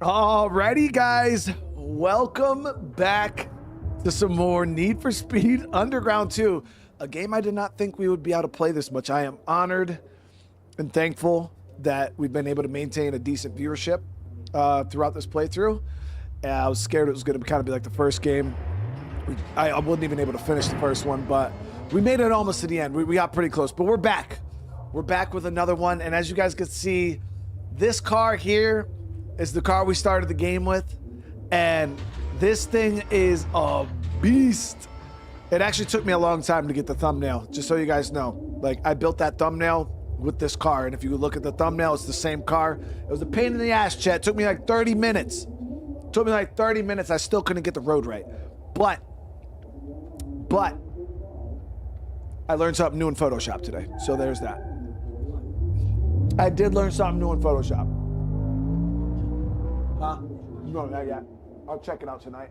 Alrighty, guys, welcome back to some more Need for Speed Underground 2, a game I did not think we would be able to play this much. I am honored and thankful that we've been able to maintain a decent viewership throughout this playthrough. I was scared it was going to kind of be like the first game. I wasn't even able to finish the first one, but we made it almost to the end. We got pretty close, but we're back. We're back with another one, and as you guys can see, this car here is the car we started the game with, and this thing is a beast. It actually took me a long time to get the thumbnail, just so you guys know. Like, I built that thumbnail with this car, and if you look at the thumbnail, it's the same car. It was a pain in the ass, chat. It took me like 30 minutes. It took me like 30 minutes. I still couldn't get the road right. But I learned something new in Photoshop today, so there's that. I did learn something new in Photoshop. Huh? No, not yet. I'll check it out tonight.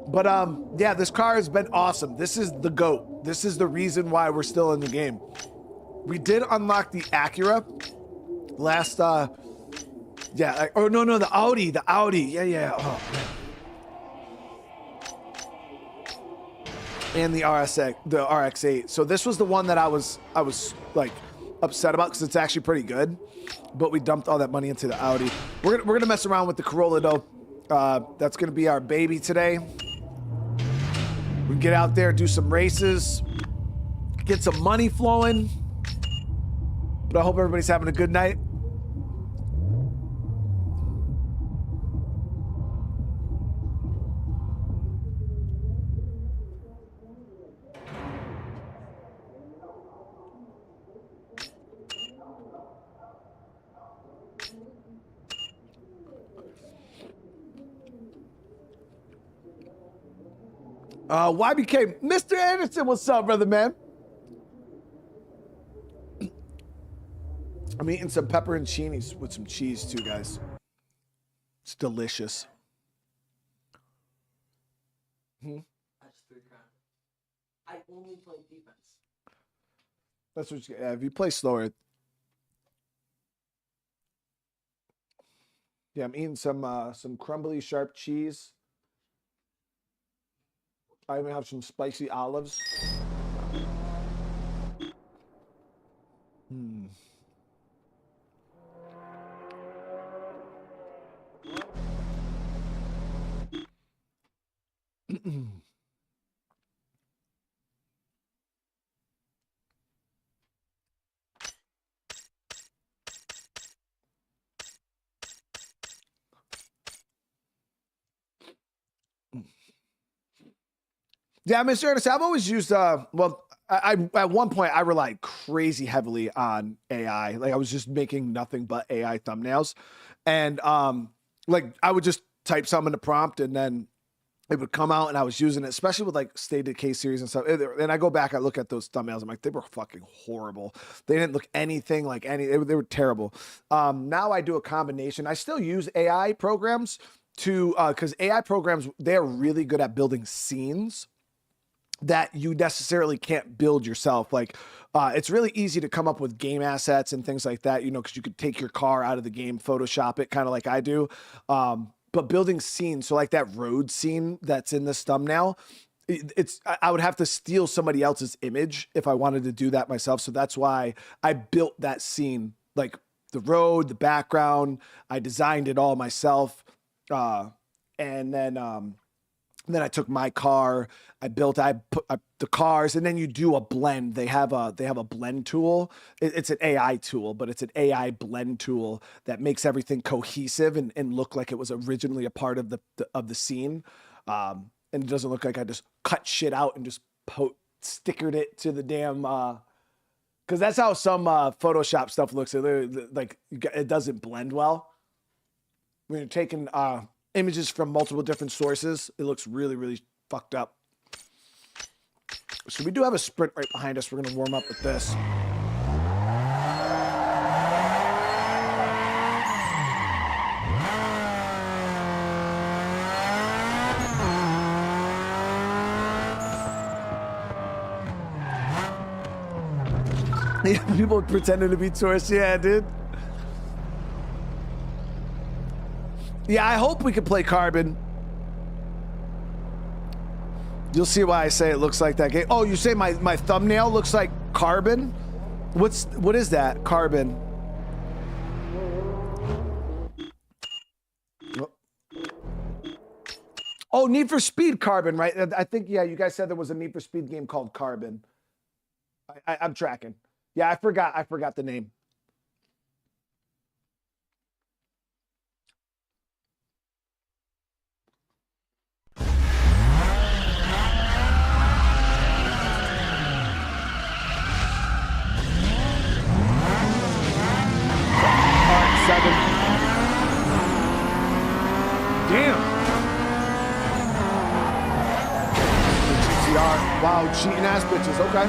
But yeah, this car has been awesome. This is the GOAT. This is the reason why we're still in the game. We did unlock the Acura last, yeah, oh no, the Audi, yeah. Oh, man. And the RX-8. So this was the one that I was like upset about because it's actually pretty good, but we dumped all that money into the Audi. We're gonna mess around with the Corolla though. That's gonna be our baby today. We get out there, do some races, get some money flowing. But I hope everybody's having a good night. YBK, Mr. Anderson, what's up, brother, man? I'm eating some pepperoncinis with some cheese too, guys. It's delicious. That's 3 grand. I only play defense. That's what you, yeah, if you play slower. Yeah, I'm eating some crumbly sharp cheese. I even have some spicy olives. Yeah, Mr. Ernest, I've always used, well, I at one point I relied crazy heavily on AI. Like I was just making nothing but AI thumbnails. And like I would just type something in the prompt and then it would come out and I was using it, especially with like State of Decay series and stuff. And I go back, I look at those thumbnails, I'm like, they were fucking horrible. They didn't look anything like they were terrible. Now I do a combination. I still use AI programs to, because AI programs, they're really good at building scenes that you necessarily can't build yourself. Like it's really easy to come up with game assets and things like that, you know, because you could take your car out of the game, Photoshop it, kind of like I do. But building scenes, so like that road scene that's in this thumbnail, I would have to steal somebody else's image if I wanted to do that myself. So that's why I built that scene, like the road, the background, I designed it all myself. And then I took my car, I put the cars, and then you do a blend. They have a blend tool. It's an AI tool, but it's an AI blend tool that makes everything cohesive and look like it was originally a part of the scene. And it doesn't look like I just cut shit out and just stickered it to the damn, because that's how some Photoshop stuff looks. Like it doesn't blend well. When you're taking images from multiple different sources, it looks really, really fucked up. So we do have a sprint right behind us. We're going to warm up with this. People pretending to be tourists. Yeah, dude. Yeah, I hope we can play Carbon. You'll see why I say it looks like that game. Oh, you say my thumbnail looks like Carbon? What is that? Carbon. Oh, Need for Speed Carbon, right? I think, yeah, you guys said there was a Need for Speed game called Carbon. I'm tracking. Yeah, I forgot the name. Seven. Damn. GTR. Wow, cheating ass bitches. Okay.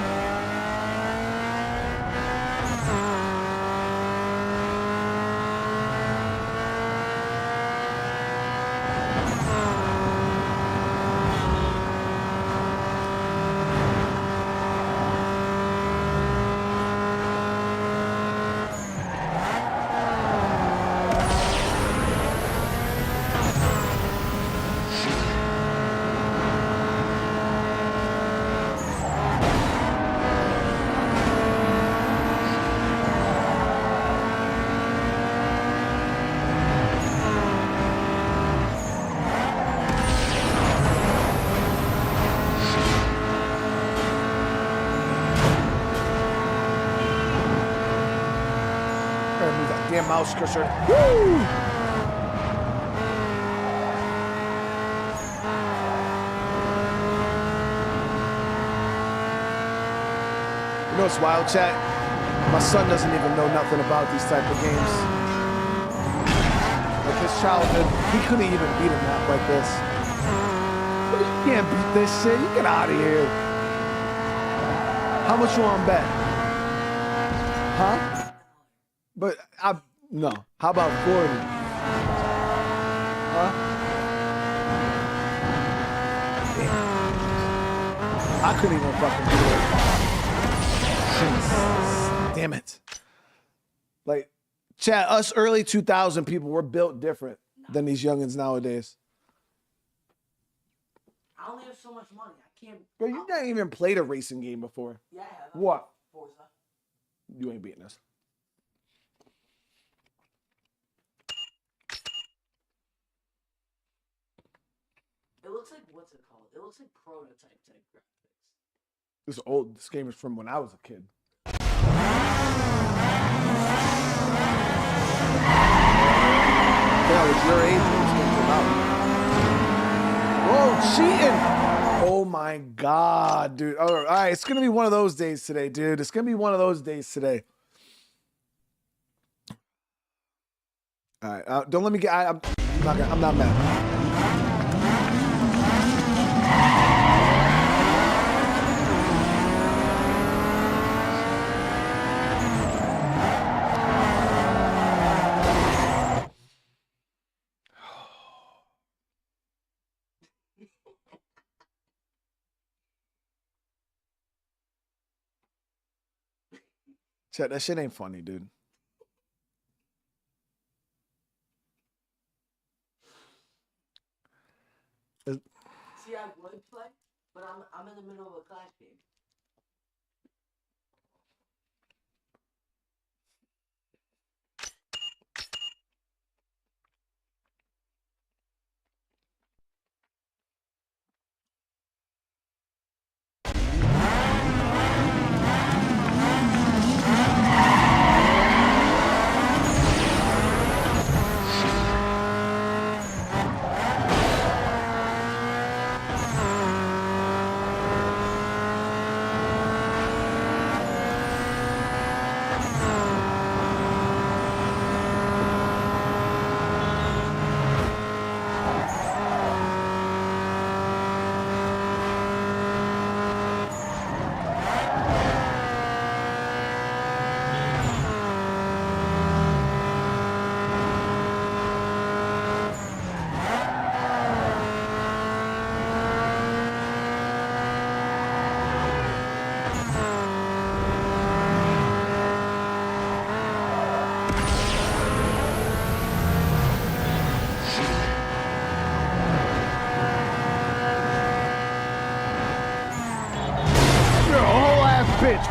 Mouse cursor. Woo! You know what's wild, chat? My son doesn't even know nothing about these type of games. Like his childhood, he couldn't even beat a map like this. You can't beat this shit. You get out of here. How much you want to bet? Huh? But no. How about 40? Huh? Damn. I couldn't even fucking do it. Damn it. Like, chat, us early 2000 people were built different than these youngins nowadays. I only have so much money. I can't. Bro, you never even played a racing game before. Yeah, I have. What? Forza. You ain't beating us. It looks like, what's it called? It looks like prototype type graphics. This is old. This game is from when I was a kid. Yeah, it's your age when this game came out. Whoa, cheating! Oh my god, dude. All right, it's gonna be one of those days today, dude. It's gonna be one of those days today. All right, don't let me get. I'm not mad. Chat, that shit ain't funny, dude. See, I would play, but I'm in the middle of a Clash game.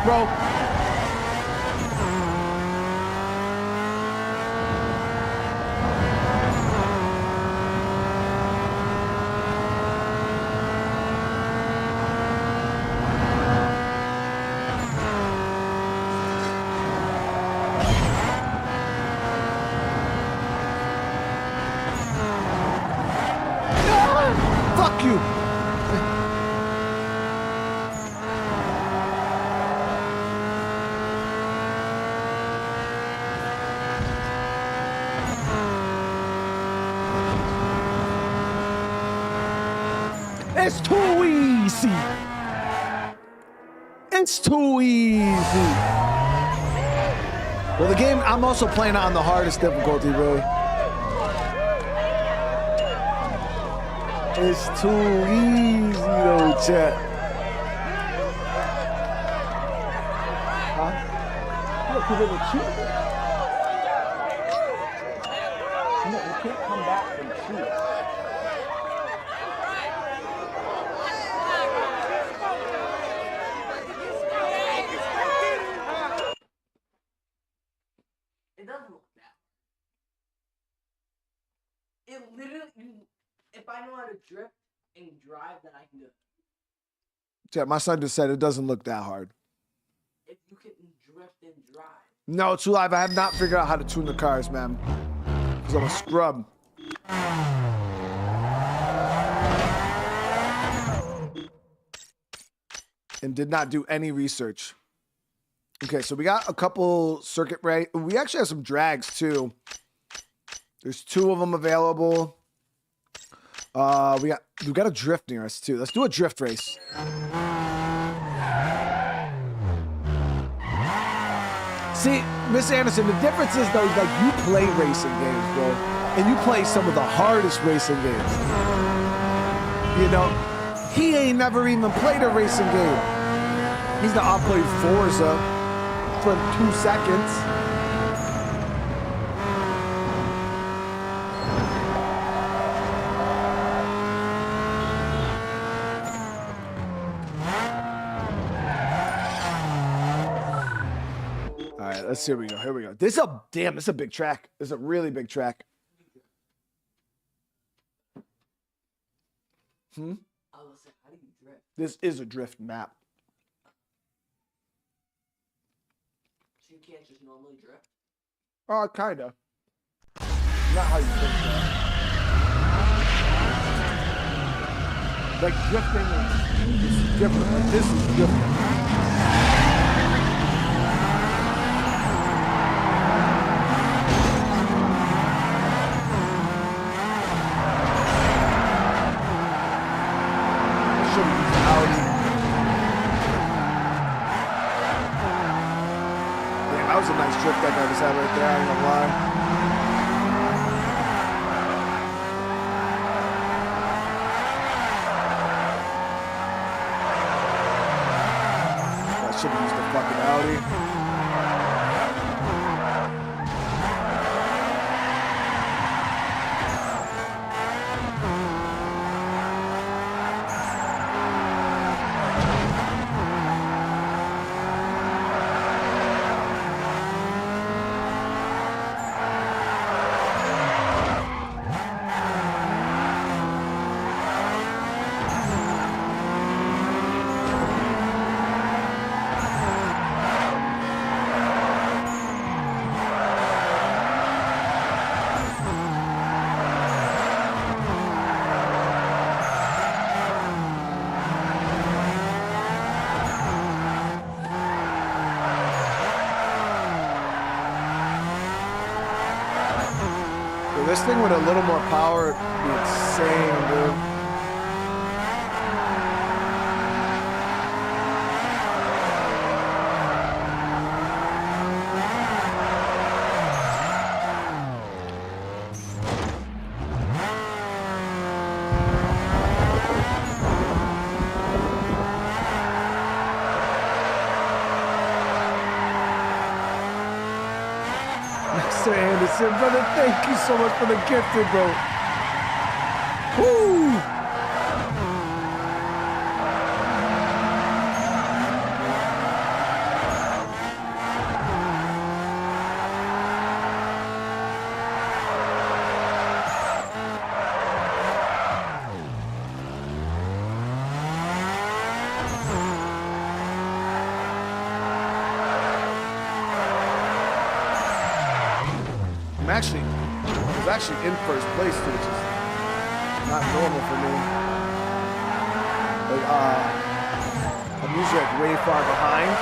bro. Fuck you. It's too easy. It's too easy. Well, the game, I'm also playing it on the hardest difficulty, really. It's too easy, though, chat. Huh? Yeah, because it was cheap. No, you can't come back from cheap. It doesn't look that. It literally, if I know how to drift and drive, then I can do it. Yeah, my son just said it doesn't look that hard. If you can drift and drive. No, True Live, I have not figured out how to tune the cars, man. Because I'm a scrub. And did not do any research. Okay, so we got a couple circuit break. We actually have some drags too. There's 2 of them available. We got a drift near us too. Let's do a drift race. See, Miss Anderson, the difference is though, like you play racing games, bro, and you play some of the hardest racing games. You know, he ain't never even played a racing game. He's not. I played Forza for 2 seconds. All right, let's see. Here we go. Here we go. This is a big track. This is a really big track. I was like, how do you drift? This is a drift map. So you can't just normally drift? Kinda. Not how you think that. Like drifting is different. Like this is different. That was a nice drift that guy just had right there, I ain't gonna lie. I should have used the fucking Audi. This thing with a little more power would be insane, dude. Mr. Anderson, brother, thank you so much for the gifted, bro. Woo! I was actually in first place, too, which is not normal for me. Like, I'm usually like way far behind.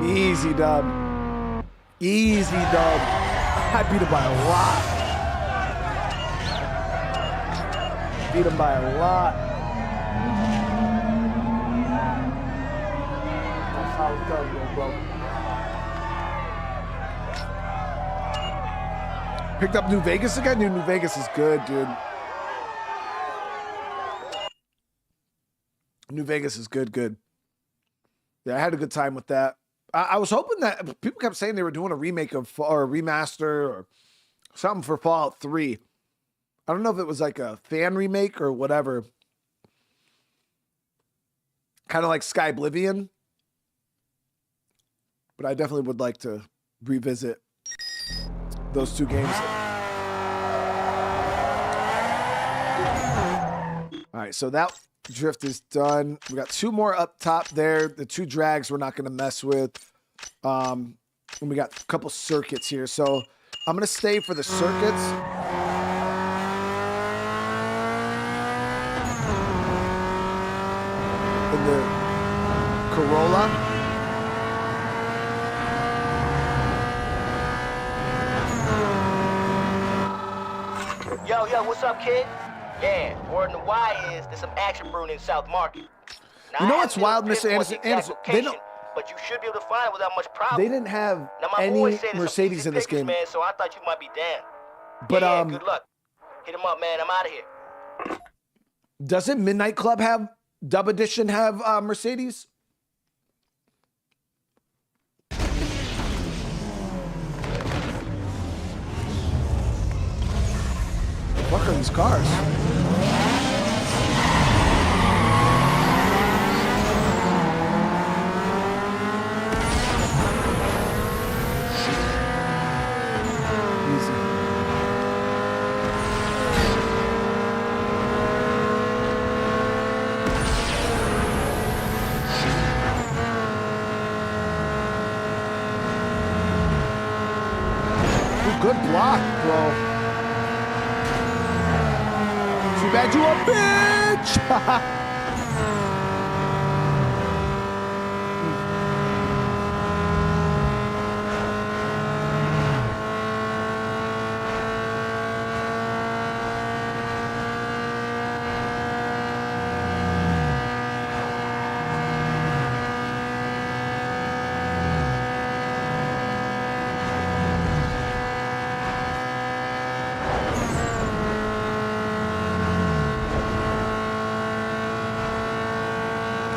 Easy dub. Easy dub. I beat him by a lot. Beat him by a lot. That's how it's done, bro. Picked up New Vegas again? New Vegas is good, dude. New Vegas is good. Yeah, I had a good time with that. I was hoping that people kept saying they were doing a remake of or a remaster or something for Fallout 3. I don't know if it was like a fan remake or whatever. Kind of like Sky Oblivion. But I definitely would like to revisit those two games. All right, so that drift is done. We got two more up top there. The two drags we're not going to mess with. And we got a couple circuits here. So I'm going to stay for the circuits. In the Corolla. Yo, what's up, kid? Yeah, word on the wire is there's some action brewing in South Market. Now, you know what's wild, Mr. Anderson? They don't, but you should be able to find it without much problem. they didn't have Now, my any boy said there's Mercedes some in this easy pickings, game. man, so I thought you might be down. But yeah, good luck. Hit him up, man. I'm out of here. Doesn't Midnight Club have Dub Edition have Mercedes? What are these cars? Easy. Ooh, good block, bro. Too bad you a bitch!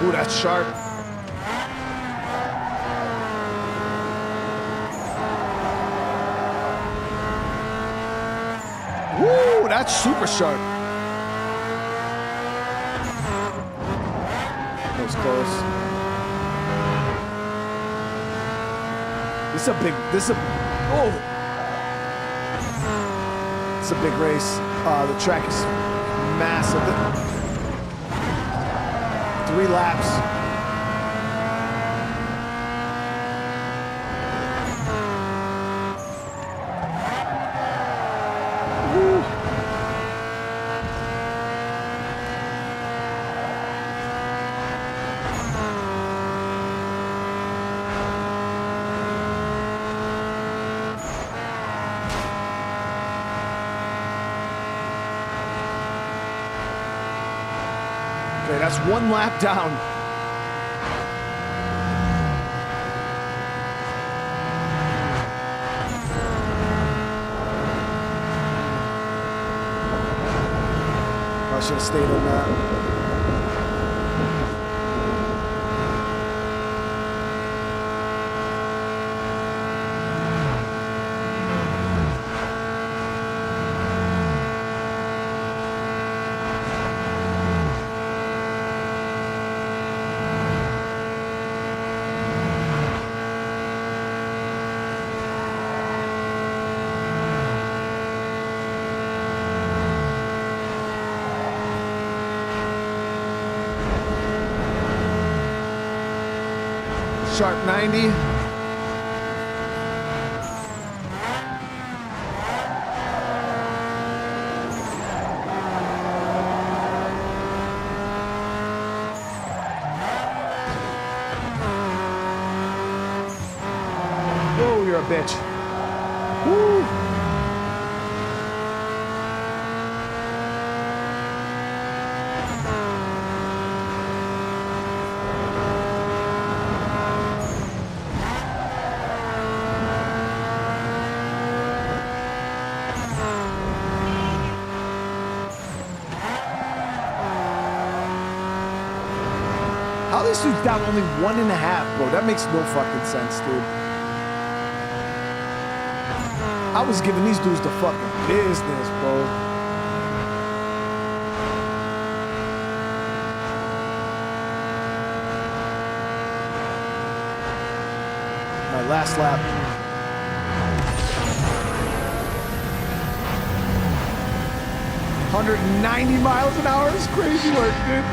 Ooh, that's sharp. Woo, that's super sharp. That was close. This is a big, it's a big race. The track is massive. 3 laps. That's one lap down. I should have stayed on that. Sharp 90. Oh, you're a bitch. Woo. How this dude's down only 1.5, bro? That makes no fucking sense, dude. I was giving these dudes the fucking business, bro. My last lap. $190 miles an hour is crazy work, dude.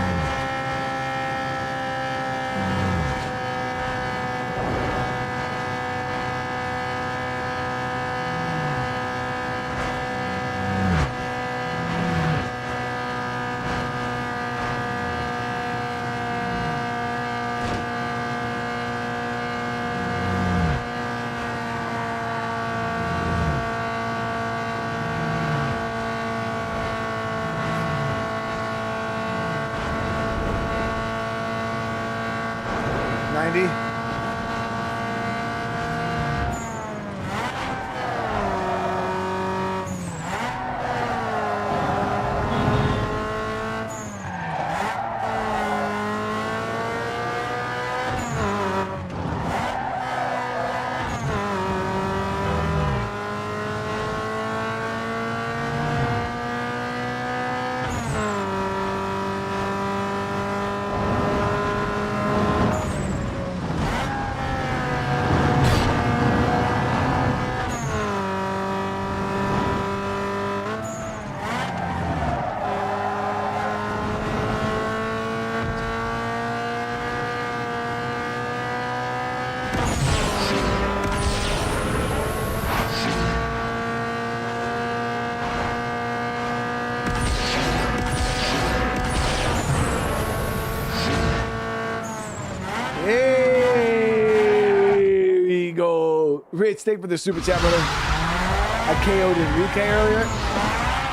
Rich, thank you for the super chat, brother. I KO'd Enrique earlier.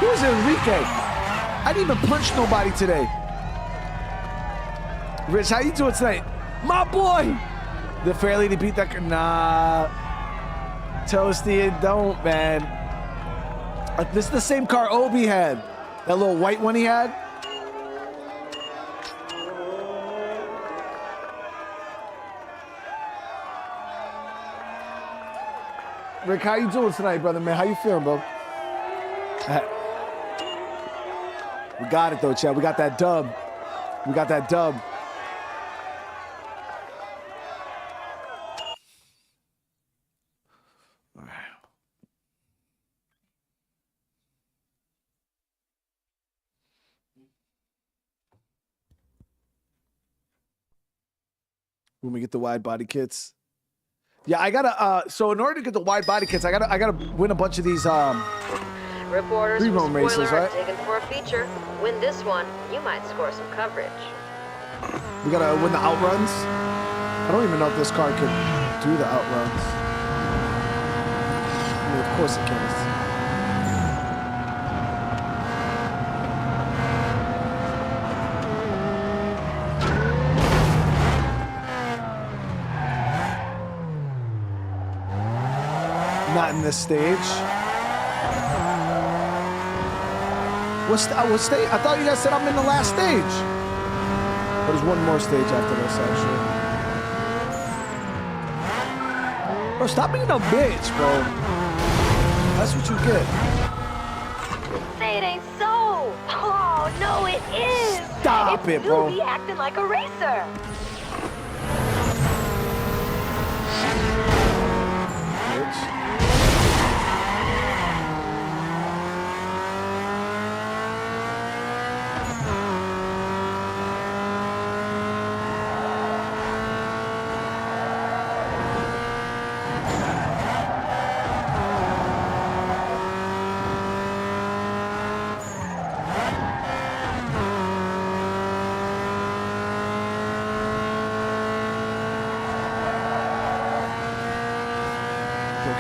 Who's Enrique? I didn't even punch nobody today. Rich, how you doing tonight? My boy! The fair lady beat that. Nah. Toasty, don't, man. This is the same car Obi had. That little white one he had. Rick, how you doing tonight, brother, man? How you feeling, bro? We got it, though, Chad. We got that dub. We got that dub. All right. When we get the wide body kits. Yeah, I gotta. So in order to get the wide body kits, I gotta win a bunch of these reporters free roam races, right? Digging for a feature. Win this one, you might score some coverage. We gotta win the outruns. I don't even know if this car could do the outruns. I mean, of course it can. Not in this stage. What stage? I thought you guys said I'm in the last stage. There's one more stage after this, actually. Bro, stop being a bitch, bro. That's what you get. Say it ain't so. Oh, no, it is. Stop it, bro. It's acting like a racer. Bitch.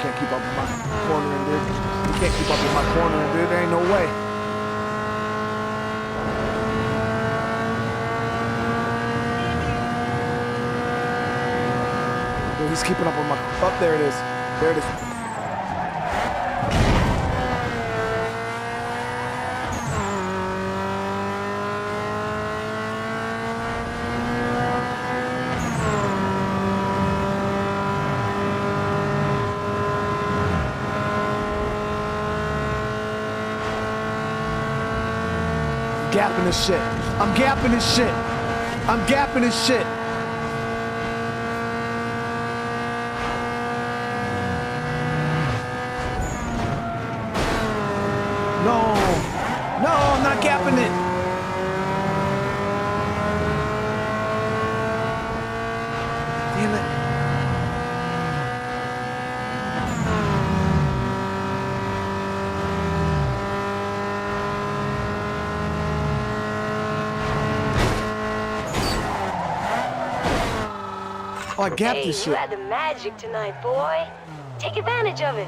Can't keep up with my cornering, dude. You can't keep up with my cornering, dude. There ain't no way. Dude, he's keeping up with my... Oh, there it is. There it is. Gapping this shit. I'm gapping this shit. I'm gapping this shit. No. No, I'm not gapping it. Damn it. Oh, I gapped this shit. You had the magic tonight, boy. Take advantage of it.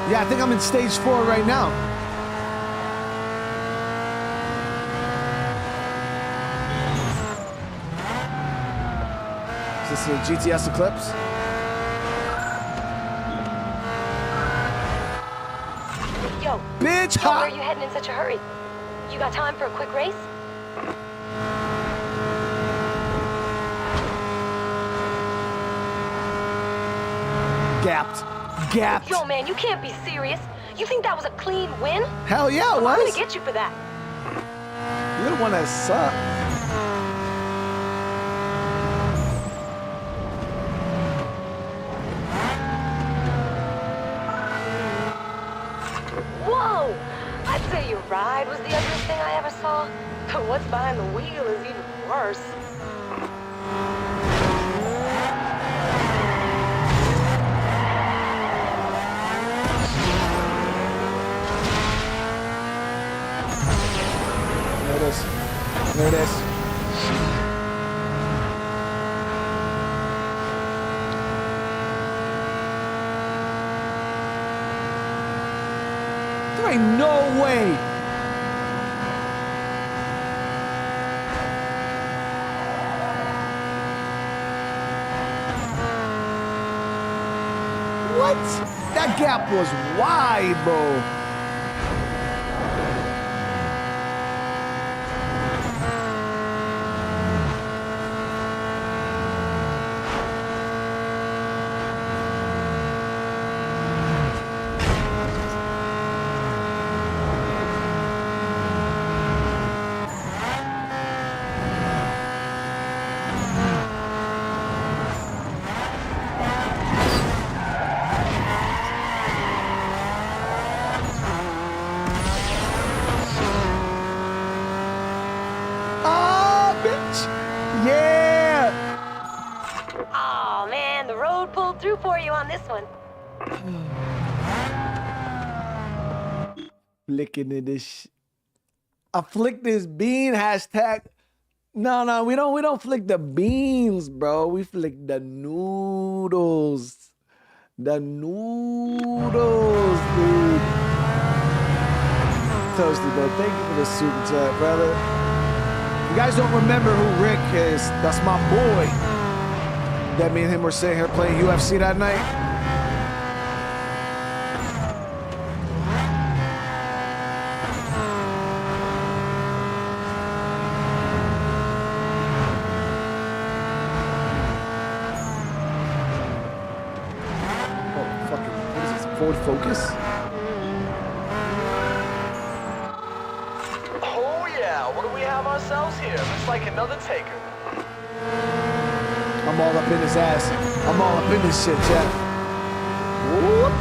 Yeah, I think I'm in stage 4 right now. Is this a GTS Eclipse? Yo, Bitch, where are you heading in such a hurry? You got time for a quick race? Gapped. Gapped. Yo, man, you can't be serious. You think that was a clean win? Hell yeah, it I'm gonna was. get you for that. You're the one that sucked. Whoa! I'd say your ride was the ugliest thing I ever saw. But what's behind the wheel is even worse. There it is. There it is. There ain't no way. What? That gap was wide, bro. Yeah! Oh man, the road pulled through for you on this one. Flicking in this. I flick this bean hashtag. No, we don't flick the beans, bro. We flick the noodles. The noodles, dude. Toasty, bro. Thank you for the super chat, brother. You guys don't remember who Rick is. That's my boy. that me and him were sitting here playing UFC that night? Oh, fucking, what is this, Ford Focus? Oh yeah, what do we have ourselves here? Looks like another taker. I'm all up in his ass. I'm all up in this shit, chat. Whoop.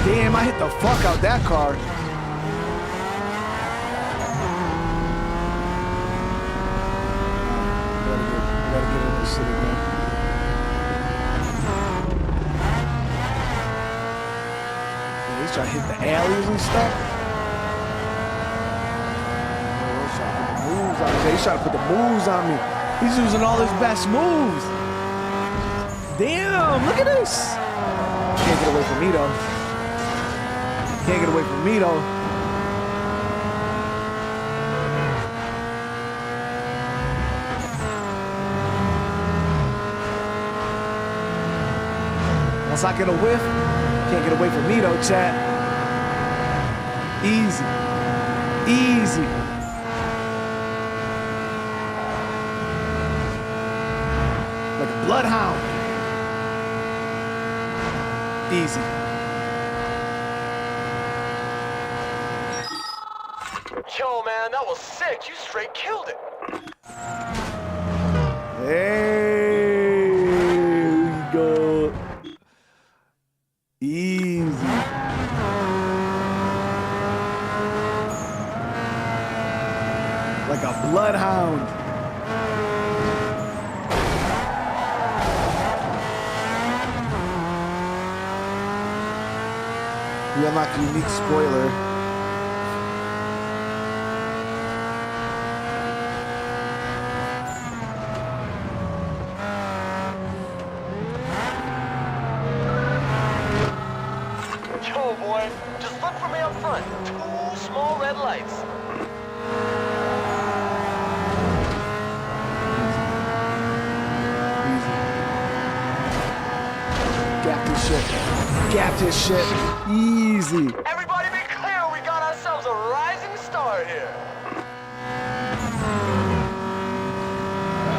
Damn, I hit the fuck out that car. Gotta get in this shit again. He's trying to hit the alleys and stuff. He's trying to put the moves on me. He's using all his best moves. Damn, look at this. Can't get away from me though. Can't get away from me though. Once I get a whiff, can't get away from me though, chat. Easy. Easy. Like a bloodhound. Easy. Yo, man, that was sick. You straight killed it. There we go. Easy. Like a bloodhound. You unlock a unique spoiler. Yo, boy, just look for me up front. 2 small red lights. Gap this shit. Gap this shit. Easy. Everybody be clear, we got ourselves a rising star here.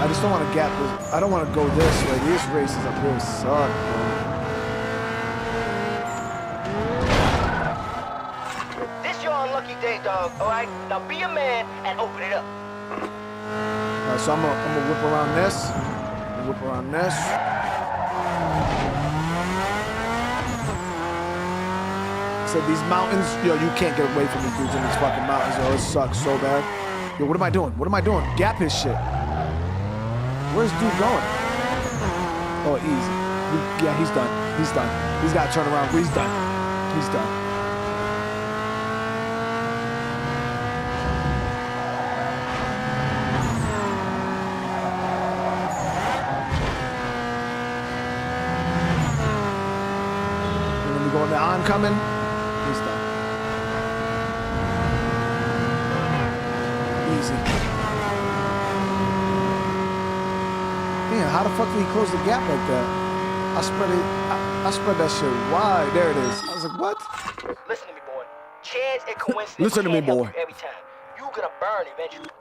I just don't want to gap this. I don't want to go this way. These races up here suck, bro. This your unlucky day, dog. All right, now be a man and open it up. All right, so I'm gonna whip around this. Whip around this. So these mountains, yo, you can't get away from these dudes in these fucking mountains, yo. It sucks so bad. Yo, what am I doing? What am I doing? Gap his shit. Where's dude going? Oh, easy. Yeah, he's done. He's done. He's got to turn around. He's done. He's done. And then we go into oncoming. He's done. Easy. Damn, how the fuck did he close the gap like that? I spread that shit wide. There it is. I was like, what? Listen to me, boy. Chance and coincidence Listen to me, can't help boy. you every time. You gonna burn eventually.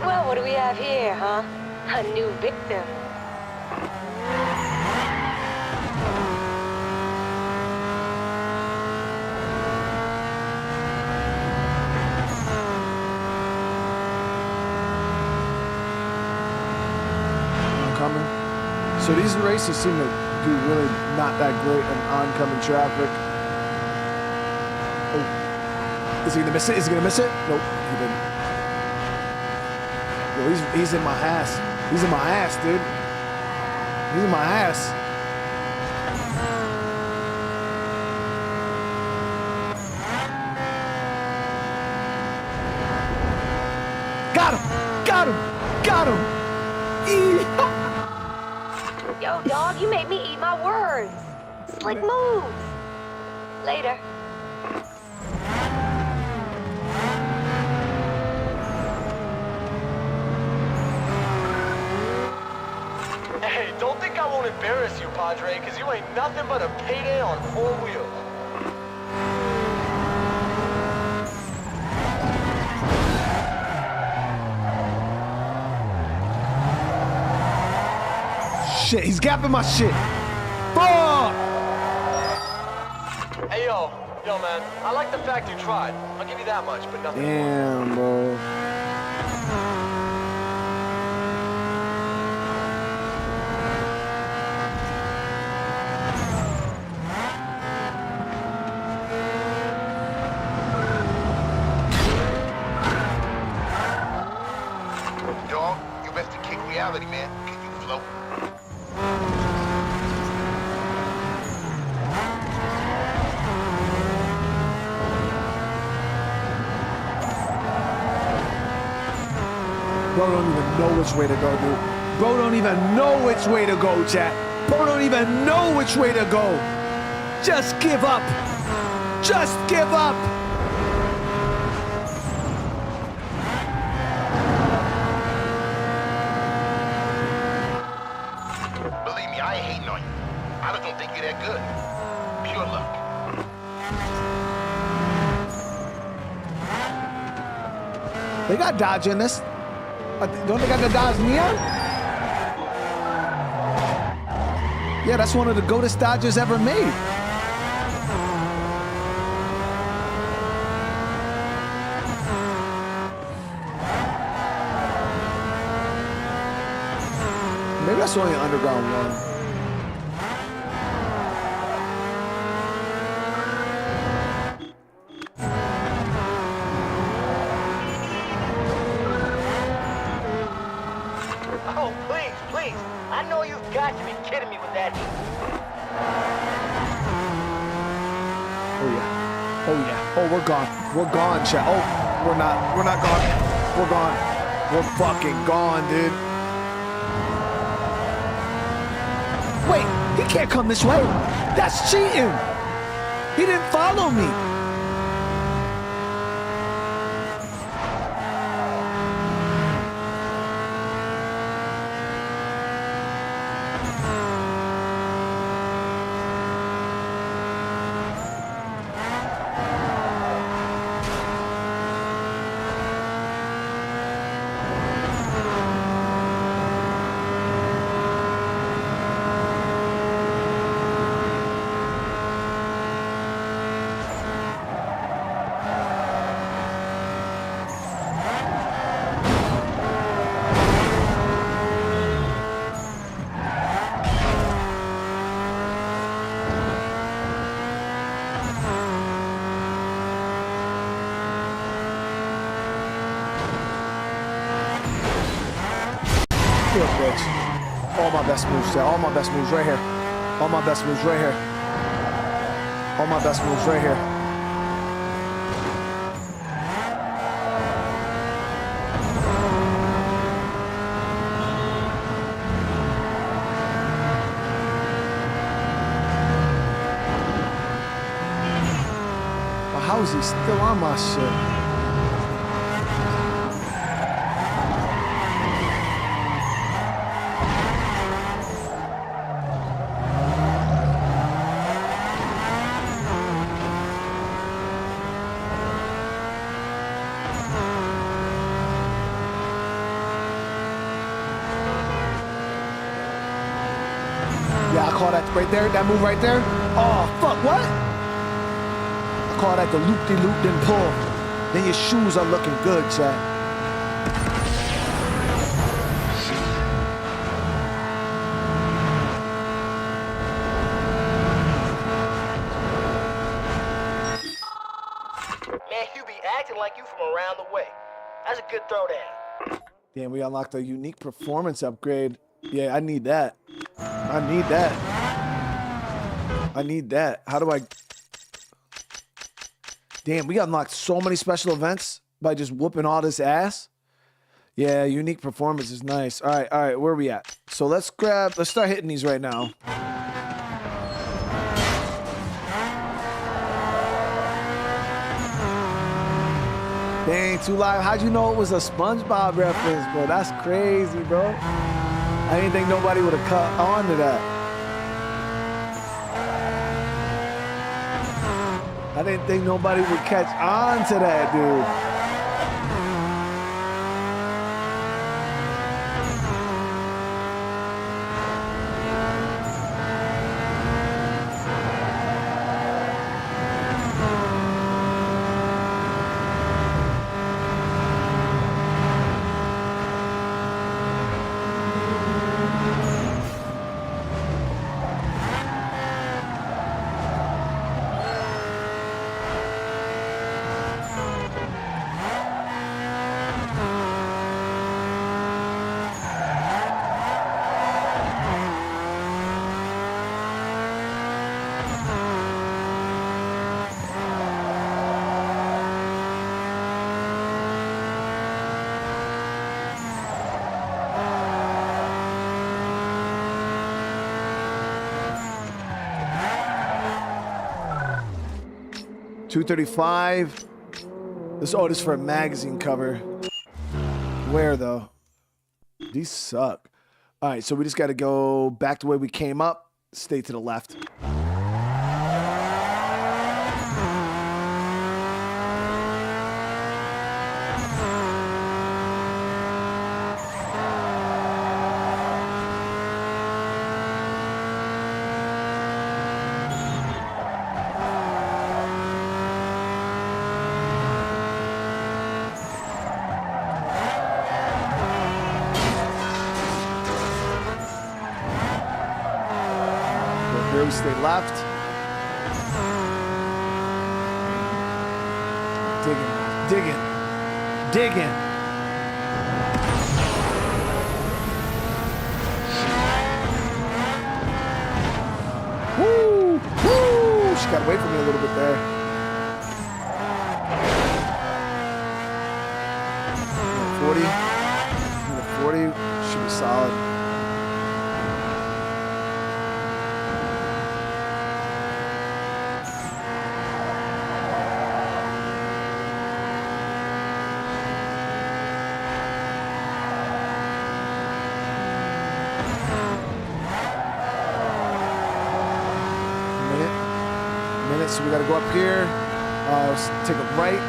Well, what do we have here, huh? A new victim. Oncoming. So these races seem to do really not that great in oncoming traffic. Oh. Is he gonna miss it? Is he gonna miss it? Nope, he didn't. Yo, he's in my ass. He's in my ass, dude. He's in my ass. got him. Yo, dog, you made me eat my words. Slick moves. Later. Hey, don't think I won't embarrass you, Padre, because you ain't nothing but a payday on 4 wheels. Shit, he's gapping my shit. Fuck! Hey, yo, man, I like the fact you tried. I'll give you that much, but nothing more. Damn, bro. Dog, you best to kick reality, man. Can you float? Bro don't even know which way to go, dude. Bro don't even know which way to go, chat. Bro don't even know which way to go. Just give up. Just give up. Believe me, I ain't hating on you. I just don't think you're that good. Pure luck. They got Dodge in this. Don't they got the Dodge Neon? Yeah, that's one of the greatest Dodges ever made. Maybe that's only an underground one. Oh, please, please. I know you've got to be kidding me with that. Oh yeah. Oh yeah. Oh, we're gone. We're gone, chat. Oh, we're not. We're not gone. We're gone. We're fucking gone, dude. Wait, he can't come this way. That's cheating. He didn't follow me. Good bitch. All my best moves, chat. All my best moves right here. All my best moves right here. All my best moves right here. But how is he still on my shit? Yeah, I call that right there, that move right there. Oh, fuck, what? I call that the loop-de-loop then pull. Then your shoes are looking good, chat. Man, you be acting like you from around the way. That's a good throwdown. Damn, we unlocked a unique performance upgrade. Yeah, I need that. I need that. I need that. How do I... Damn, we unlocked so many special events by just whooping all this ass. Yeah, unique performance is nice. All right, where are we at? So let's start hitting these right now. Dang, Too Live, how'd you know it was a SpongeBob reference, bro? That's crazy, bro. I didn't think nobody would have caught on to that. I didn't think nobody would catch on to that, dude. $235. This is for a magazine cover. Where though? These suck. All right, so we just got to go back the way we came up. Stay to the left. Here we stay left. Digging. Woo! She got away from me a little bit there. 40 should be solid. So we got to go up here, take a right.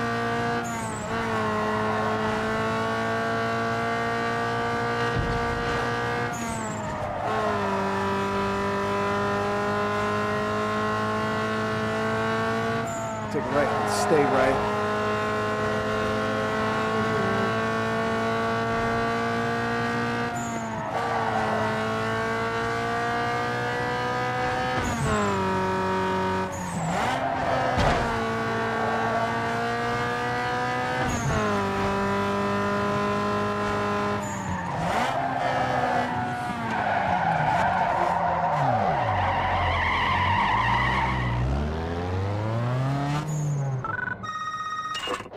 Take a right, stay right.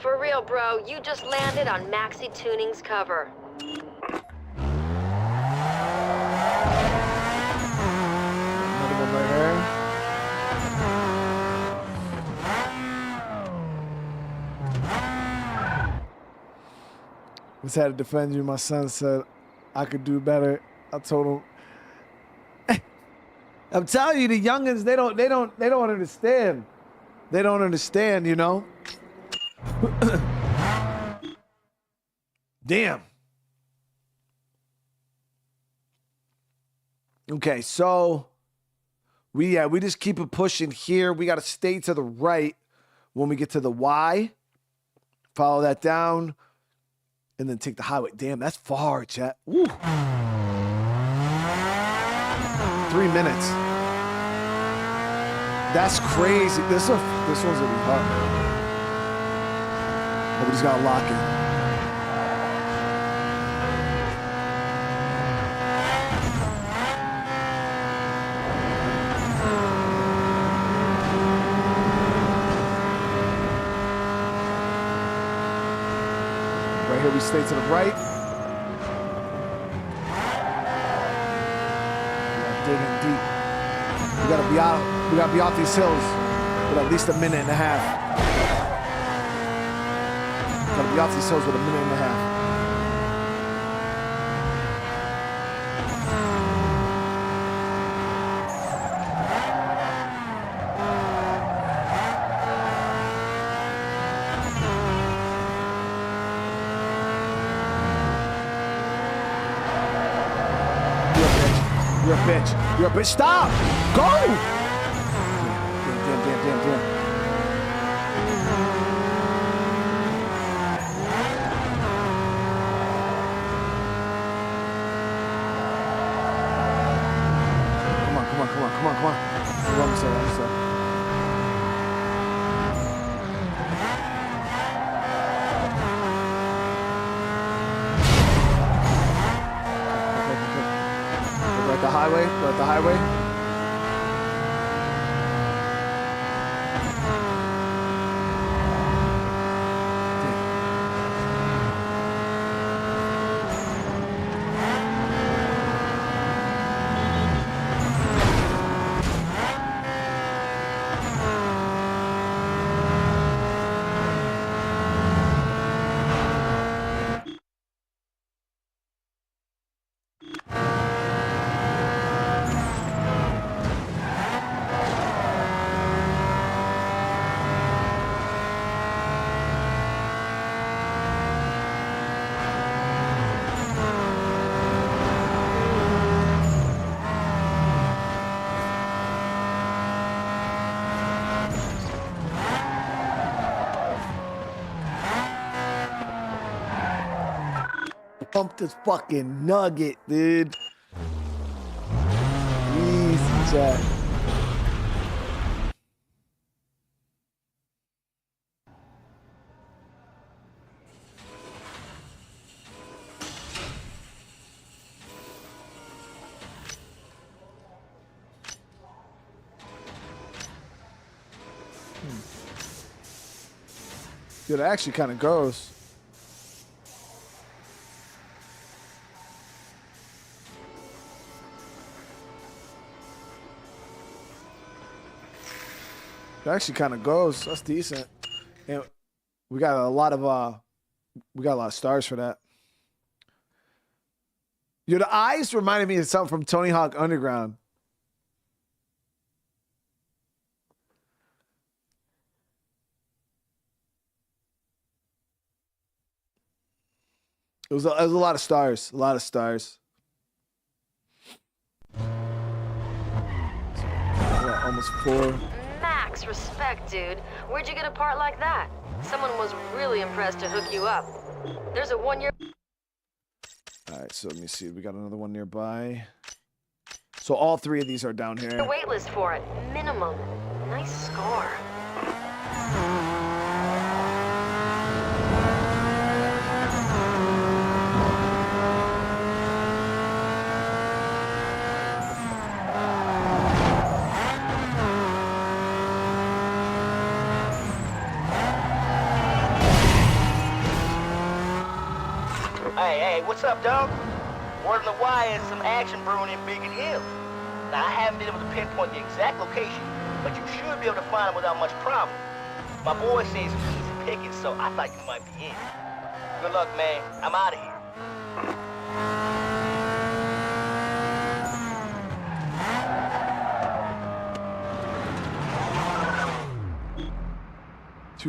For real, bro, you just landed on Maxi Tuning's cover. Another one right here. Was had to defend you. My son said I could do better. I told him. I'm telling you, the youngins, they don't understand. They don't understand, you know. Damn. Okay, so we just keep it pushing here. We got to stay to the right when we get to the Y. Follow that down, and then take the highway. Damn, that's far, chat. Woo. 3 minutes. That's crazy. This one's gonna be hard. But we just gotta lock it. Right here we stay to the right. We gotta be off these hills with at least a minute and a half. Gotta be off these hills with a minute and a half. You're a bitch. You're a bitch. Stop! Go! Damn. Come on. Wrong side. We're at the highway. Pump this fucking nugget, dude. Easy, Jack. Dude, it actually kind of goes. It actually kind of goes. That's decent. And we got a lot of stars for that. Yo, the eyes reminded me of something from Tony Hawk Underground. It was a lot of stars. A lot of stars. Yeah, almost 4. Max respect, dude. Where'd you get a part like that? Someone was really impressed to hook you up. There's a 1-year... All right, so let me see. We got another one nearby. So all 3 of these are down here. wait list for it. Minimum. Nice score. Hey, what's up, dog? Word on the wire is some action brewing in Beacon Hill. Now, I haven't been able to pinpoint the exact location, but you should be able to find it without much problem. My boy says it's easy picking, so I thought you might be in. Good luck, man. I'm out of here.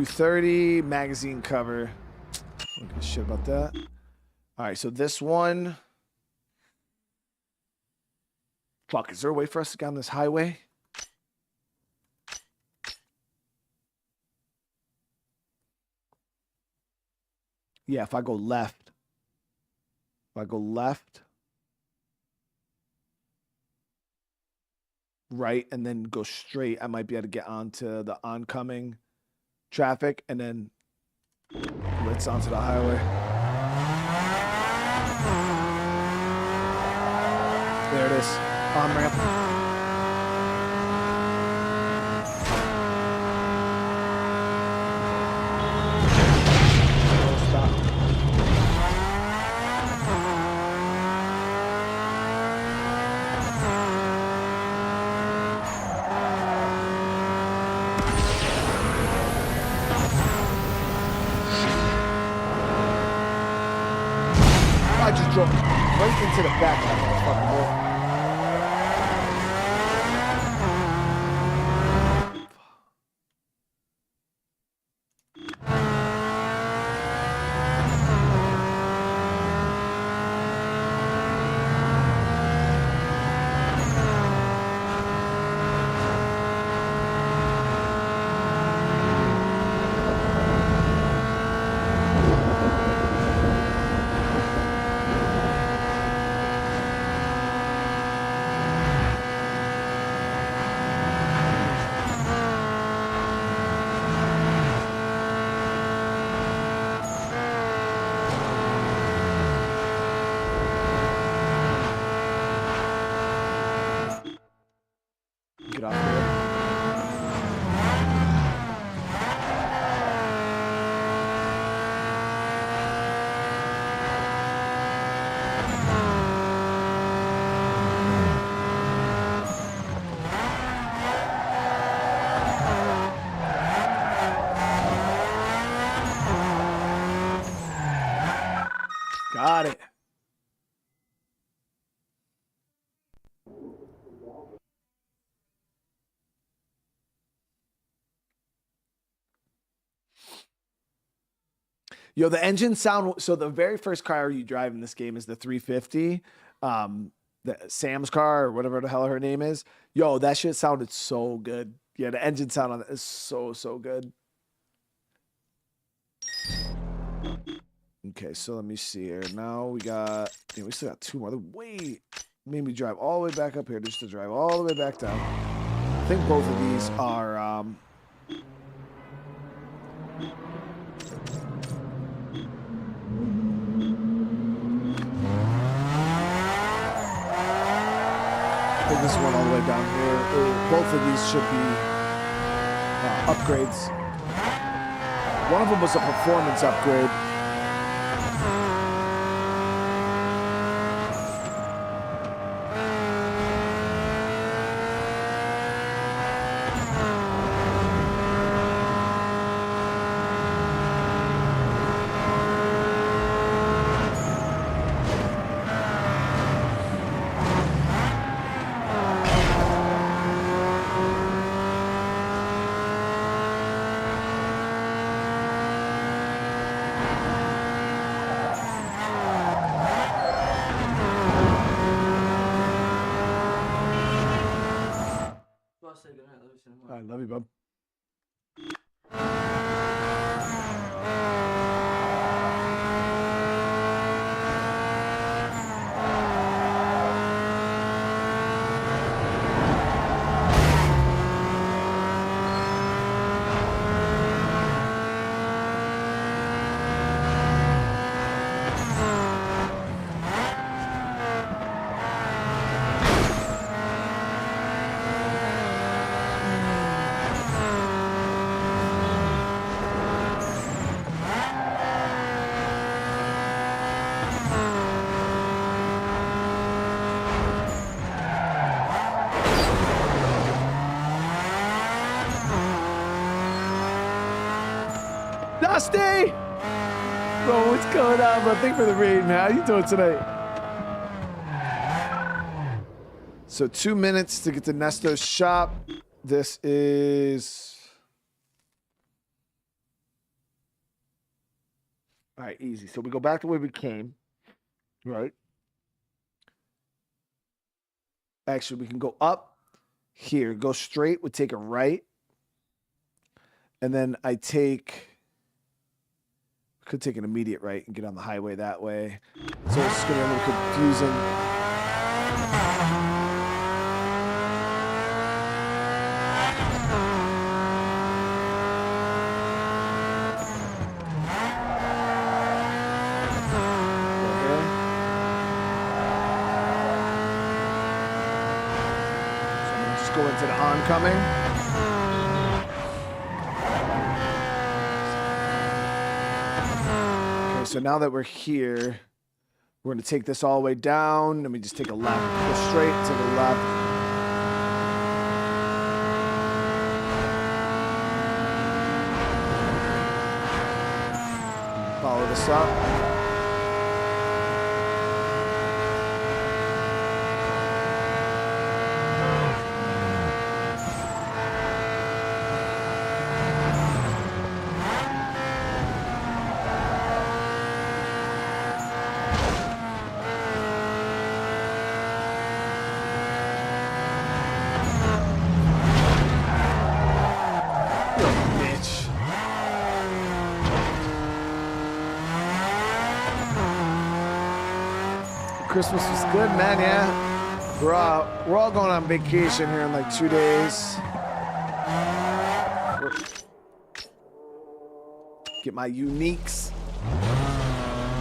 .230 magazine cover. Don't give a shit about that. All right, so this one. Fuck, is there a way for us to get on this highway? Yeah, if I go left. Right, and then go straight, I might be able to get onto the oncoming traffic and then blitz onto the highway. There it is. On ramp. Stop. drove right into the back of that motherfucker, bro. Get off here. Got it. Yo, the engine sound. So the very first car you drive in this game is the 350, the Sam's car or whatever the hell her name is. Yo, that shit sounded so good. Yeah, the engine sound on it is so good. Okay, so let me see here. Now we got. Yeah, we still got two more. Wait, made me drive all the way back up here just to drive all the way back down. I think both of these are. I think this one all the way down here. Both of these should be upgrades. One of them was a performance upgrade. Say goodnight. Love you so much. I love you, bub. Dusty! Bro, what's going on, bro? Thank you for the raid, man. How you doing tonight? So 2 minutes to get to Nesto's shop. This is... All right, easy. So we go back to where we came, right? Actually, we can go up here, go straight. We take a right. And then I could take an immediate right and get on the highway that way. So it's going to be a little confusing. Go into the oncoming. Okay, so now that we're here, we're going to take this all the way down. Let me just take a left. Go straight to the left. Follow this up. Christmas was good, man. Yeah, we're all going on vacation here in like 2 days. Get my uniques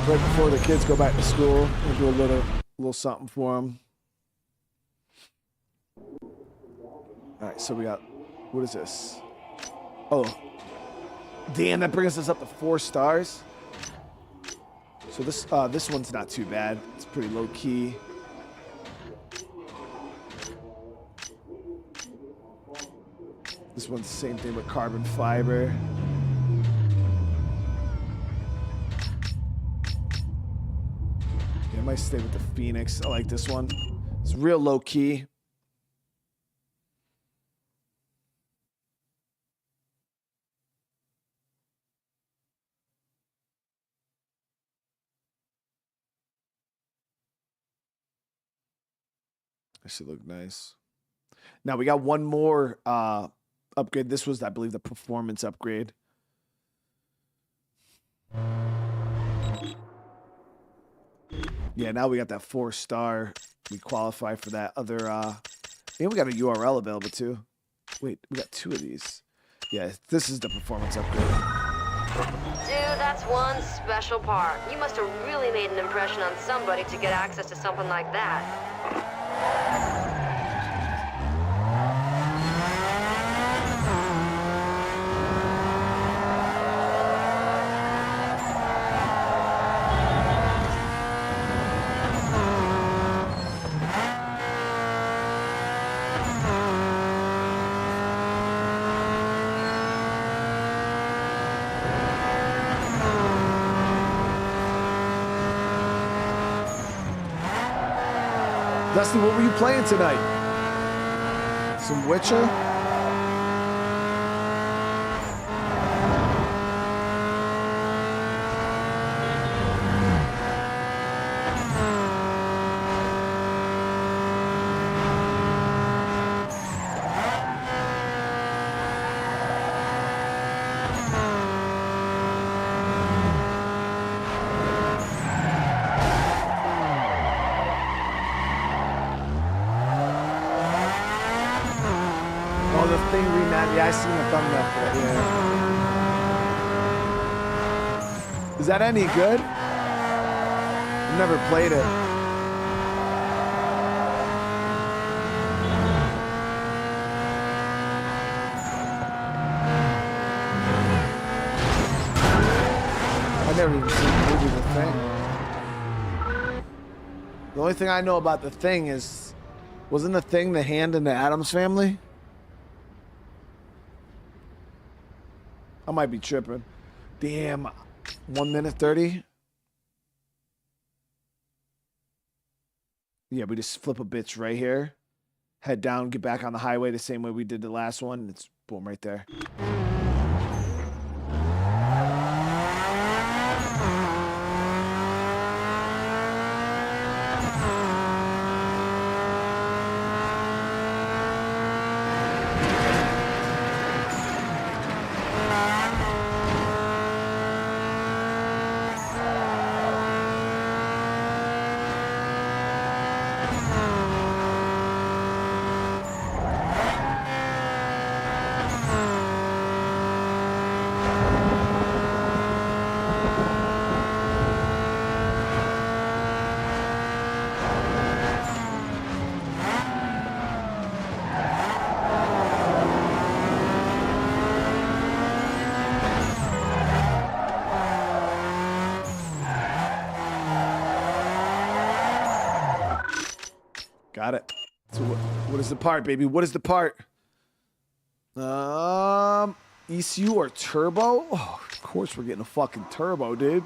right before the kids go back to school. We'll do a little something for them. All right, so we got, what is this? Oh, damn, that brings us up to 4 stars. So this one's not too bad. It's pretty low key. This one's the same thing with carbon fiber. Yeah, I might stay with the Phoenix. I like this one. It's real low key. That should look nice. Now we got one more upgrade. This was, I believe, the performance upgrade. Yeah, now we got that 4-star. We qualify for that other and we got a URL available too. Wait, we got 2 of these. Yeah, this is the performance upgrade. Dude, that's one special part. You must have really made an impression on somebody to get access to something like that. Dusty, what were you playing tonight? Some Witcher? Yeah, I seen the thumbnail for it, yeah. Is that any good? I've never played it. I never even seen the movie The Thing. The only thing I know about The Thing is, wasn't The Thing the hand in the Addams Family? I might be tripping. Damn, 1 minute 30. Yeah, we just flip a bitch right here. Head down, get back on the highway the same way we did the last one. It's boom right there. Got it. So what is the part, baby? What is the part? ECU or turbo? Oh, of course we're getting a fucking turbo, dude.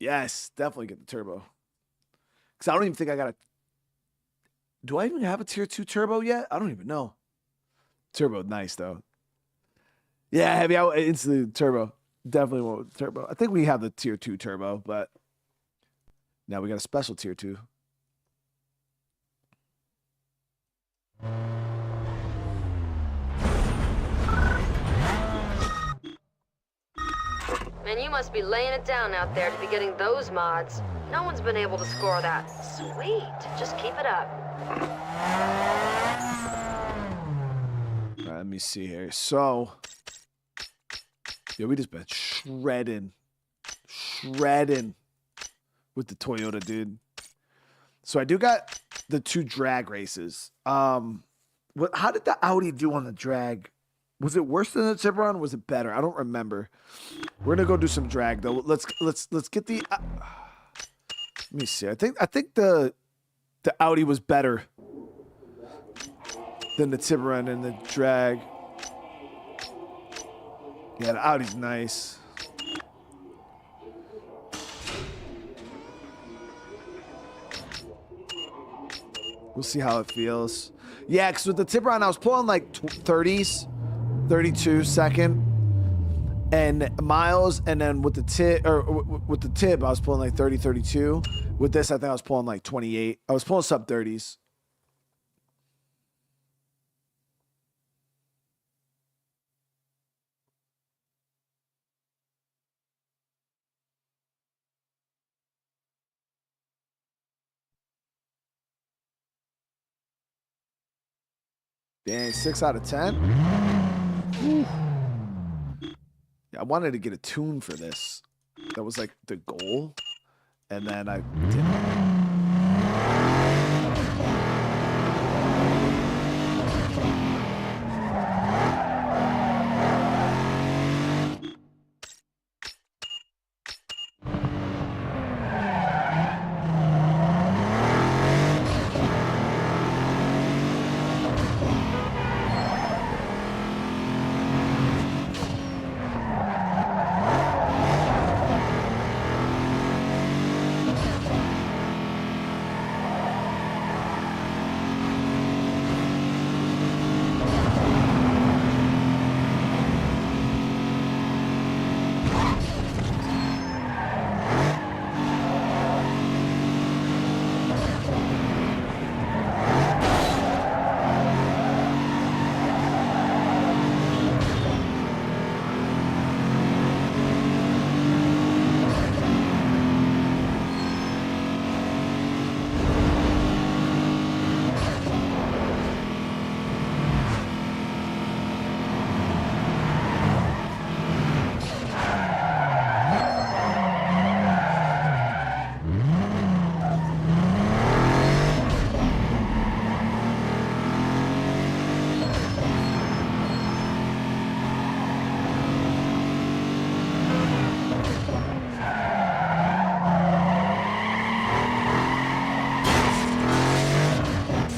Yes, definitely get the turbo. Because I don't even think I got a... Do I even have a tier 2 turbo yet? I don't even know. Turbo, nice, though. Yeah, heavy out instantly turbo. Definitely want with turbo. I think we have the tier 2 turbo, but... Now we got a special tier 2. And you must be laying it down out there to be getting those mods. No one's been able to score that. Sweet. Just keep it up. Let me see here. So, yeah, we just been shredding with the Toyota, dude. So I do got the 2 drag races. How did the Audi do on the drag? Was it worse than the Tiburon? Or was it better? I don't remember. We're gonna go do some drag though. Let's get the. Let me see. I think the Audi was better than the Tiburon and the drag. Yeah, the Audi's nice. We'll see how it feels. Yeah, because with the Tiburon, I was pulling like 30s, 32 second, and miles, and then with the Tib, I was pulling like 30, 32. With this, I think I was pulling like 28. I was pulling sub 30s. Dang, 6 out of 10. Whew. Yeah, I wanted to get a tune for this. That was like the goal, and then I didn't.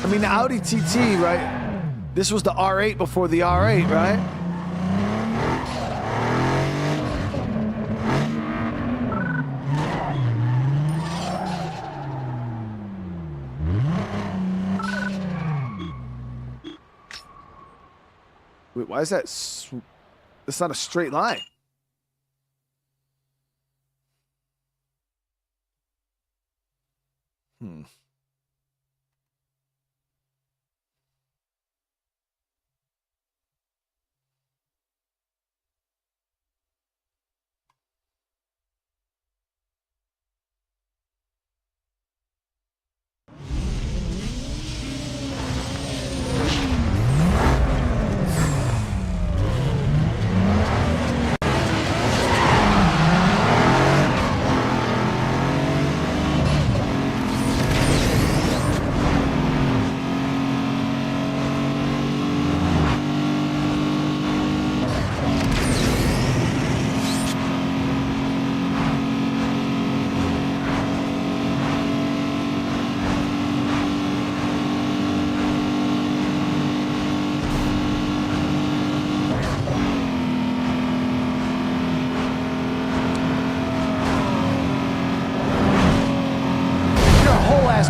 I mean, the Audi TT, right? This was the R8 before the R8, right? Wait, why is that? It's not a straight line.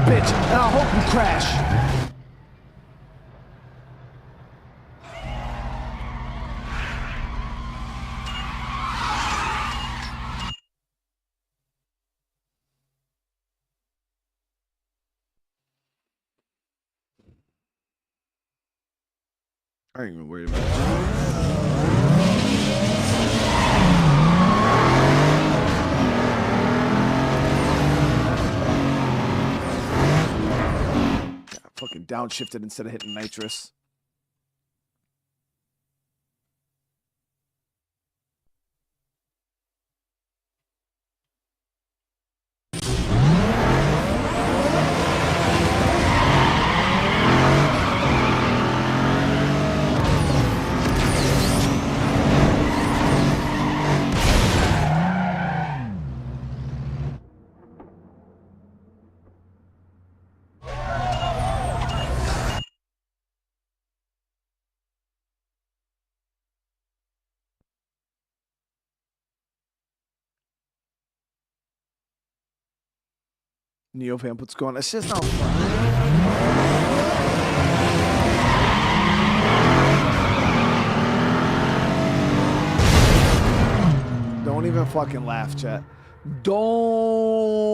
Bitch, and I hope you crash. I ain't even worried about it. downshifted instead of hitting nitrous. Neovamp, what's going on? It's just not fun. Don't even fucking laugh, chat. Don't.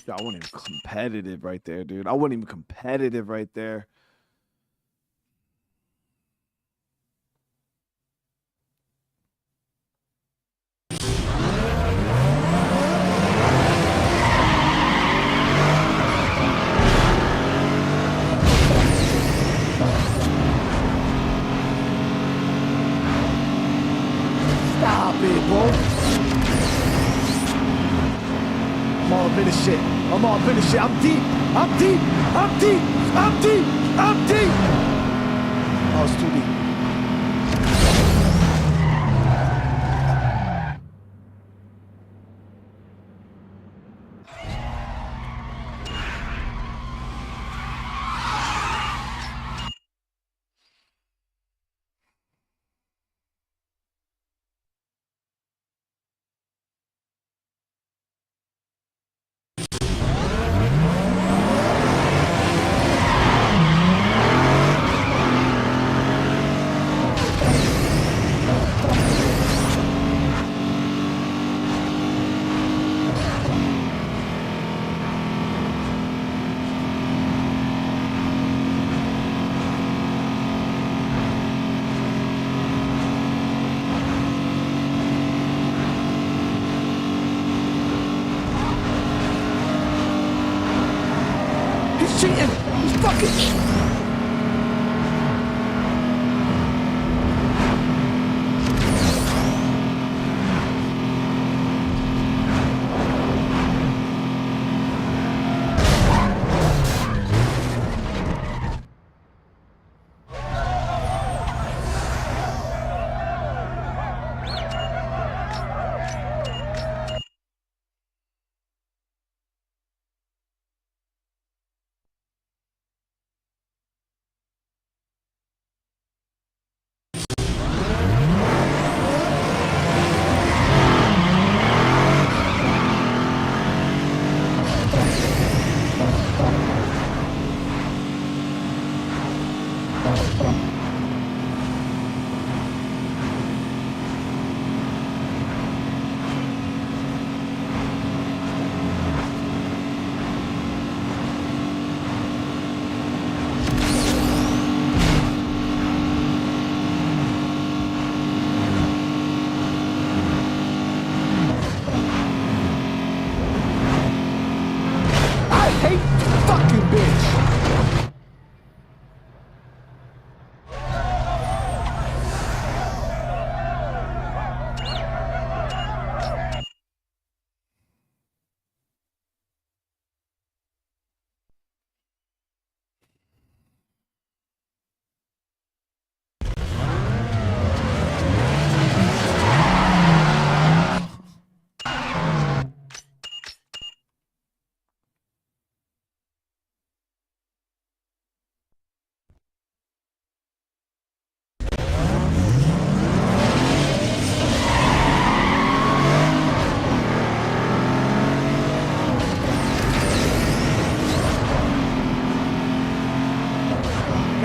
I wasn't even competitive right there, dude. I wasn't even competitive right there. Stop it, bro. I'm all up in this shit. I'm all up in this shit. I'm deep. I'm deep. I'm deep. I'm deep. I'm deep. Oh, it's too deep. He's cheating. He's fucking cheating.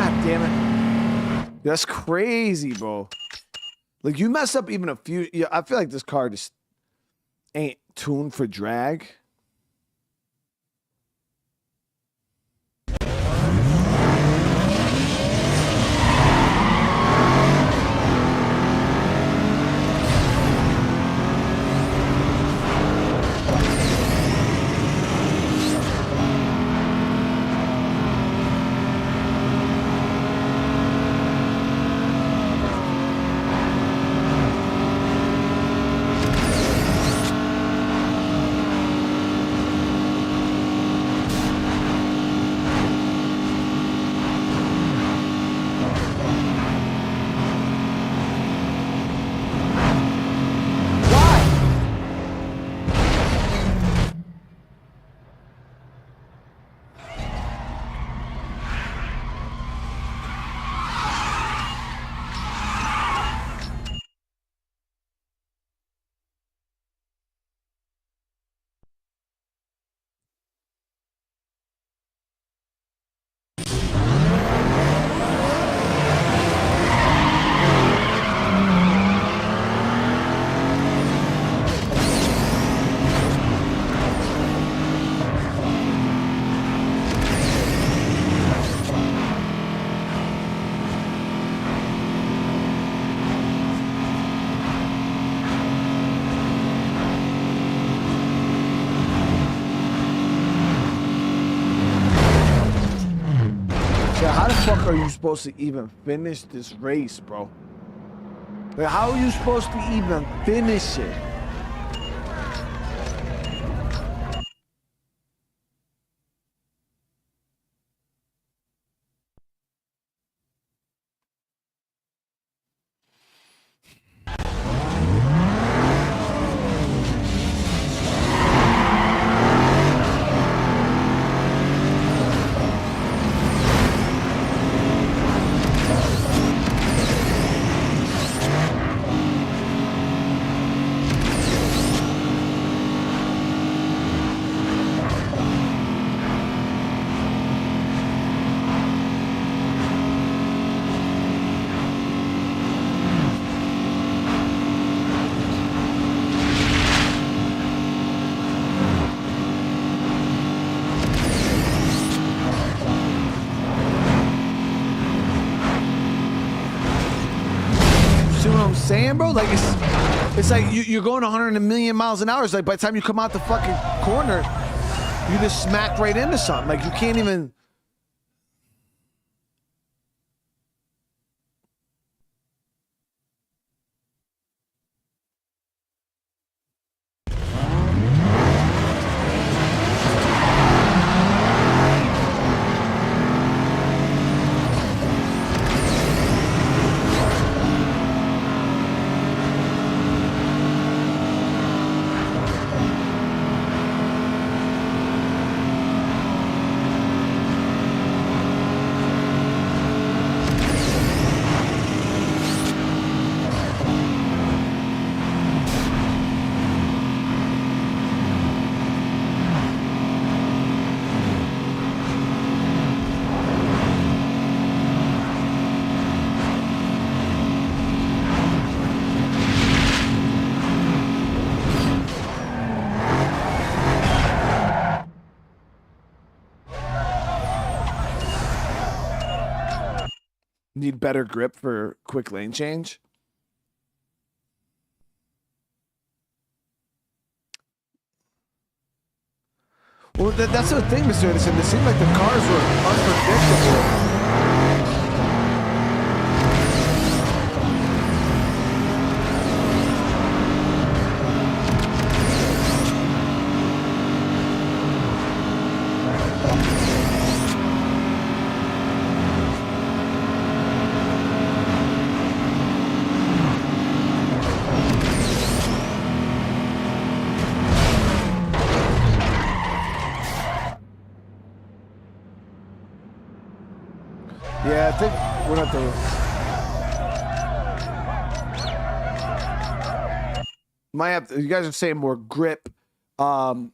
God damn it. That's crazy, bro. Like, you mess up even a few. Yeah, I feel like this car just ain't tuned for drag. How the fuck are you supposed to even finish this race, bro? Like, how are you supposed to even finish it? Saying, bro, like it's like you're going 100 million miles an hour. It's like by the time you come out the fucking corner, you just smack right into something. Like you can't even. Need better grip for quick lane change. Well, that's the thing, Mr. Edison. It seemed like the cars were unpredictable. Yeah, I think we're not the. Might have to, you guys are saying more grip, because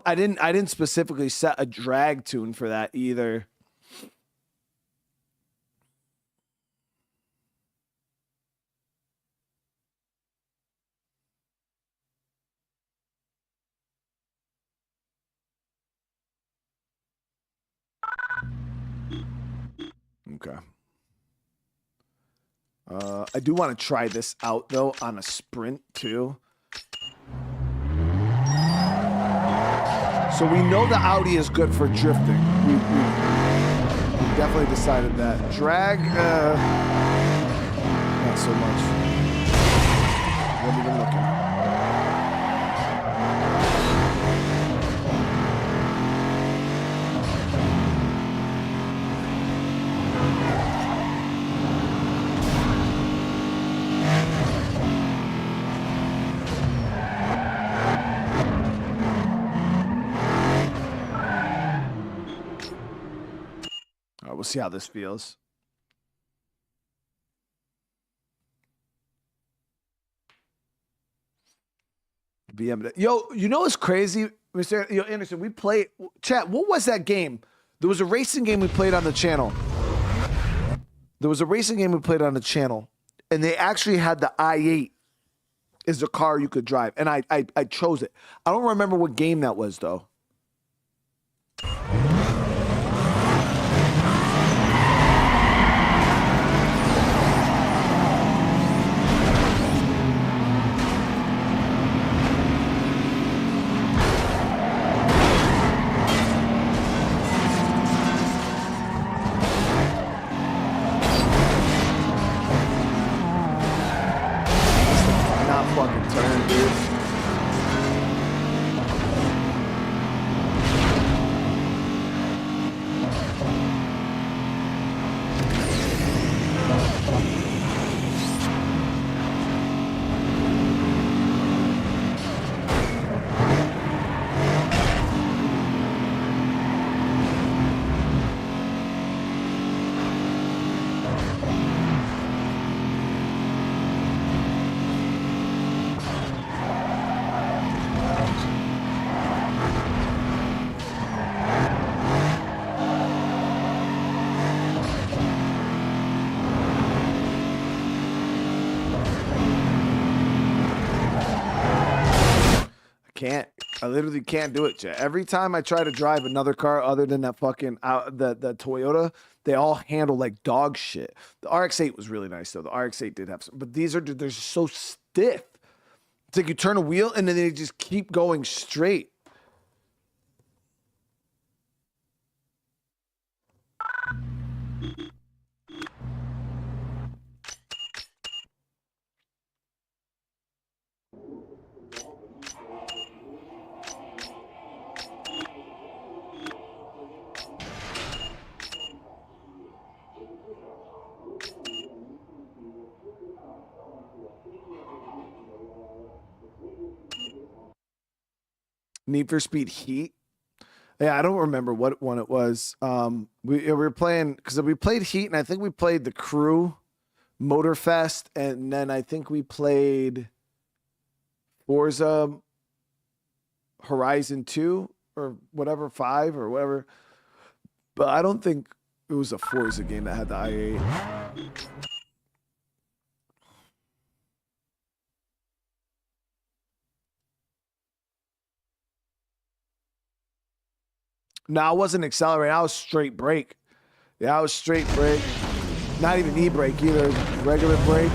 I didn't specifically set a drag tune for that either. Okay. I do want to try this out though on a sprint too. So we know the Audi is good for drifting. We definitely decided that. Drag, not so much. What are we looking? All right, we'll see how this feels. BMW. Yo, you know what's crazy, Mr. Yo, Anderson? We played chat. What was that game? There was a racing game we played on the channel. And they actually had the i8 as the car you could drive, and I chose it. I don't remember what game that was though. Fucking turn, dude. I literally can't do it, Jay. Every time I try to drive another car other than that fucking the Toyota, they all handle like dog shit. The RX-8 was really nice though. The RX-8 did have some, but they're just so stiff. It's like you turn a wheel and then they just keep going straight. Need for Speed Heat. Yeah, I don't remember what one it was. We were playing because we played Heat, and I think we played the Crew, Motorfest, and then I think we played Forza Horizon 2 or whatever, 5 or whatever. But I don't think it was a Forza game that had the i8. No, I wasn't accelerating. I was straight brake. Yeah, I was straight brake. Not even e-brake either. Regular brake.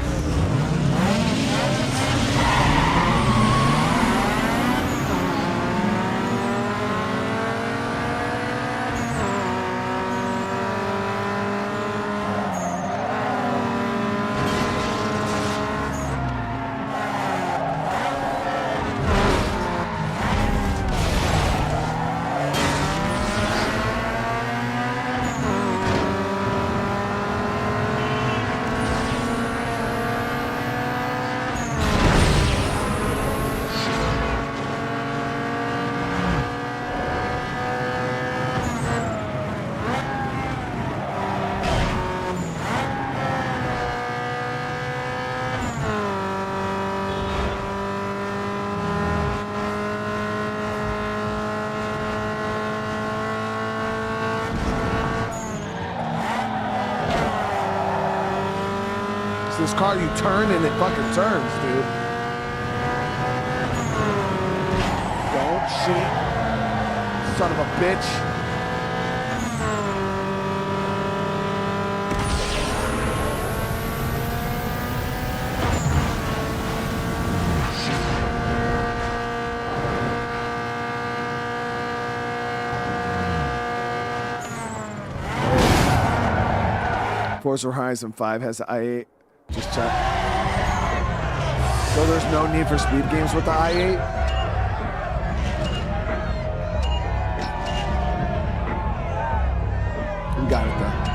This car, you turn and it fucking turns, dude. Don't cheat, son of a bitch. Forza Horizon 5 has the i8. Just check. So there's no need for speed games with the i8. We got it though.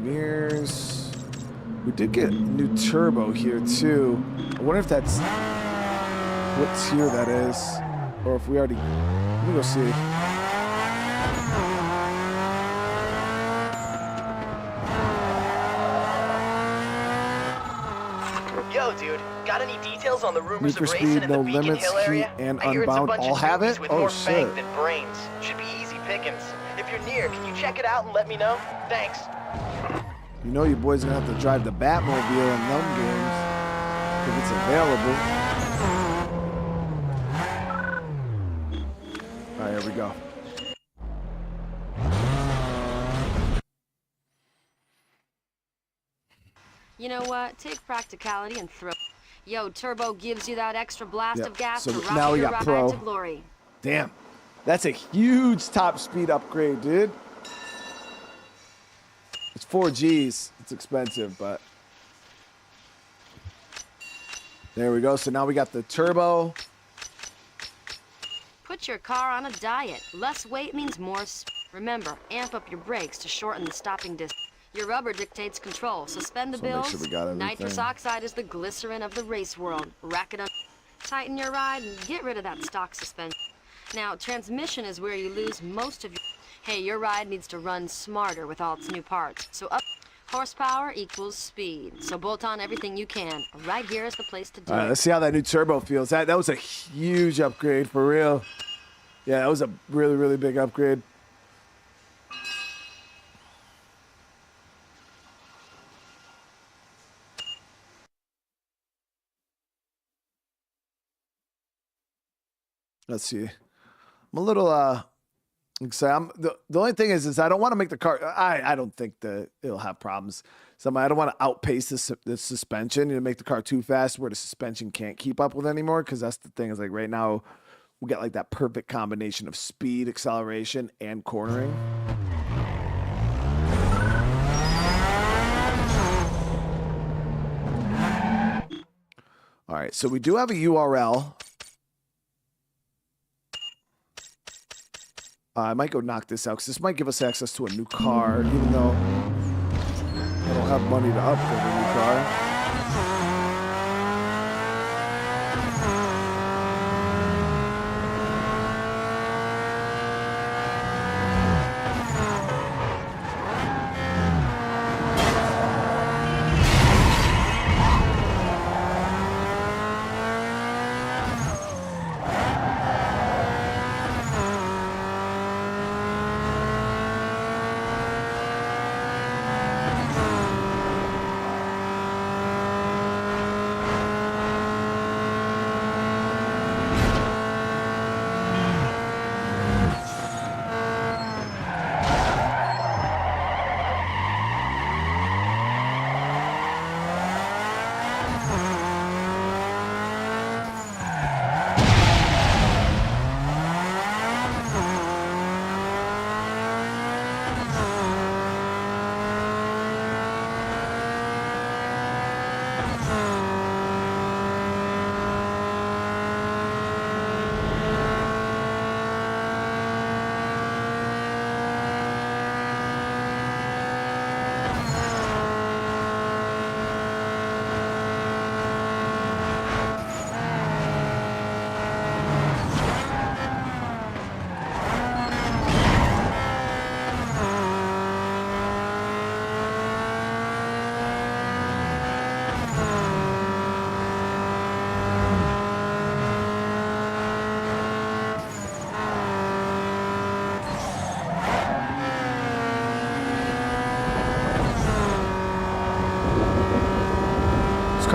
Mirrors. We did get a new turbo here too. I wonder if that's what tier that is, or if we already. Let me go see. Yo, dude, got any details on the rumors Need of for racing speed, in no the Beacon limits, Hill heat, area? and I hear it's a unbound bunch all of have newbies it? with Oh, more shit. bank than brains. Should be easy pickings. If you're near, can you check it out and let me know? Thanks. You know your boy's gonna have to drive the Batmobile in them games if it's available. All right, here we go. You know what? Take practicality and throw. Yo, Turbo gives you that extra blast Yep, of gas so to now rocket we your got ride Pro. to glory. Damn, that's a huge top speed upgrade, dude. It's 4Gs. It's expensive, but there we go. So now we got the turbo. Put your car on a diet. Less weight means more remember, amp up your brakes to shorten the stopping distance. Your rubber dictates control, so spend the So make bills. sure we got everything. Nitrous oxide is the glycerin of the race world. Rack it up, tighten your ride, and get rid of that stock suspension. Now, transmission is where you lose most of your... Hey, your ride needs to run smarter with all its new parts. So up horsepower equals speed. So bolt on everything you can. Right here is the place to do All right, it. let's see how that new turbo feels. That was a huge upgrade for real. Yeah, that was a really, really big upgrade. Let's see. I'm a little excited. The only thing is I don't want to make the car. I don't think that it'll have problems. So I don't want to outpace the suspension and make the car too fast where the suspension can't keep up with anymore. Because that's the thing is like right now we got like that perfect combination of speed, acceleration, and cornering. All right, so we do have a URL. I might go knock this out because this might give us access to a new car, even though I don't have money to upgrade a new car.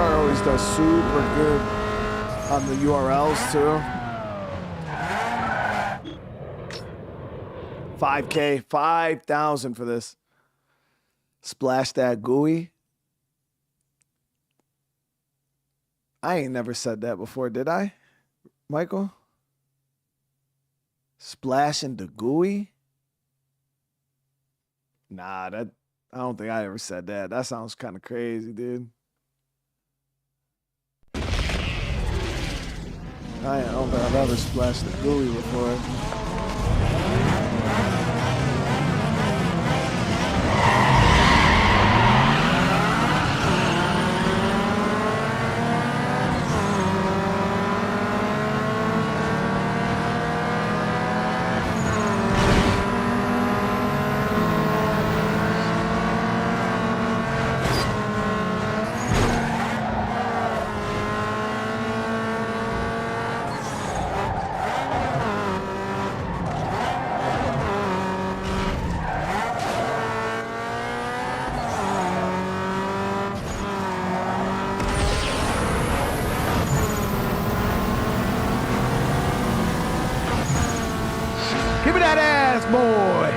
car always does super good on the URLs too. 5K, 5,000 for this. Splash that gooey. I ain't never said that before, did I, Michael? Splashing the gooey? Nah, I don't think I ever said that. That sounds kind of crazy, dude. I don't think I've ever splashed the gooey before. Give me that ass, boy.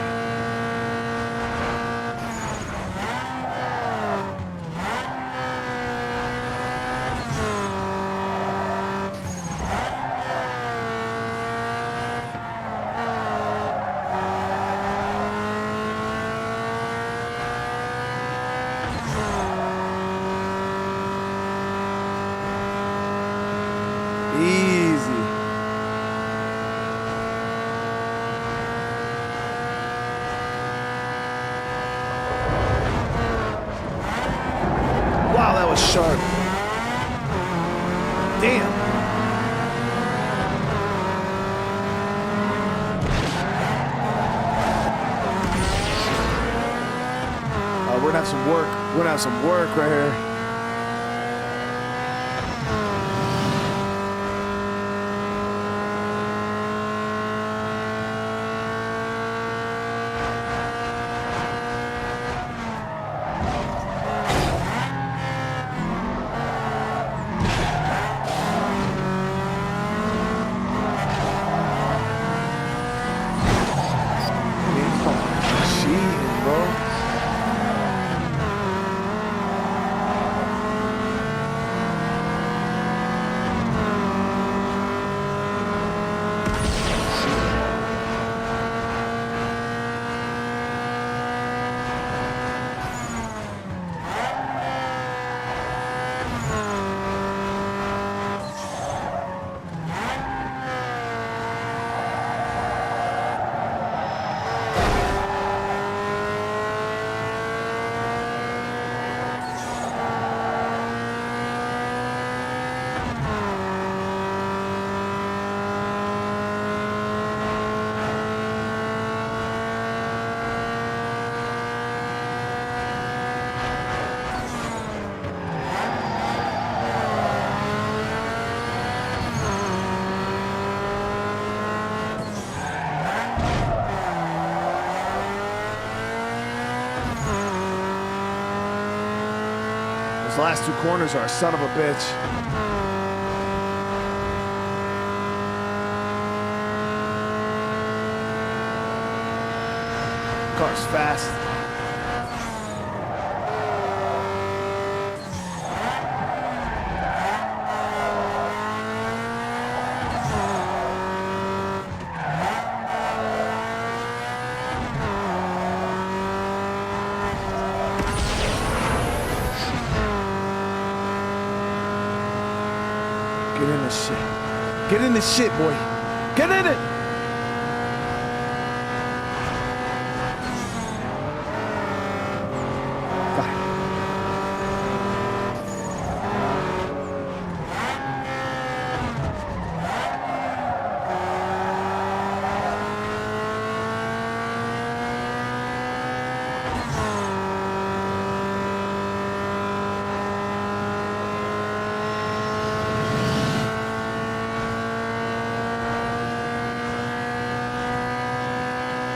Easy. Wow, that was sharp. Damn. We're gonna have some work. We're gonna have some work right here. Cheating, bro. Those last two corners are a son of a bitch. Car's fast. Get in this shit. Get in this shit, boy. Get in it. Got it.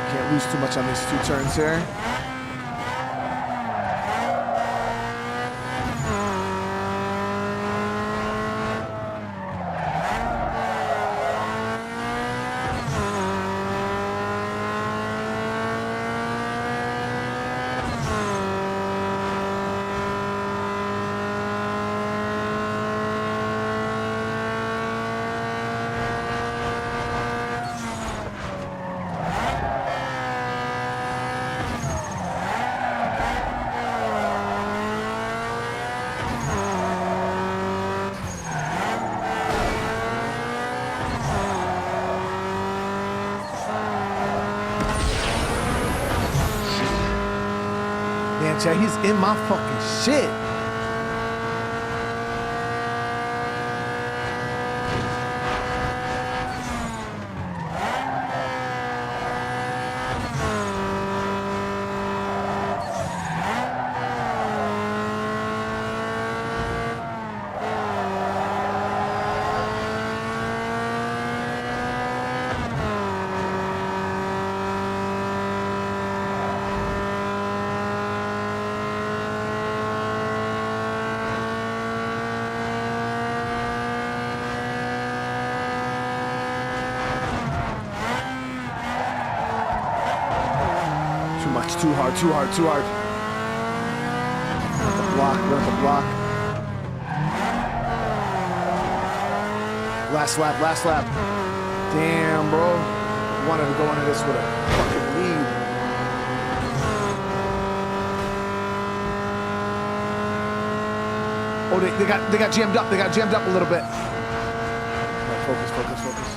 Can't lose too much on these two turns here. Man, Chad, he's in my fucking shit. Too hard, too hard, too hard. Run the block, run the block. Last lap, last lap. Damn, bro. Wanted to go into this with a fucking lead. Oh, they got jammed up. They got jammed up a little bit. Right, focus, focus, focus.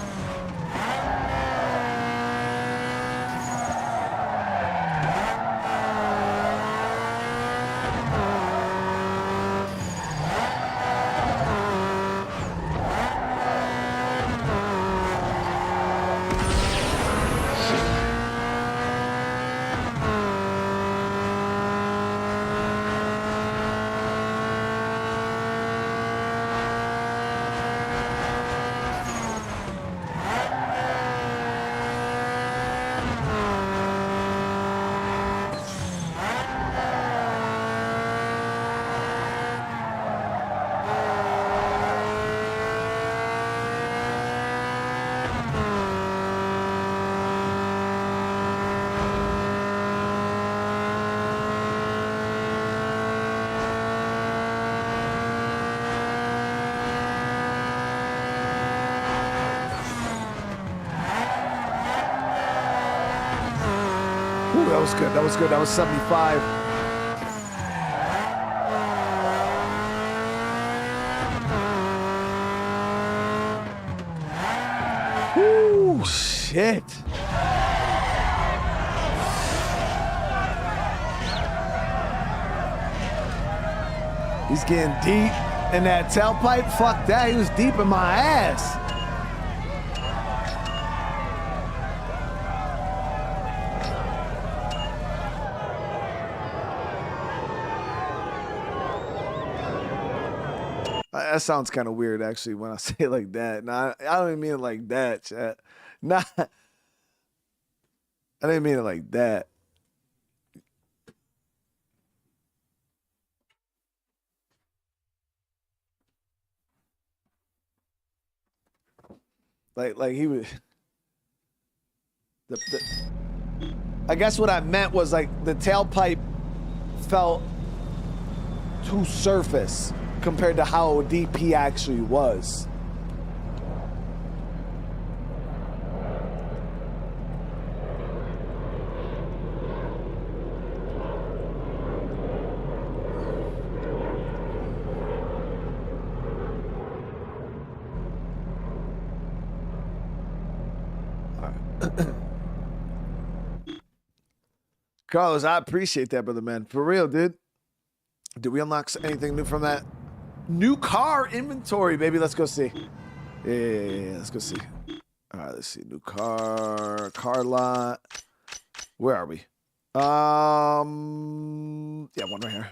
Ooh, that was good. That was good. That was 75. Ooh, shit. He's getting deep in that tailpipe. Fuck that. He was deep in my ass. That sounds kind of weird, actually, when I say it like that. Nah, I don't even mean it like that, chat. Nah, I didn't mean it like that. Like he was. I guess what I meant was like the tailpipe felt too surface compared to how deep he actually was. Carlos, I appreciate that, brother, man. For real, dude. Did we unlock anything new from that? New car inventory, baby. Let's go see. Yeah. Let's go see. All right, let's see. New car lot. Where are we? Yeah, one right here.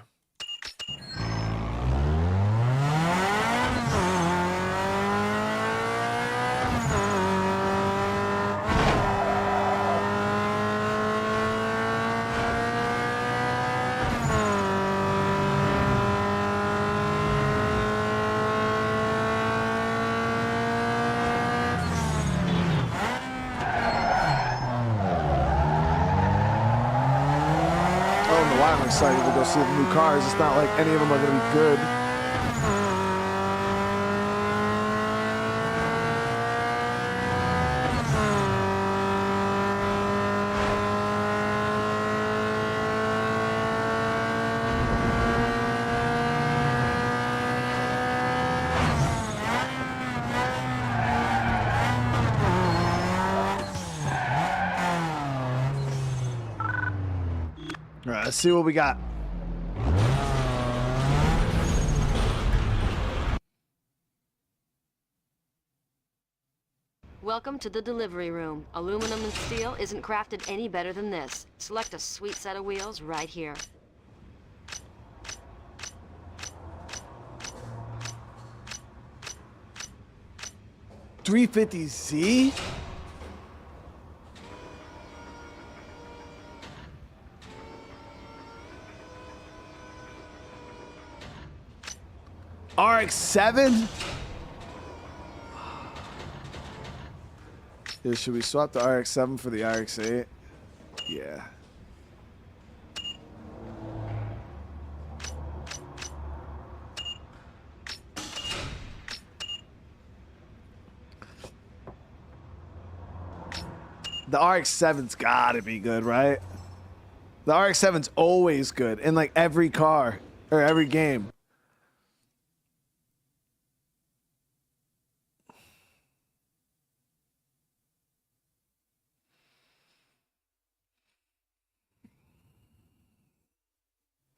I'm excited to go see the new cars. It's not like any of them are going to be good. All right, let's see what we got. Welcome to the delivery room. Aluminum and steel isn't crafted any better than this. Select a sweet set of wheels right here. $350Z? RX-7? Yeah, should we swap the RX-7 for the RX-8? Yeah. The RX-7's gotta be good, right? The RX-7's always good in like every car or every game.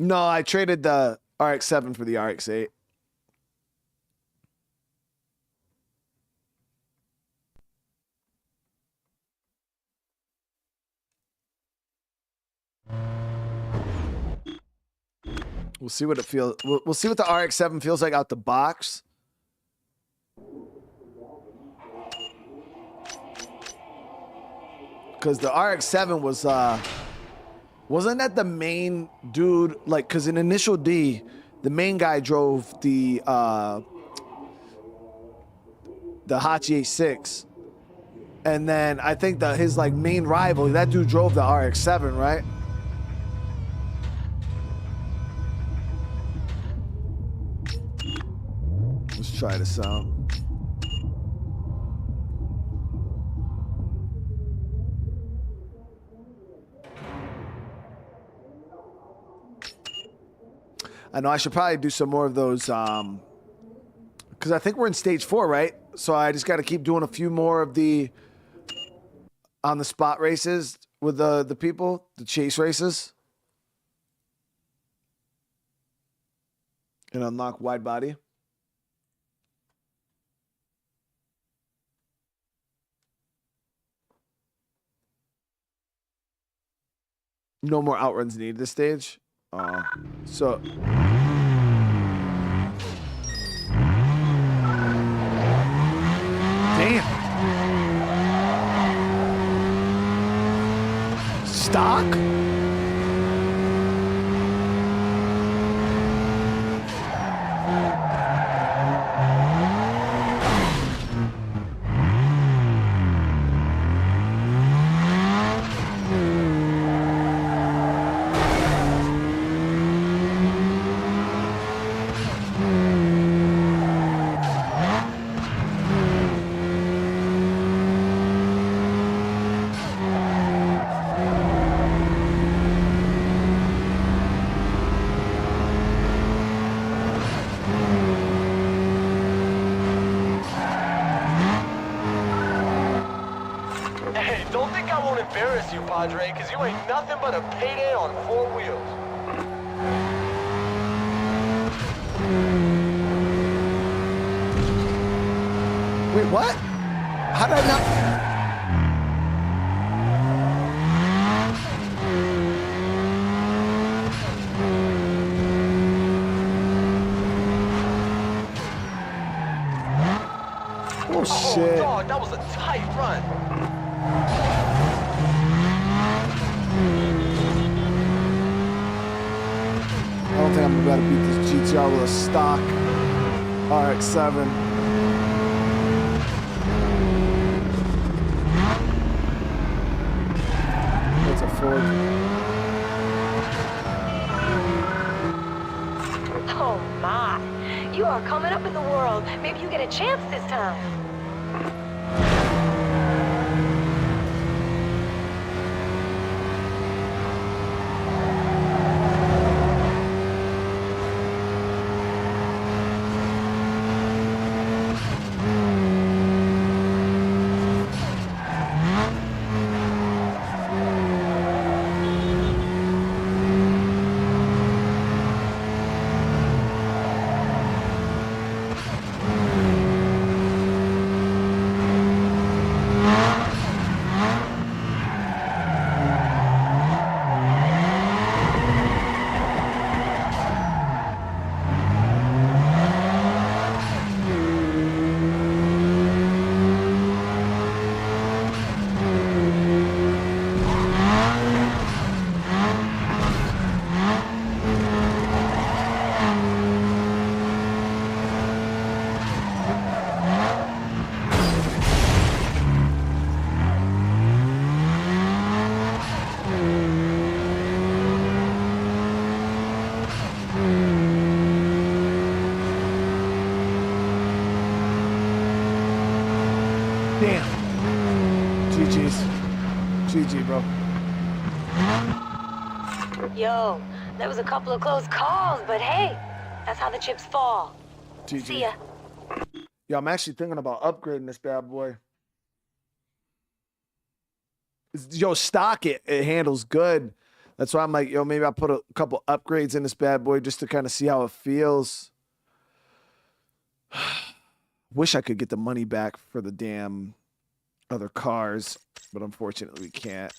No, I traded the RX-7 for the RX-8. We'll see what it feels. We'll see what the RX-7 feels like out the box. Because the RX-7 was, wasn't that the main dude? Like, because in Initial D, the main guy drove the Hachi H6. And then I think that his like main rival, that dude drove the RX-7, right? Let's try this out. I know I should probably do some more of those because I think we're in stage 4, right? So I just got to keep doing a few more of the on the spot races with the people, the chase races, and unlock wide body. No more outruns needed this stage. So damn. Stock? Embarrass you, Padre, because you ain't nothing but a payday on 4 wheels. Wait, what? How did I not? Oh shit. Oh, dog, that was a tight run. I don't think I'm about to beat this GTR with a stock RX-7. That's a Ford. Oh my, you are coming up in the world. Maybe you get a chance this time. bro. Yo, that was a couple of close calls, but hey, that's how the chips fall. GG. See ya. Yo, I'm actually thinking about upgrading this bad boy. Yo, stock it. It handles good. That's why I'm like, yo, maybe I'll put a couple upgrades in this bad boy just to kind of see how it feels. Wish I could get the money back for the damn other cars, but unfortunately we can't.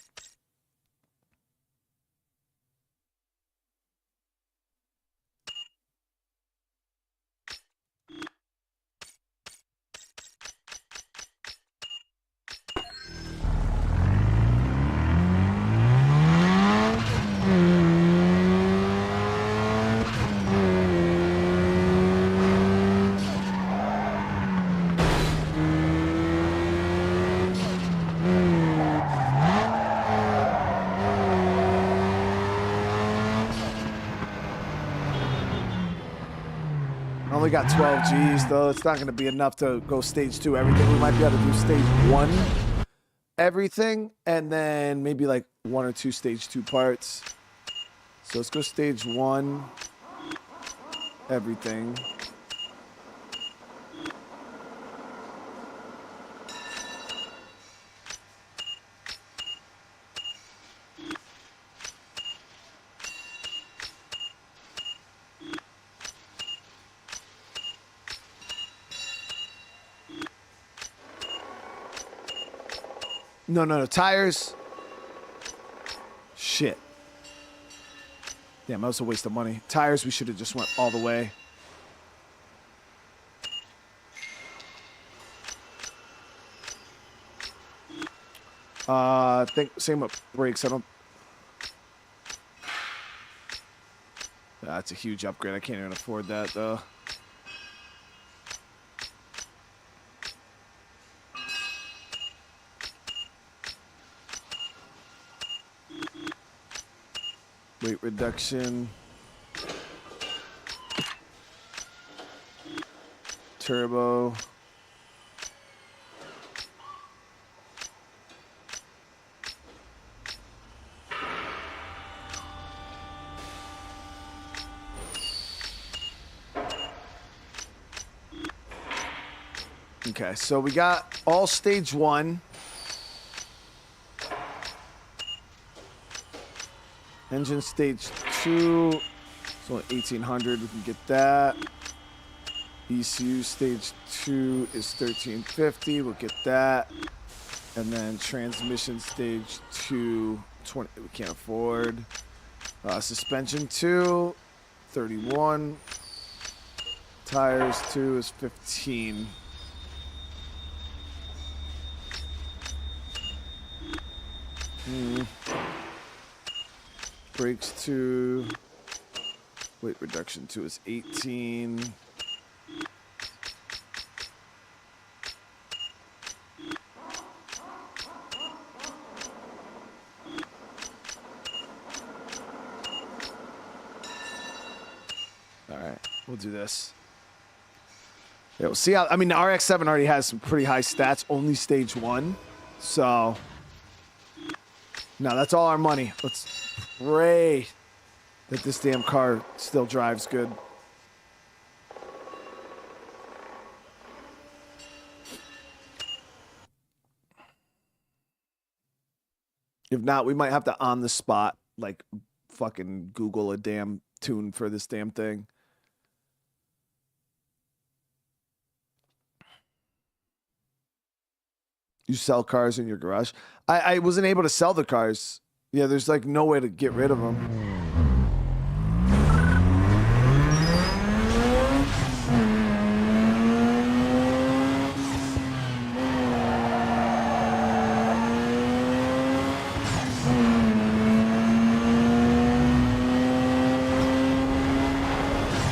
I only got 12 G's though. It's not going to be enough to go stage 2 everything. We might be able to do stage 1 everything and then maybe like 1 or 2 stage 2 parts. So let's go stage 1 everything. No. Tires. Shit. Damn, that was a waste of money. Tires, we should have just went all the way. I think same with brakes. I don't. That's a huge upgrade. I can't even afford that though. Weight reduction. Turbo. Okay, so we got all stage 1. Engine stage 2, so 1800, we can get that. ECU stage 2 is 1350, we'll get that. And then transmission stage 2, 20, we can't afford. Suspension 2, 31. Tires 2 is 15. Brakes 2. Weight reduction 2 is 18. All right, we'll do this. Yeah, we'll see how. I mean, the RX-7 already has some pretty high stats, only stage 1. So, no, that's all our money. Let's pray that this damn car still drives good. If not, we might have to on the spot, like, fucking Google a damn tune for this damn thing. You sell cars in your garage? I wasn't able to sell the cars. Yeah, there's like no way to get rid of them.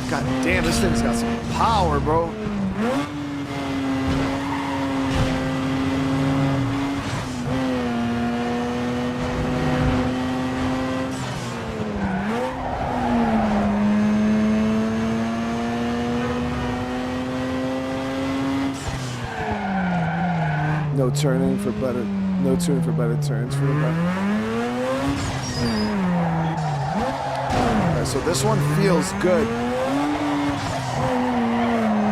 God damn, this thing's got some power, bro. No tuning for better turns for the car. Okay, so this one feels good.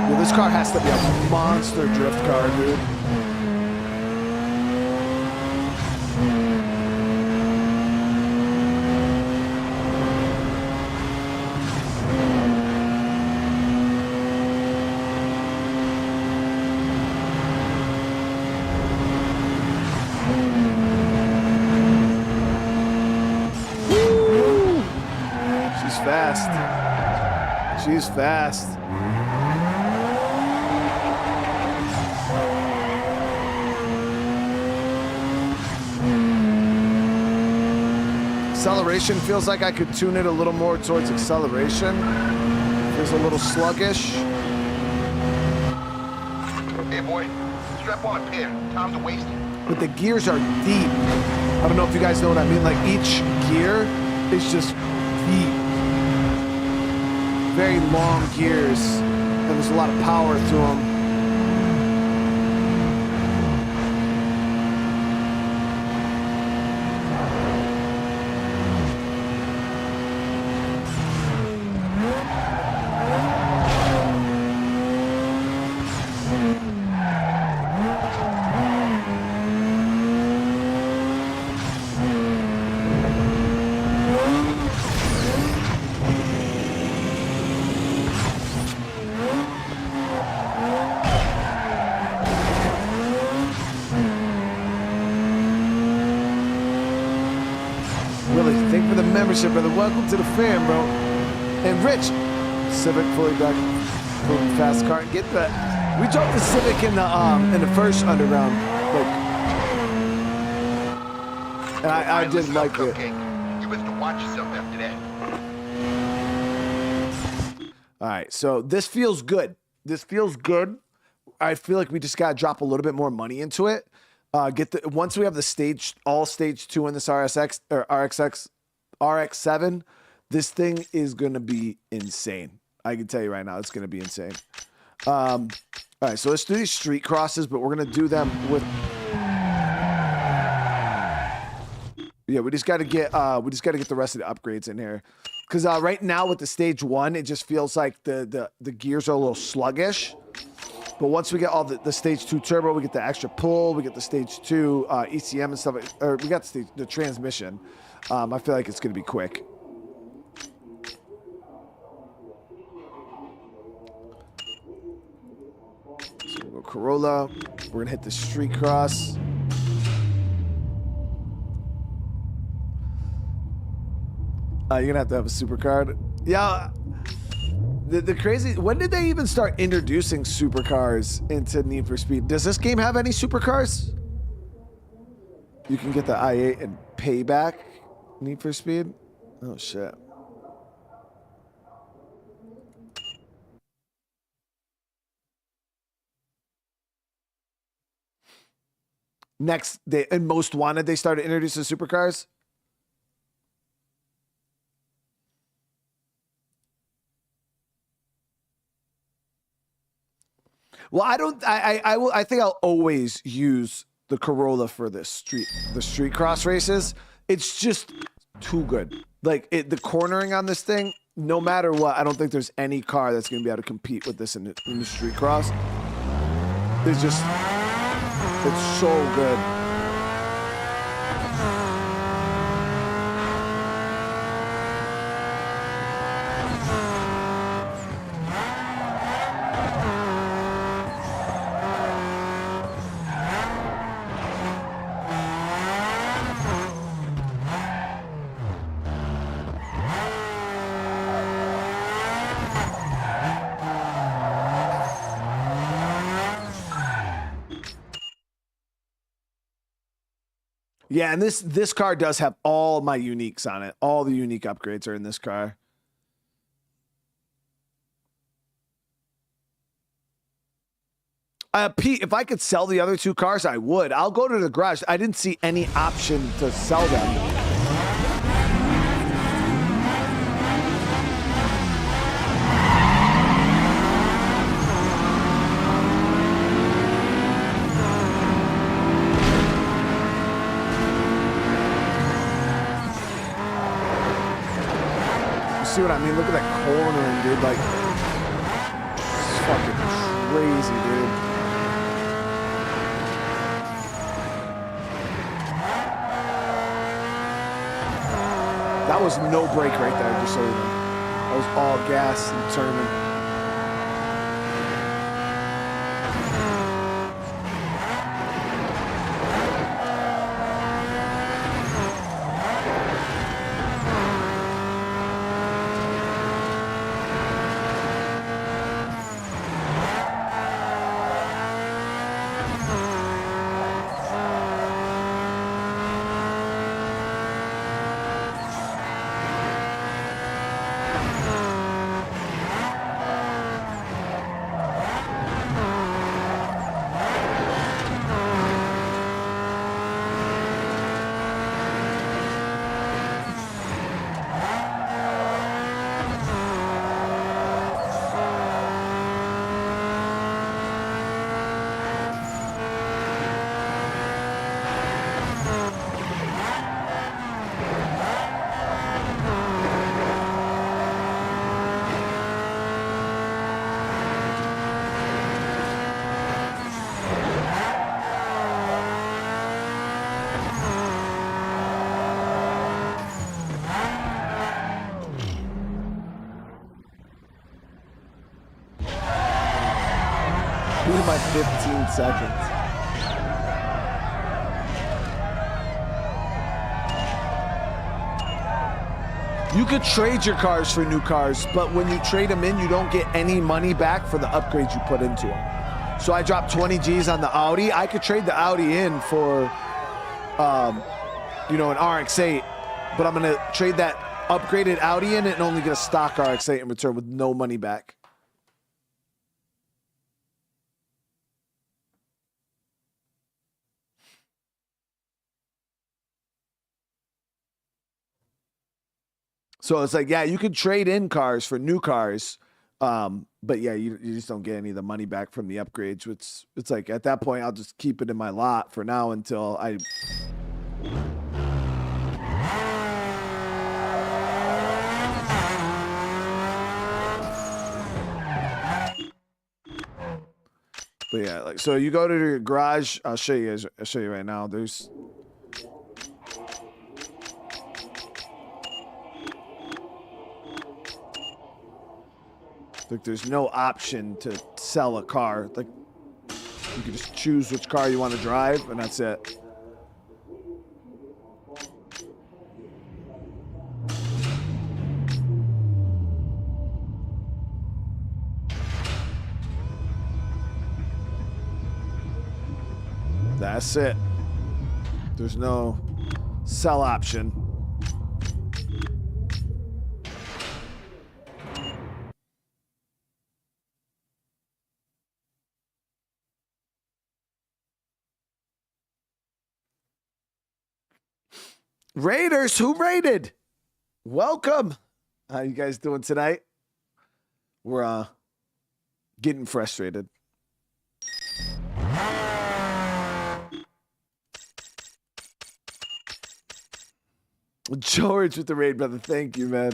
Well, this car has to be a monster drift car, dude. She's fast. She's fast. Acceleration feels like I could tune it a little more towards acceleration. Feels a little sluggish. Hey, boy, strap on a pair. Time's a wasting. But the gears are deep. I don't know if you guys know what I mean. Like each gear is just deep. Very long gears. And there's a lot of power to them. Thank you for the membership, brother. Welcome to the fam, bro. And Rich, Civic fully back, moving fast car. Get that. We dropped the Civic in the first Underground, like, and I did Listen like up, it. Cupcake. You better watch yourself after that. All right, so this feels good. This feels good. I feel like we just gotta drop a little bit more money into it. Once we have the stage 2 in this RSX or RX7, this thing is gonna be insane. I can tell you right now, it's gonna be insane. All right, so let's do these street crosses, but we're gonna do them with. Yeah, we just gotta get the rest of the upgrades in here, because right now with the stage 1, it just feels like the gears are a little sluggish. But once we get all the stage 2 turbo, we get the extra pull, we get the stage 2 ECM and stuff, or we got the transmission. I feel like it's going to be quick. So we'll go Corolla. We're going to hit the street cross. You're going to have a supercard. Yeah. The crazy, when did they even start introducing supercars into Need for Speed? Does this game have any supercars? You can get the i8 and Payback Need for Speed. Oh shit. Next, in Most Wanted, they started introducing supercars. Well, I think I'll always use the Corolla for the street cross races. It's just too good. Like the cornering on this thing, no matter what, I don't think there's any car that's going to be able to compete with this in the street cross. It's so good. Yeah, and this car does have all my uniques on it. All the unique upgrades are in this car. Pete, if I could sell the other 2 cars, I would. I'll go to the garage. I didn't see any option to sell them. see what I mean? Look at that cornering, dude. Like, it's fucking crazy, dude. That was no brake right there, just so you know. That was all gas and turning. My 15 seconds. You could trade your cars for new cars, but when you trade them in, you don't get any money back for the upgrades you put into them. So I dropped 20 G's on the Audi. I could trade the Audi in for, you know, an RX-8, but I'm gonna trade that upgraded Audi in and only get a stock RX-8 in return with no money back. So it's like, yeah, you could trade in cars for new cars, but yeah, you just don't get any of the money back from the upgrades. Which it's like at that point, I'll just keep it in my lot for now until I. But yeah, like so, you go to your garage. I'll show you guys. I'll show you right now. There's. Like there's no option to sell a car. Like you can just choose which car you want to drive and that's it. That's it. There's no sell option. Raiders, who raided? Welcome. How you guys doing tonight? We're getting frustrated. George with the raid, brother. Thank you, man.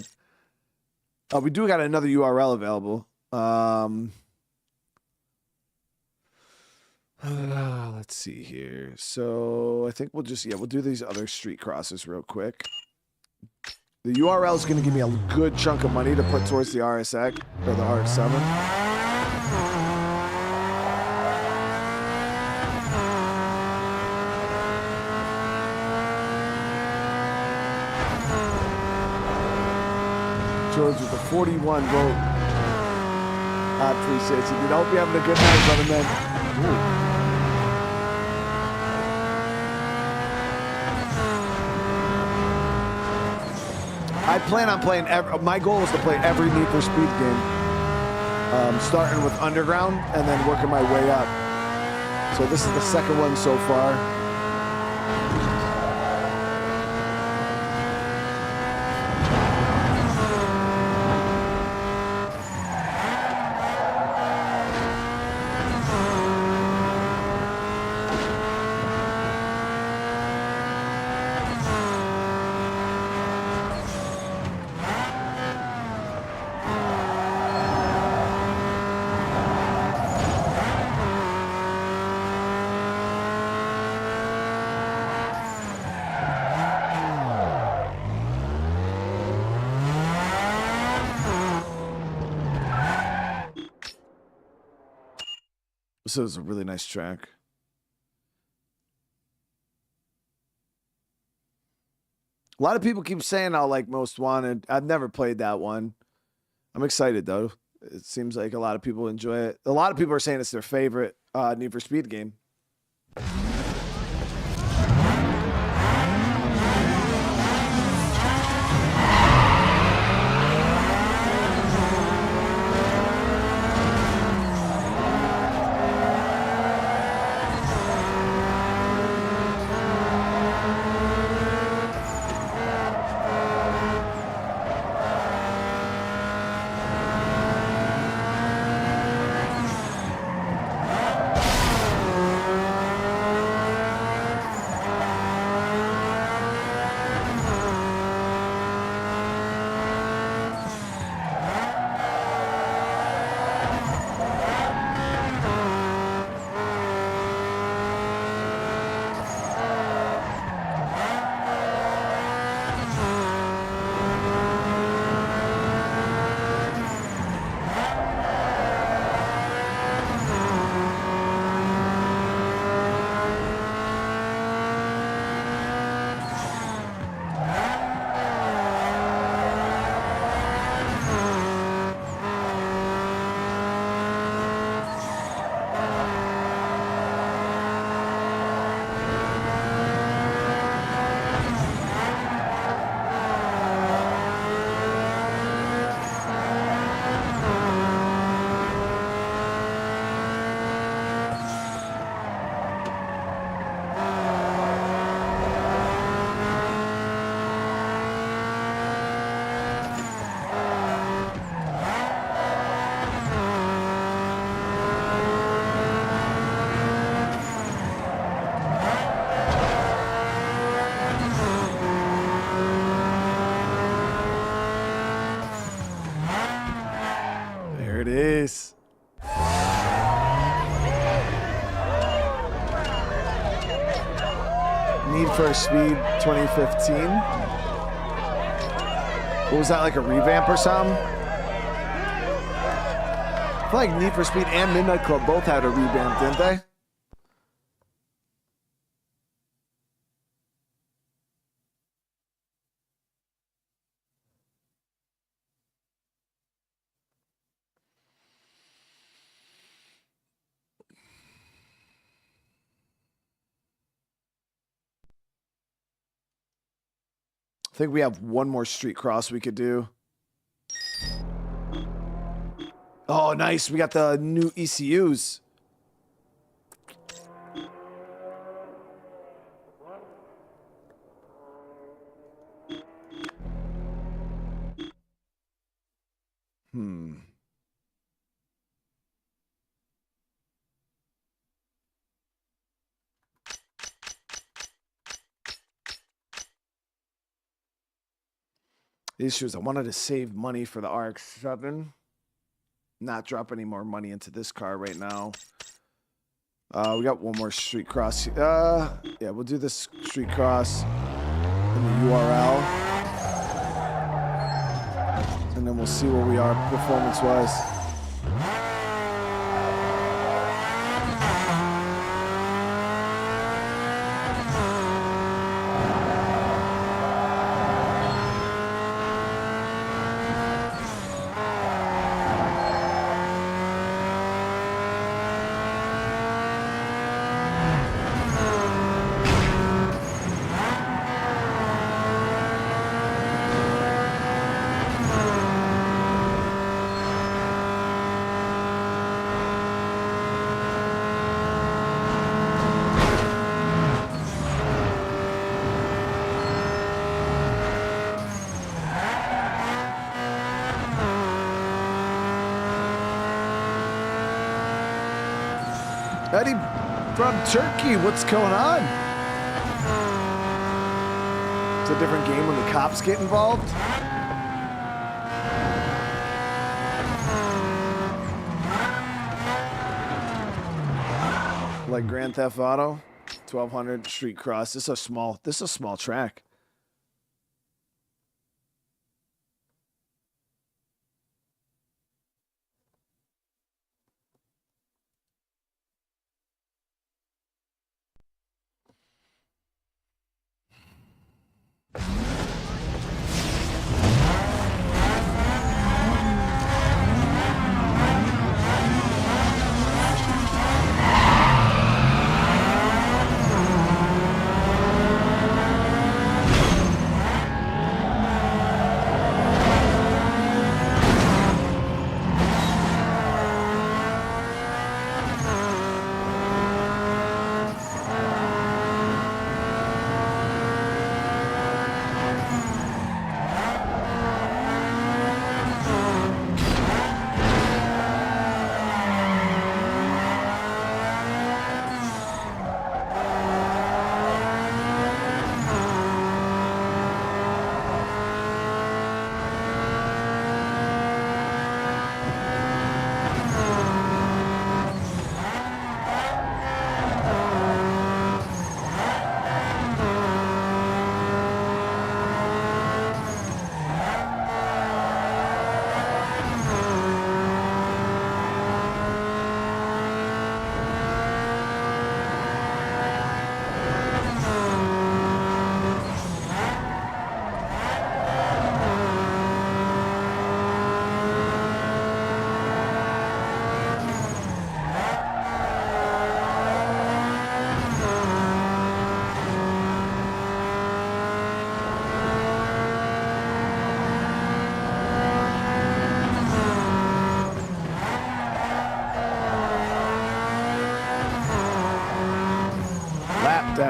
We do got another URL available. Let's see here. So I think we'll just, we'll do these other street crosses real quick. The URL is going to give me a good chunk of money to put towards the RSX or the RX-7. George with the 41 vote. I appreciate you, dude. I hope you're having a good night, brother, man. Ooh. I plan on playing, my goal is to play every Need for Speed game. Starting with Underground and then working my way up. So this is the second one so far. This is a really nice track. A lot of people keep saying I like Most Wanted. I've never played that one. I'm excited though. It seems like a lot of people enjoy it. A lot of people are saying it's their favorite Need for Speed game. There it is. Need for Speed 2015. What was that, like a revamp or something? I feel like Need for Speed and Midnight Club both had a revamp, didn't they? I think we have one more street cross we could do. Oh, nice. We got the new ECUs. The issue is I wanted to save money for the RX-7. Not drop any more money into this car right now. We got one more street cross. Yeah, we'll do this street cross in the URL. And then we'll see where we are performance-wise. Eddie from Turkey, what's going on? It's a different game when the cops get involved. Like Grand Theft Auto, 1200 Street Cross. This is a small track.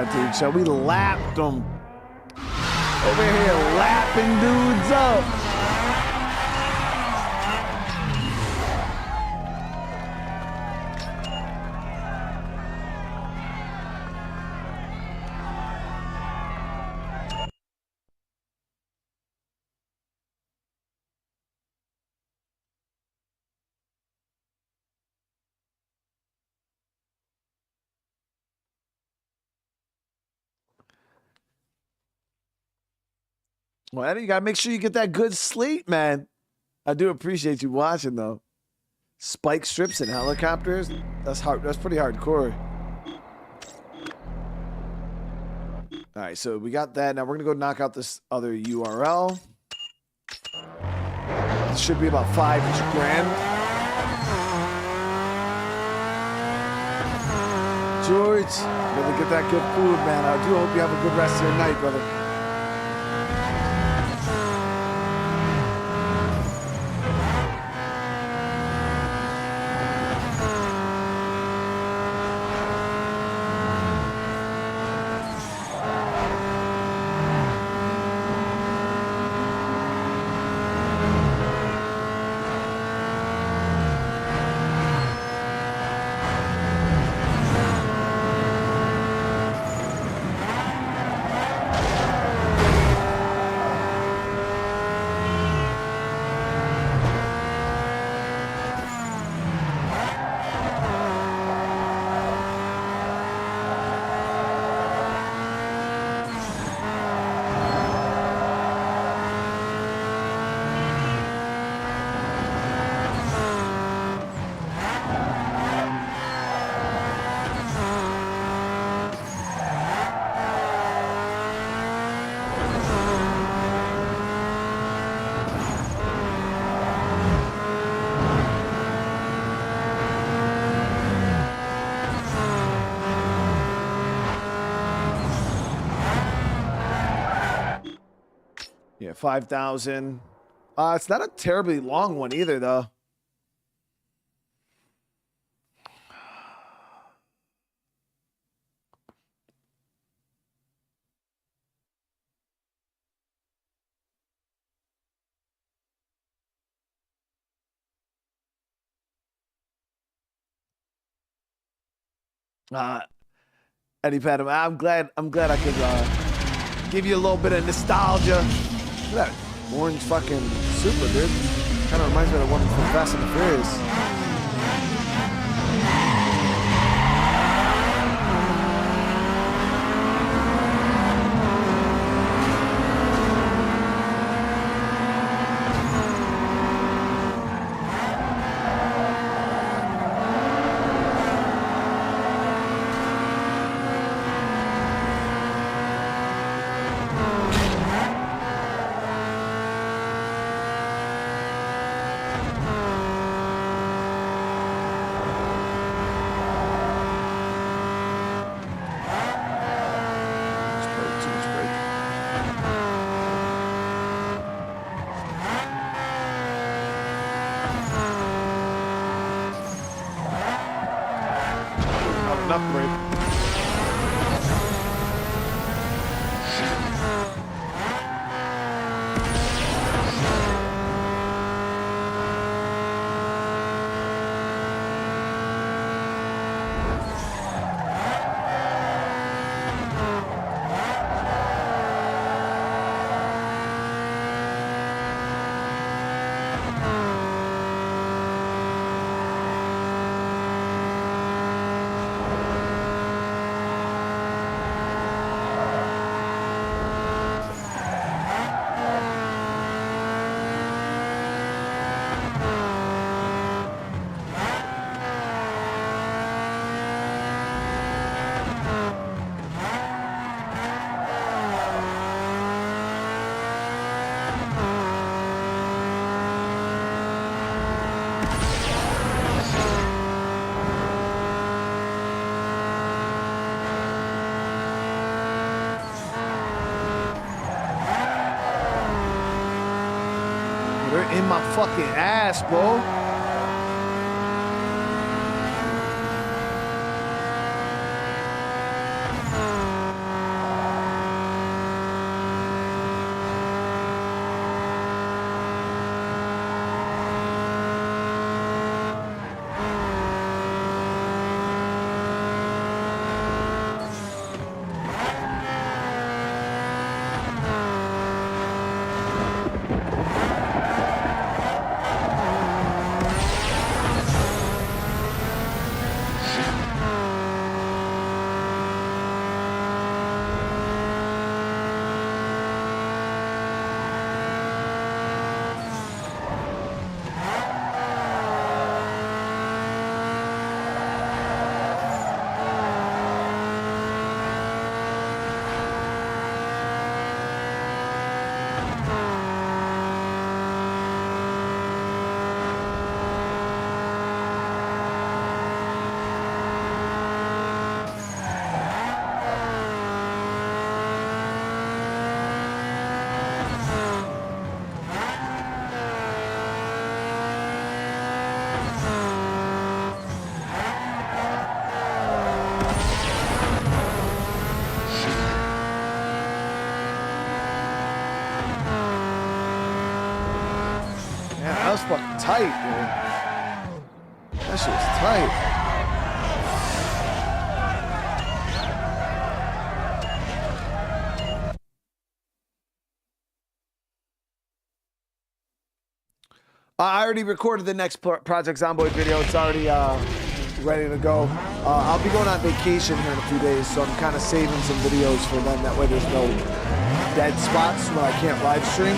attitude, so we lapped them. Over here lapping dudes up. Well, Eddie, you gotta make sure you get that good sleep, man. I do appreciate you watching, though. Spike strips and helicopters. That's hard. That's pretty hardcore. All right, so we got that. Now we're gonna go knock out this other URL. This should be about $5 grand. George, better get that good food, man. I do hope you have a good rest of your night, brother. Yeah, 5,000. It's not a terribly long one either, though. Eddie Padam, I'm glad I could give you a little bit of nostalgia. Look at that orange fucking super, dude. Kind of reminds me of the one from Fast and the Furious. In my fucking ass, bro. fucking tight, dude. That shit was tight. I already recorded the next Project Zomboid video. It's already ready to go. I'll be going on vacation here in a few days, so I'm kind of saving some videos for then. That way there's no dead spots where I can't live stream.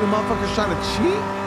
Motherfuckers trying to cheat?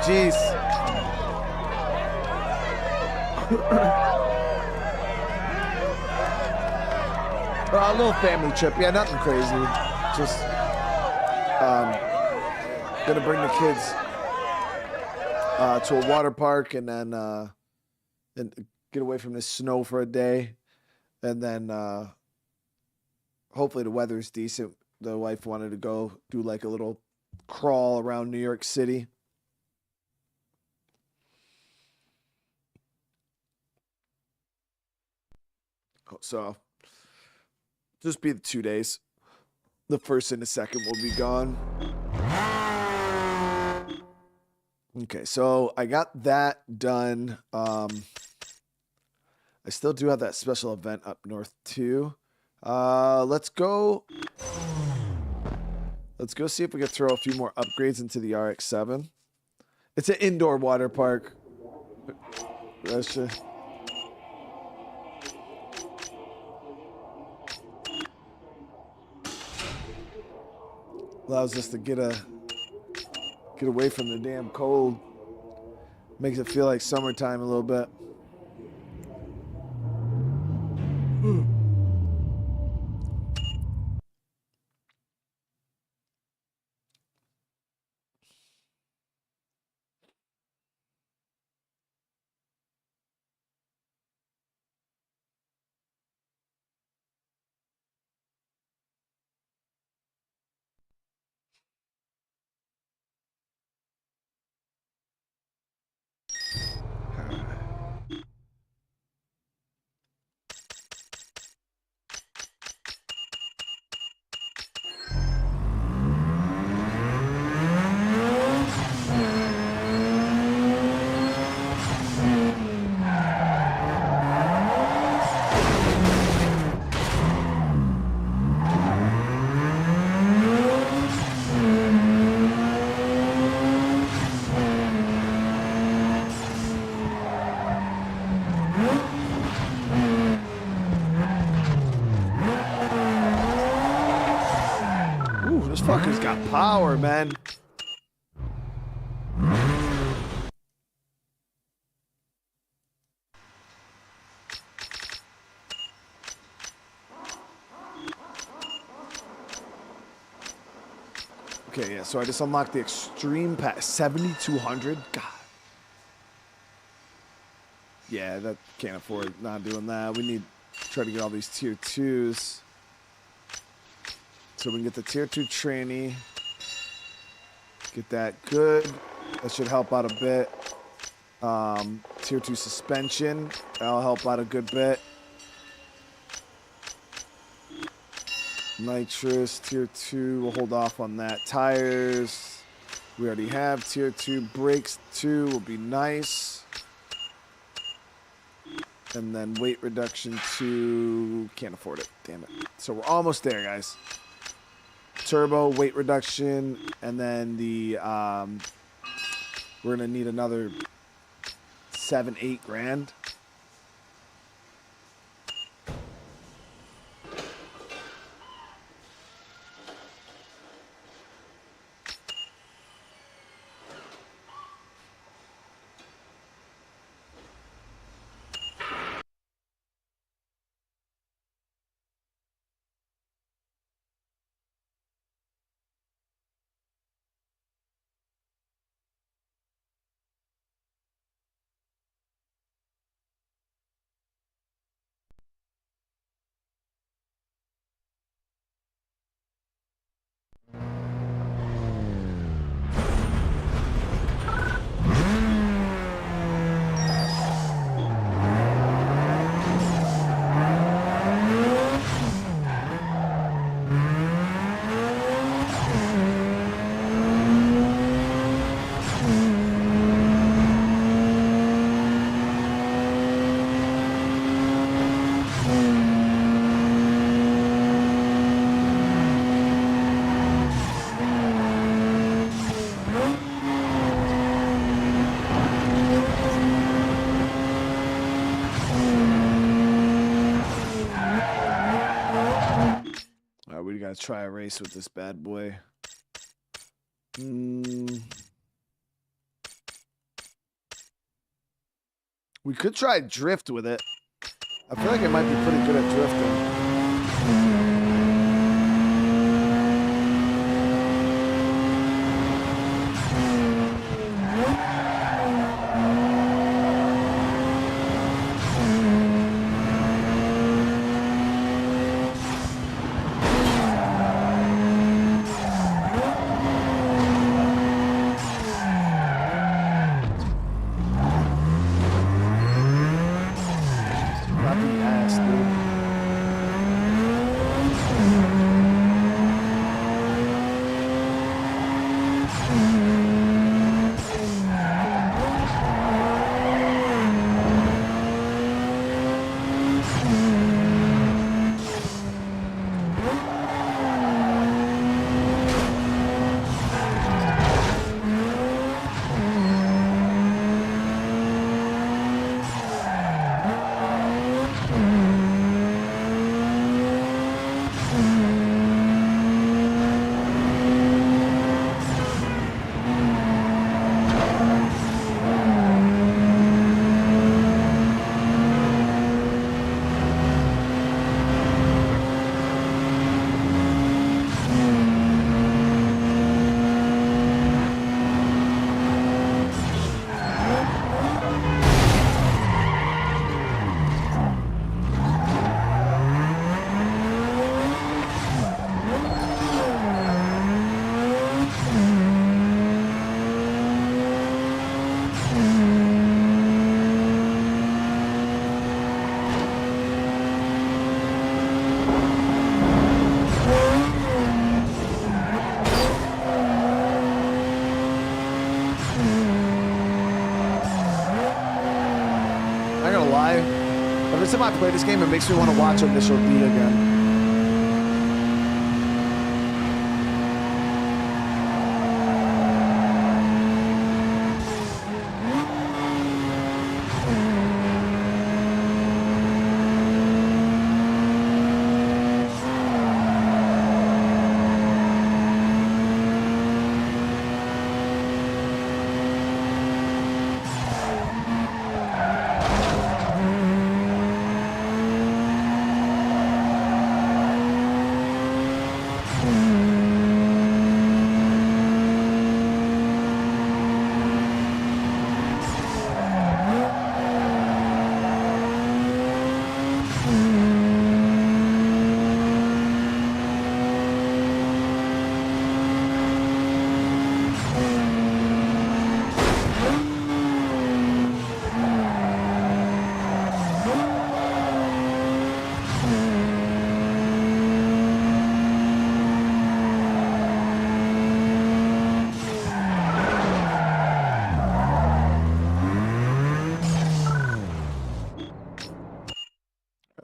jeez. A little family trip. Yeah, nothing crazy. Just gonna bring the kids to a water park and then and get away from the snow for a day. And then hopefully the weather's decent. The wife wanted to go do like a little crawl around New York City. So just be the 2 days. The first and the second will be gone. Okay, so I got that done. I still do have that special event up north too. Let's go see if we can throw a few more upgrades into the RX-7. It's an indoor water park. That's just... allows us to get away from the damn cold. Makes it feel like summertime a little bit. This fucker's got power, man. Okay, yeah, so I just unlocked the extreme pass. 7,200? God. Yeah, that can't afford not doing that. We need to try to get all these tier 2s. So we can get the tier 2 tranny. Get that good. That should help out a bit. Tier 2 suspension. That'll help out a good bit. Nitrous, tier 2. We'll hold off on that. Tires. We already have tier 2. Brakes 2 will be nice. And then weight reduction 2. Can't afford it. Damn it. So we're almost there, guys. Turbo, weight reduction, and then the we're gonna need another 7-8 grand. Gotta try a race with this bad boy. We could try drift with it. I feel like it might be pretty good at drifting. Fucking ass, dude. Not gonna lie, every time I play this game, it makes me want to watch Initial D again.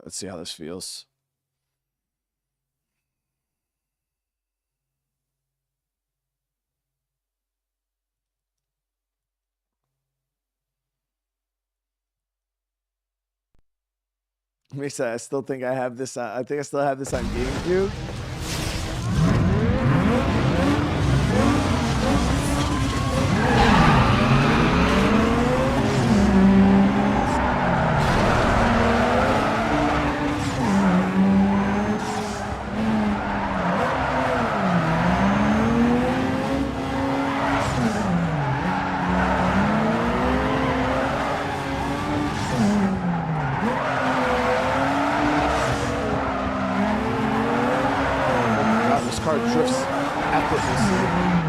Let's see how this feels. Mesa, I still think I have this. I think I still have this on GameCube. Car drifts effortlessly.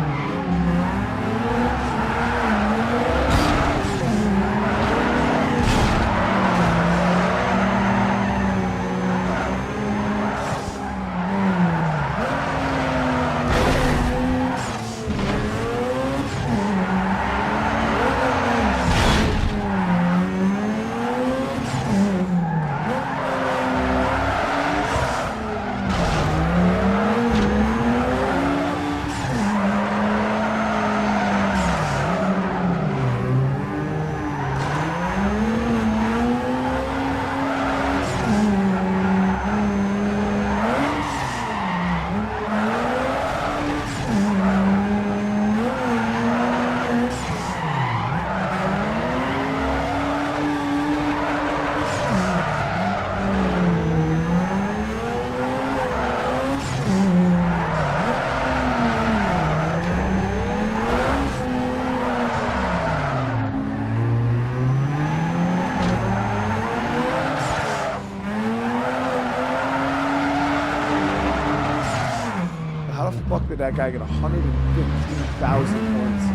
did that guy get 115,000 points?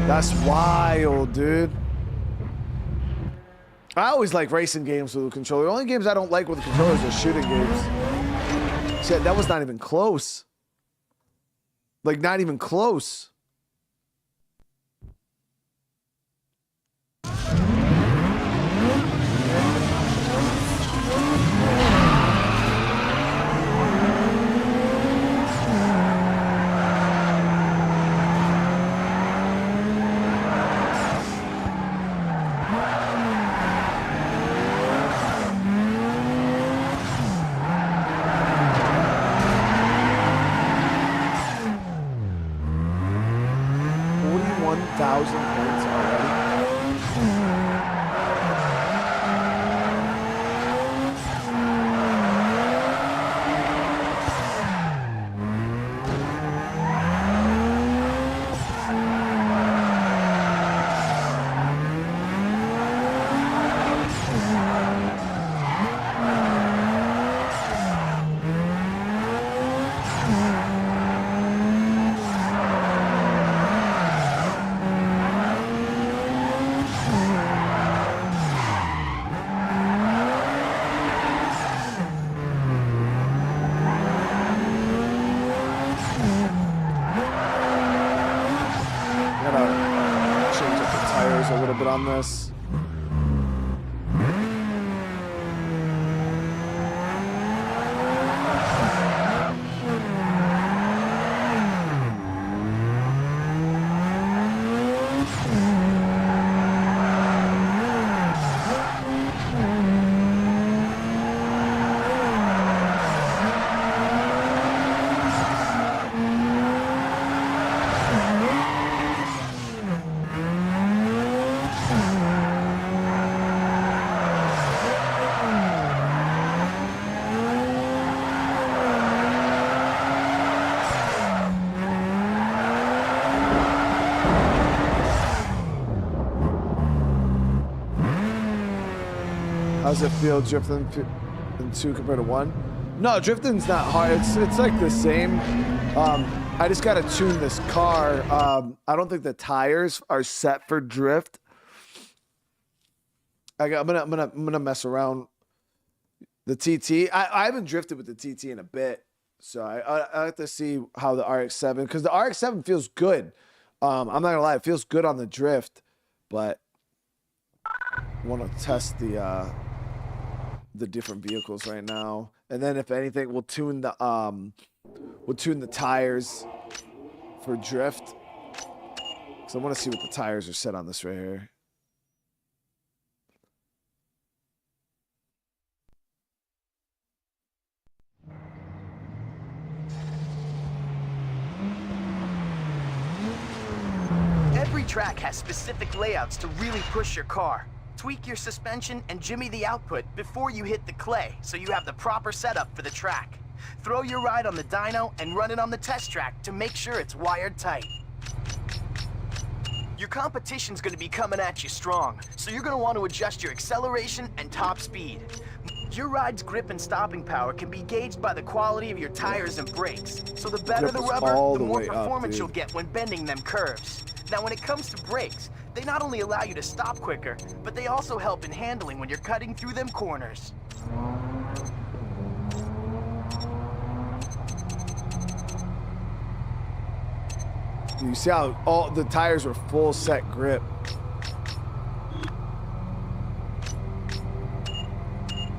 That's wild, dude. I always like racing games with a controller. The only games I don't like with controllers are shooting games. Shit, that was not even close. Like, not even close. Points already. A little bit on this. How's it feel drifting in 2 compared to 1? No, drifting's not hard. It's like the same. I just gotta tune this car. I don't think the tires are set for drift. I'm gonna mess around the TT. I haven't drifted with the TT in a bit, so I have to see how the RX-7, because the RX-7 feels good. I'm not gonna lie, it feels good on the drift, but I want to test the different vehicles right now, and then if anything, we'll tune the tires for drift. So I want to see what the tires are set on this right here. Every track has specific layouts to really push your car. Tweak your suspension and jimmy the output before you hit the clay, so you have the proper setup for the track. Throw your ride on the dyno and run it on the test track to make sure it's wired tight. Your competition's gonna be coming at you strong, so you're gonna want to adjust your acceleration and top speed. Your ride's grip and stopping power can be gauged by the quality of your tires and brakes. So the better the rubber, the more performance you'll get when bending them curves. Now when it comes to brakes, they not only allow you to stop quicker, but they also help in handling when you're cutting through them corners. You see how all the tires were full set grip.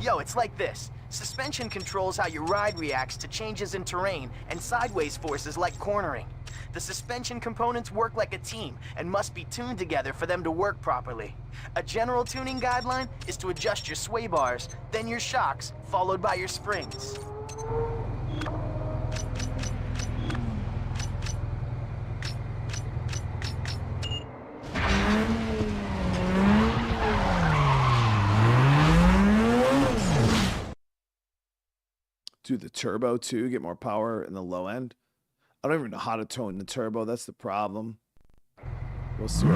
Yo, it's like this. Suspension controls how your ride reacts to changes in terrain and sideways forces like cornering. The suspension components work like a team and must be tuned together for them to work properly. A general tuning guideline is to adjust your sway bars, then your shocks, followed by your springs. Do the turbo too, get more power in the low end. I don't even know how to tone the turbo. That's the problem. We'll see.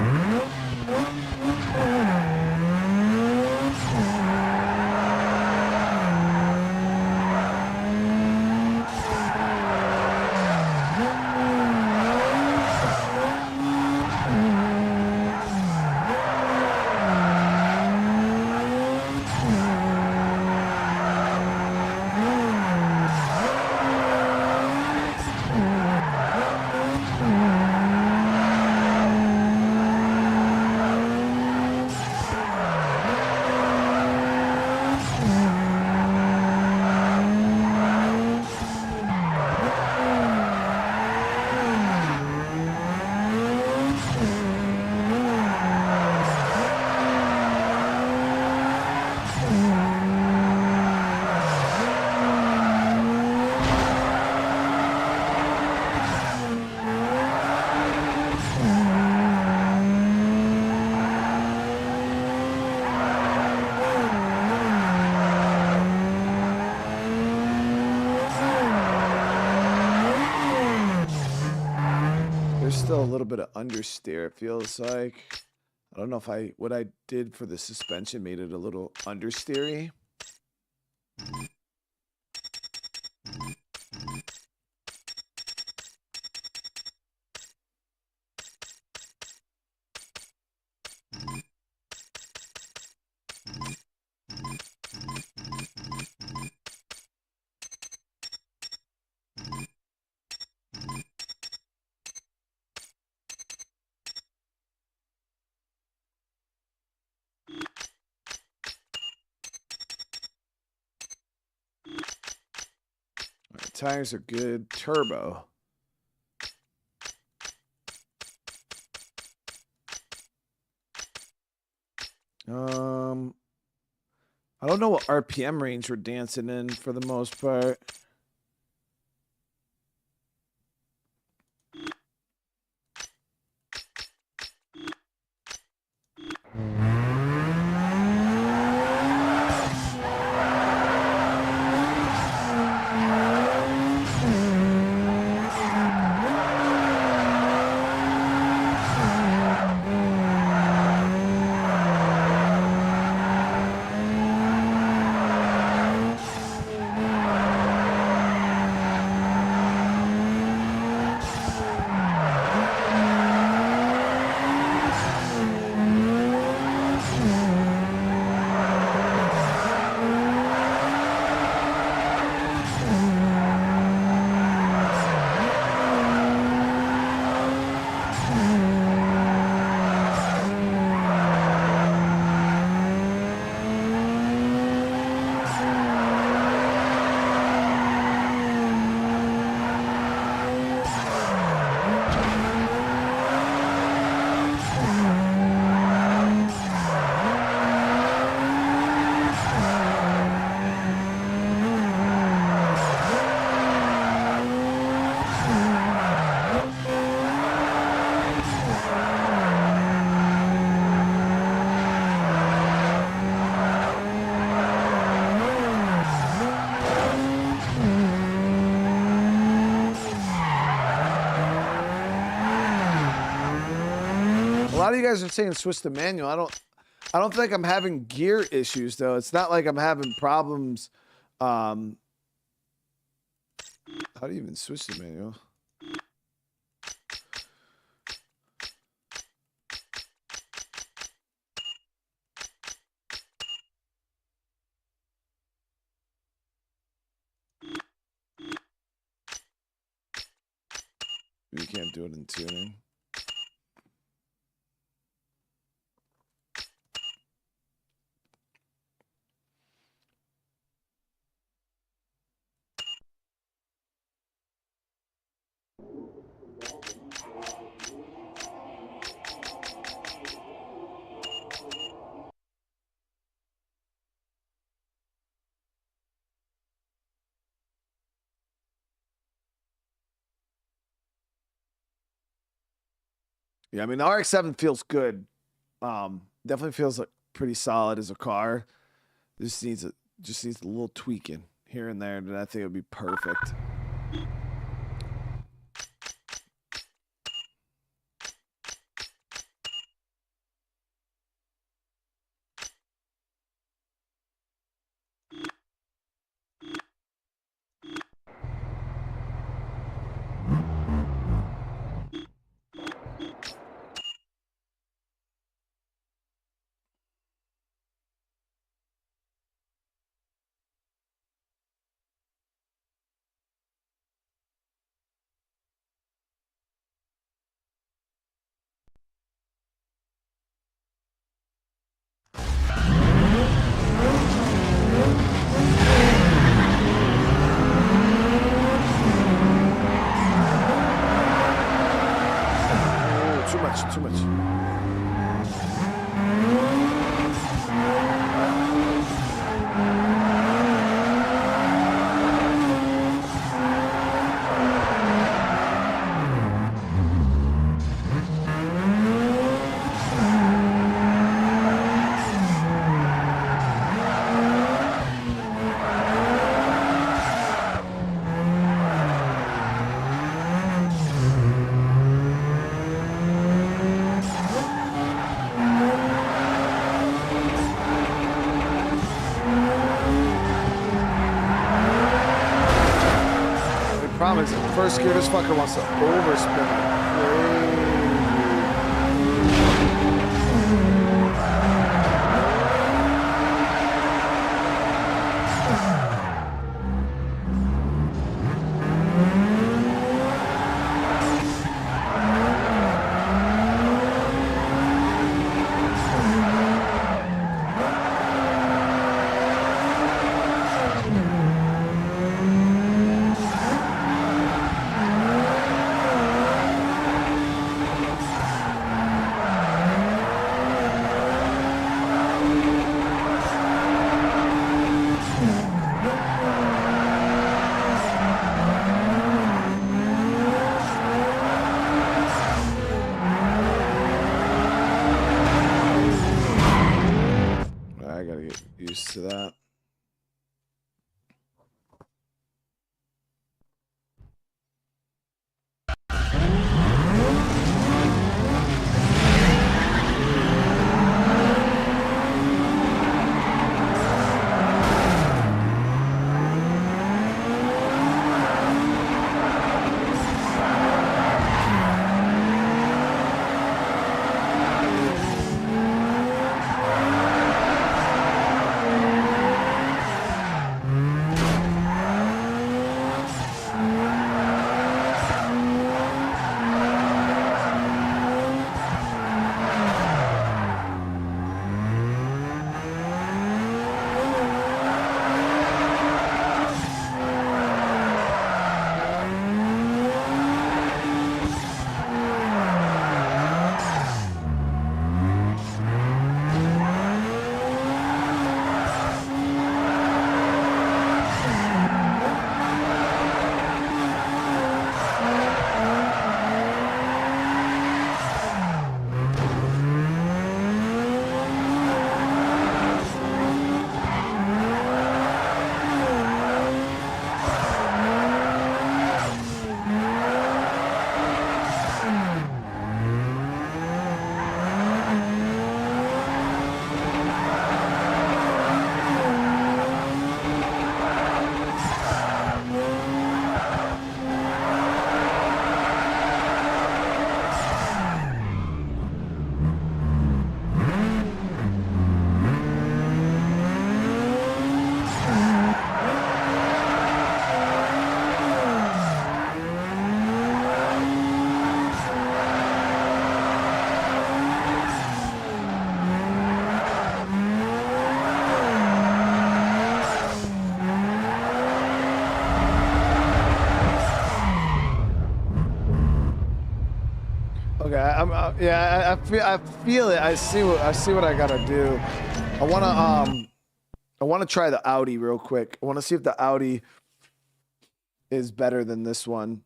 little bit of understeer, it feels like. I don't know if what I did for the suspension made it a little understeery. Tires are good. Turbo. I don't know what RPM range we're dancing in for the most part. A lot of you guys are saying switch to manual. I don't think I'm having gear issues though. It's not like I'm having problems. How do you even switch to manual? You can't do it in tuning. Yeah, I mean the RX-7 feels good. Definitely feels like pretty solid as a car. Just needs a little tweaking here and there, and I think it would be perfect. First gear, this fucker wants to overspin like crazy. I gotta get used to that. Okay, yeah, I feel it. I see what I gotta do. I wanna try the Audi real quick. I wanna see if the Audi is better than this one.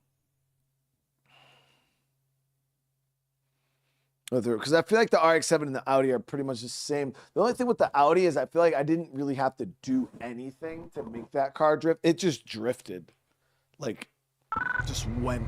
Because I feel like the RX-7 and the Audi are pretty much the same. The only thing with the Audi is I feel like I didn't really have to do anything to make that car drift. It just drifted, like, just went.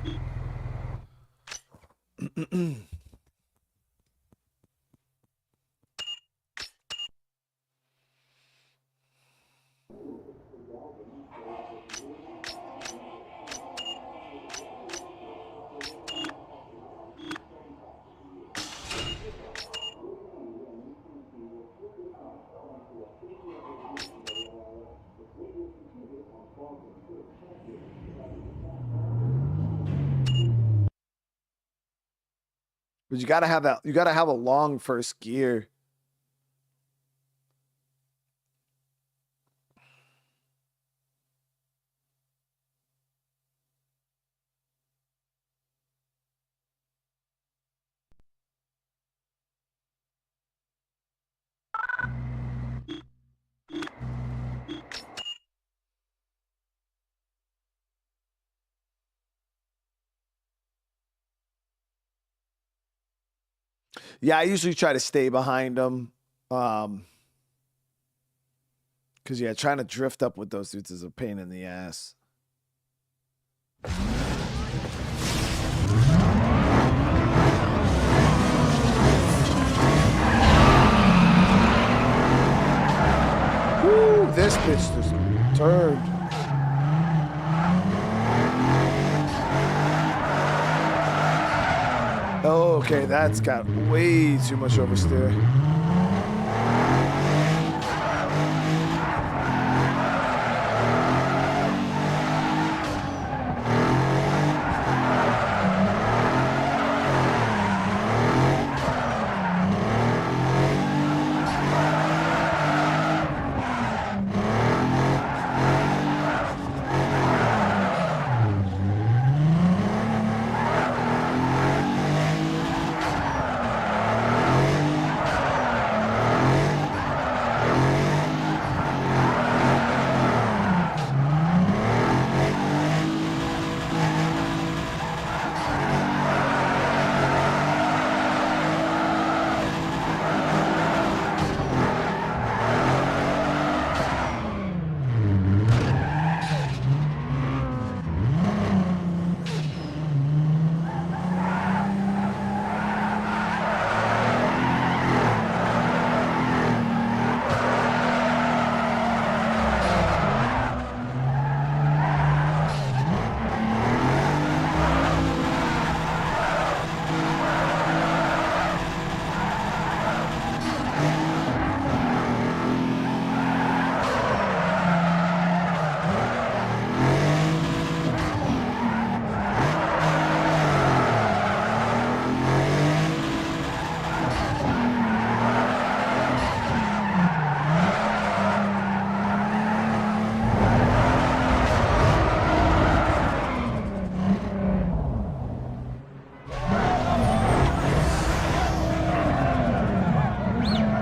But you gotta have that. You gotta have a long first gear. Yeah, I usually try to stay behind them. Because, yeah, trying to drift up with those dudes is a pain in the ass. Woo, this bitch just turned. Oh, okay, that's got way too much oversteer.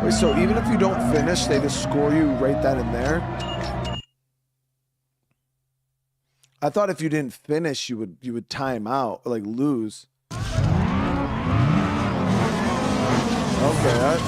Wait, so even if you don't finish, they just score you right then and there? I thought if you didn't finish, you would time out, or like lose. Okay.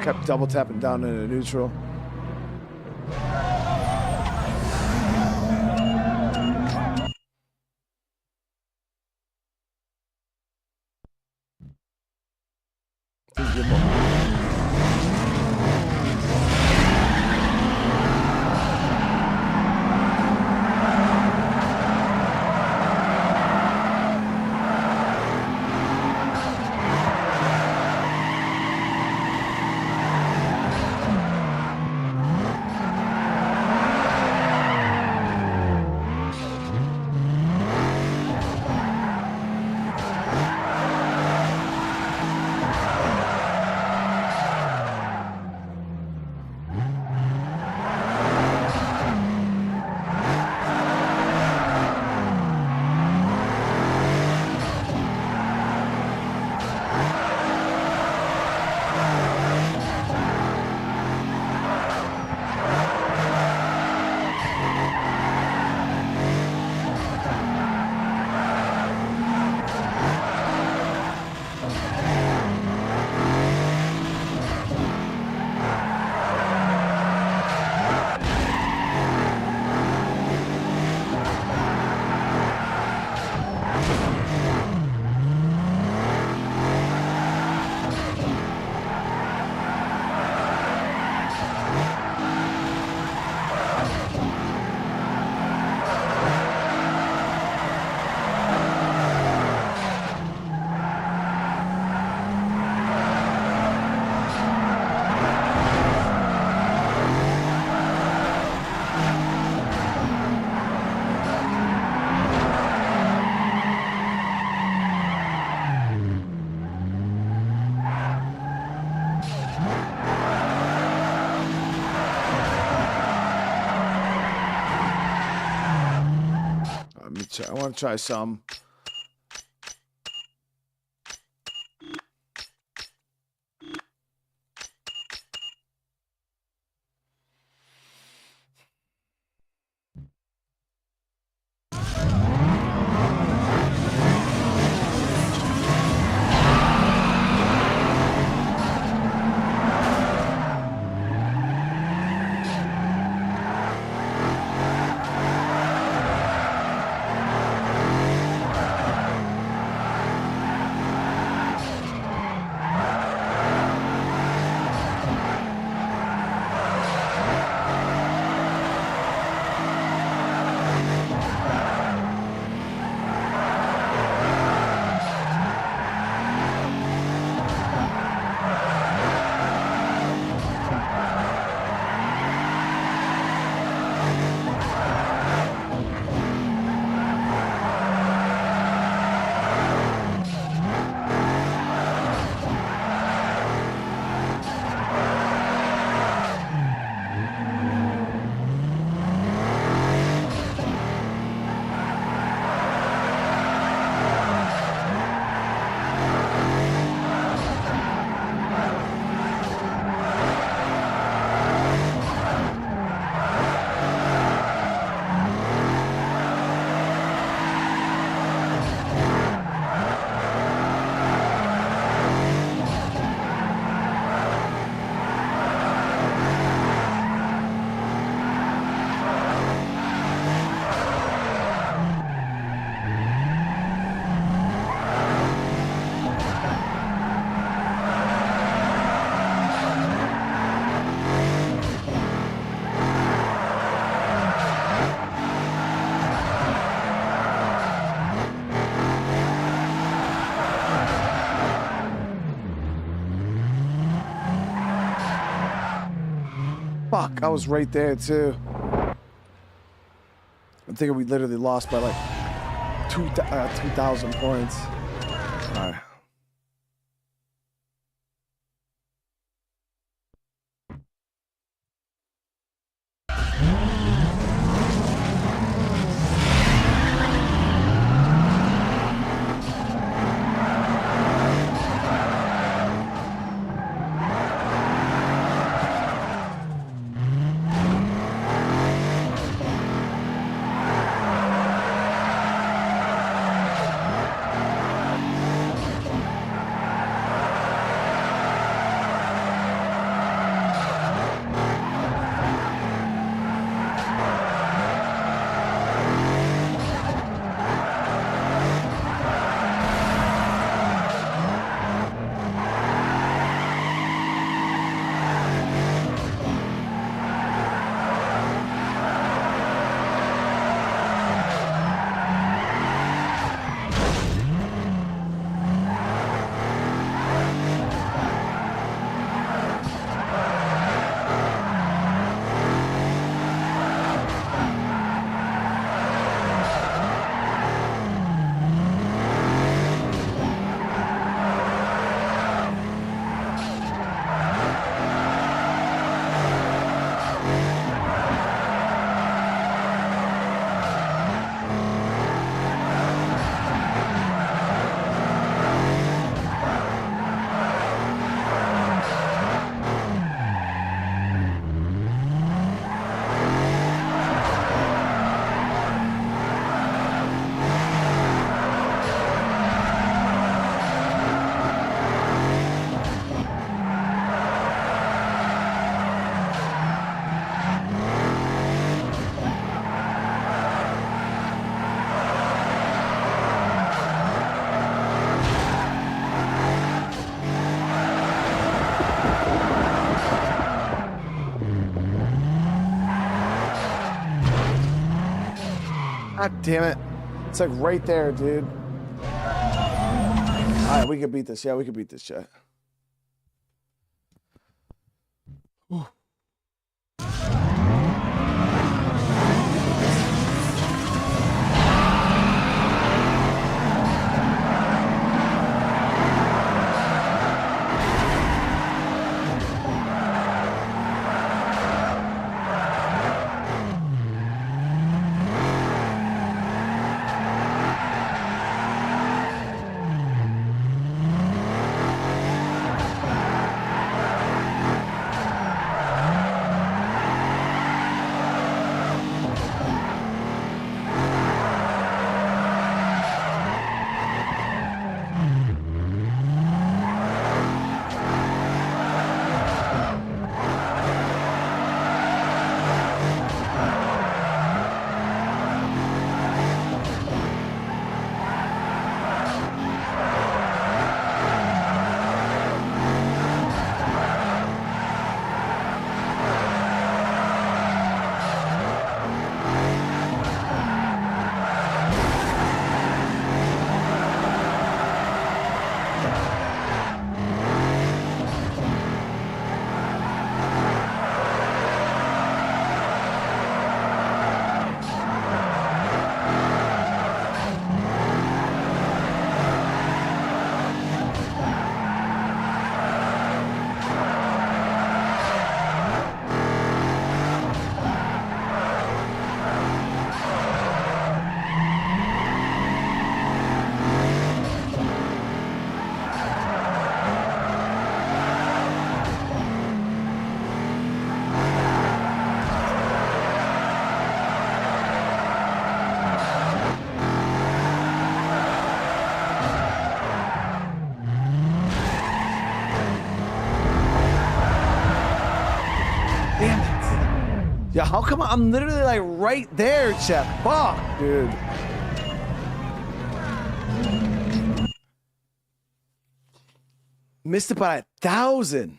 Kept double tapping down into neutral. I want to try some. Fuck, I was right there too. I'm thinking we literally lost by like 2,000 points. All right. God damn it. It's like right there, dude. All right, we can beat this. Yeah, we can beat this, chat. Yeah, how come I'm literally like right there, Chef? Fuck, dude. Missed it by 1,000.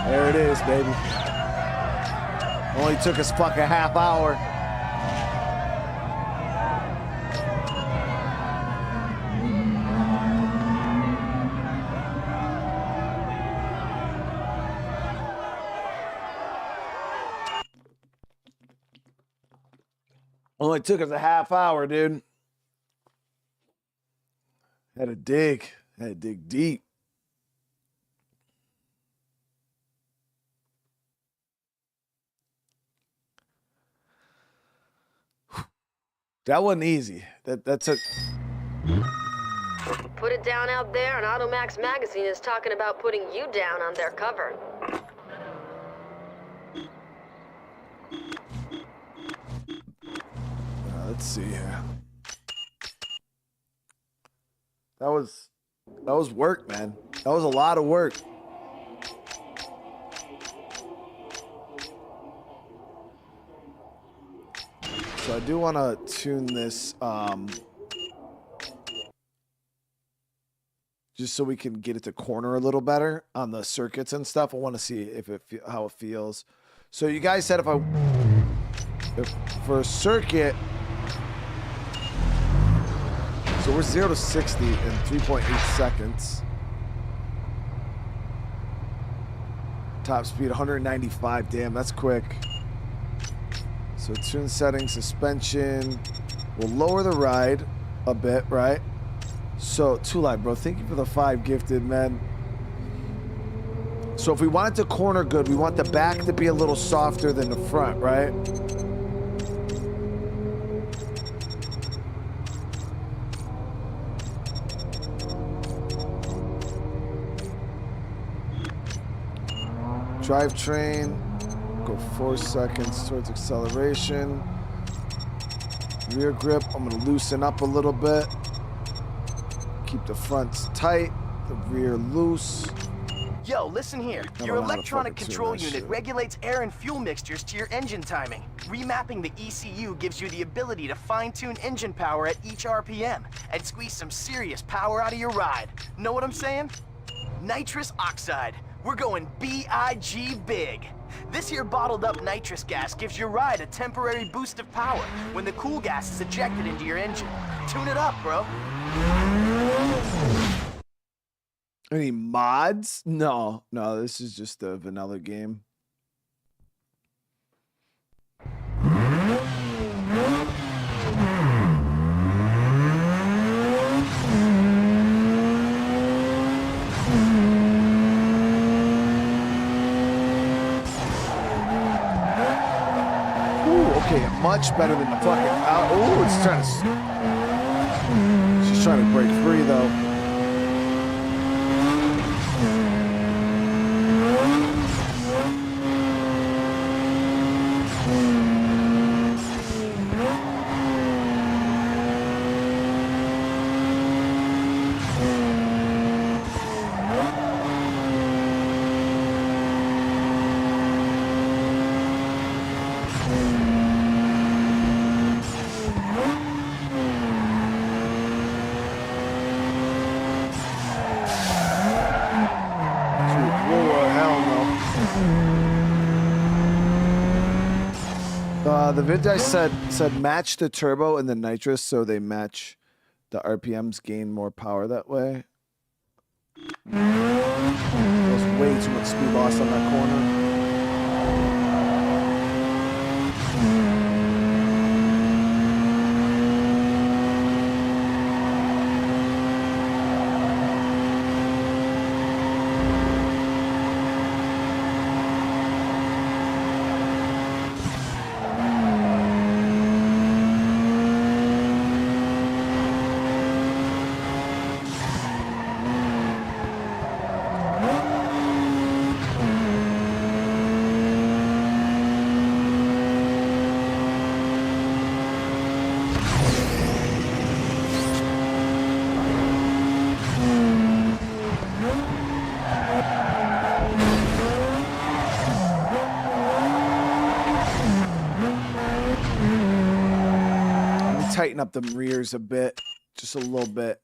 There it is, baby. Only took us fucking half hour. Only took us a half hour, dude. Had to dig deep. That wasn't easy. That took. Put it down out there, and Automax Magazine is talking about putting you down on their cover. Let's see here. That was work, man. That was a lot of work. So I do want to tune this just so we can get it to corner a little better on the circuits and stuff. I want to see if how it feels. So you guys said if for a circuit, so we're 0 to 60 in 3.8 seconds. Top speed 195. Damn, that's quick. So tune settings, suspension. We'll lower the ride a bit, right? So, Tulai, bro, thank you for the 5 gifted, man. So if we want it to corner good, we want the back to be a little softer than the front, right? Drivetrain. Go 4 seconds towards acceleration. Rear grip, I'm gonna loosen up a little bit. Keep the fronts tight, the rear loose. Yo, listen here. Your electronic control unit regulates air and fuel mixtures to your engine timing. Remapping the ECU gives you the ability to fine-tune engine power at each RPM and squeeze some serious power out of your ride. Know what I'm saying? Nitrous oxide. We're going B-I-G big. This here bottled up nitrous gas gives your ride a temporary boost of power when the cool gas is ejected into your engine. Tune it up, bro. Any mods? No, this is just a vanilla game. Okay, much better than the fucking. Oh, it's trying to. She's trying to break free though. The vintage said match the turbo and the nitrous, so they match the RPMs, gain more power that way. There's way too much speed loss on that corner. Tighten up the rears a bit, just a little bit.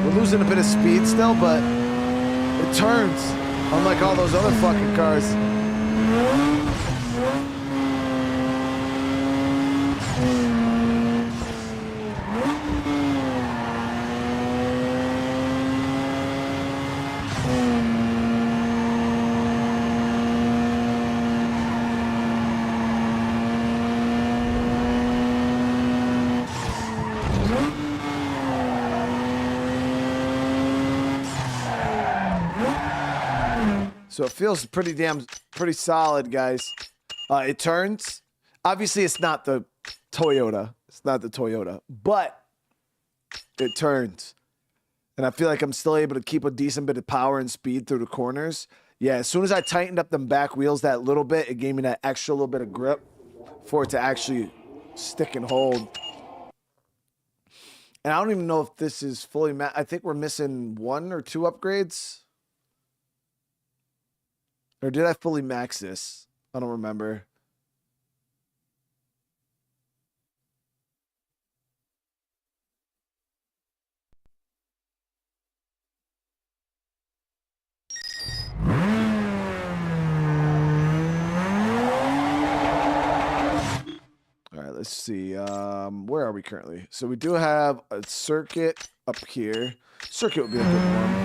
Losing a bit of speed still, but it turns, unlike all those other fucking cars. So it feels pretty solid, guys. It turns. Obviously, it's not the Toyota. It's not the Toyota, but it turns. And I feel like I'm still able to keep a decent bit of power and speed through the corners. Yeah, as soon as I tightened up them back wheels that little bit, it gave me that extra little bit of grip for it to actually stick and hold. And I don't even know if this is fully I think we're missing 1 or 2 upgrades. Or did I fully max this? I don't remember. All right, let's see. Where are we currently? So we do have a circuit up here. Circuit would be a good one.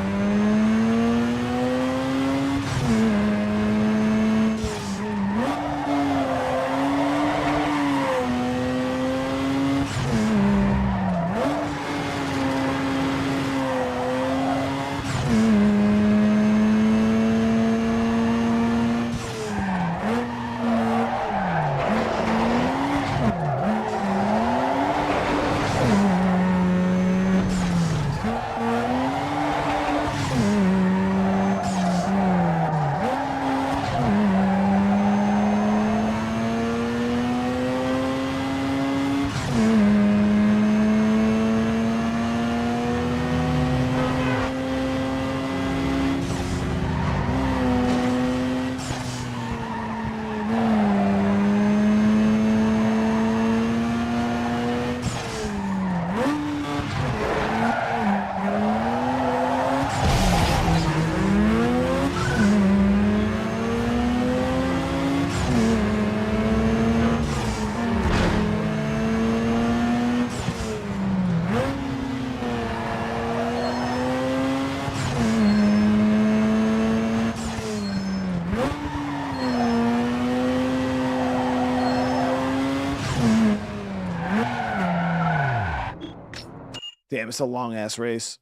Damn, it's a long ass race.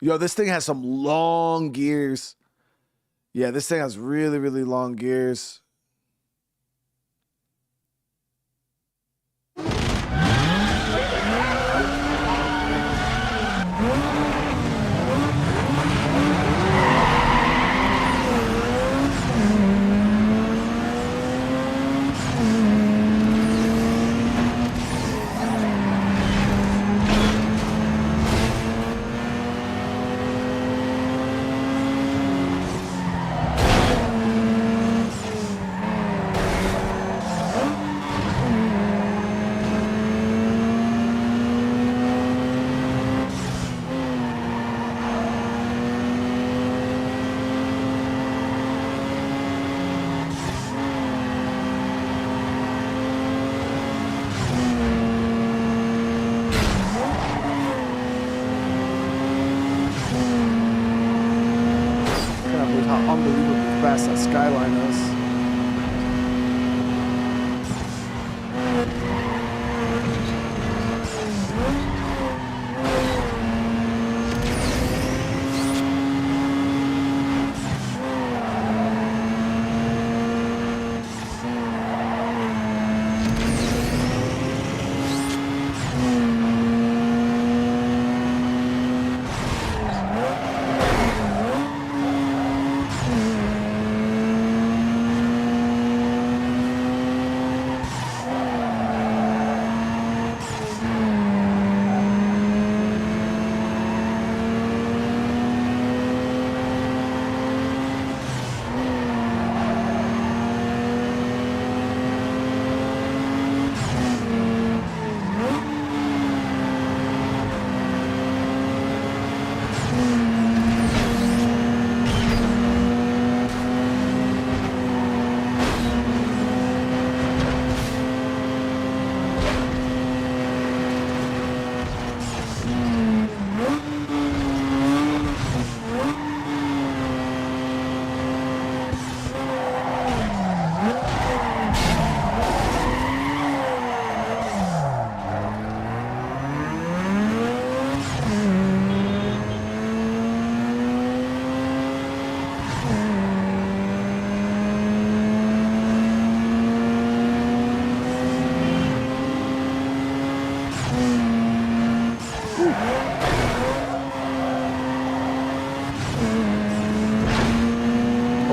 Yo, this thing has some long gears. Yeah, this thing has really, really long gears. Unbelievably fast that skyline is.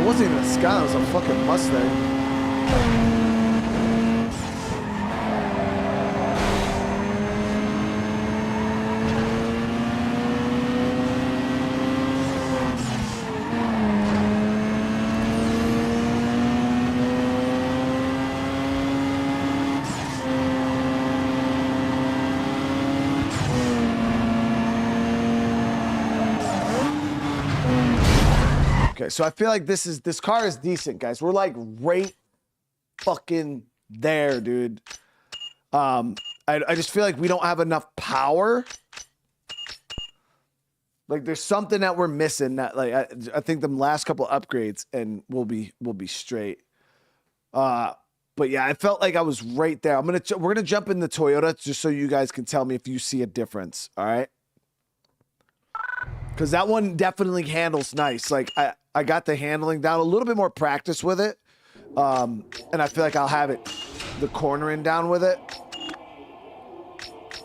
Wasn't even a Sky, it was a fucking Mustang. Okay, so I feel like this car is decent, guys. We're like right fucking there, dude. I just feel like we don't have enough power. Like there's something that we're missing that like I think the last couple upgrades and we'll be straight. But yeah, I felt like I was right there. We're gonna jump in the Toyota just so you guys can tell me if you see a difference. All right. Because that one definitely handles nice. Like I got the handling down, a little bit more practice with it. And I feel like I'll have the cornering down with it.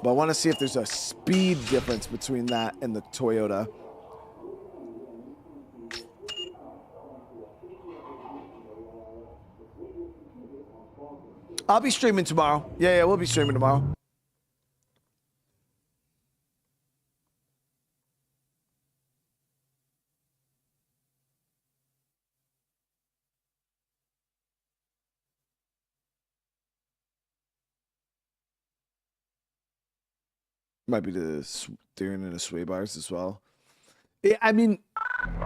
But I want to see if there's a speed difference between that and the Toyota. I'll be streaming tomorrow. Yeah, we'll be streaming tomorrow. Might be the steering and the sway bars as well. Yeah, I mean,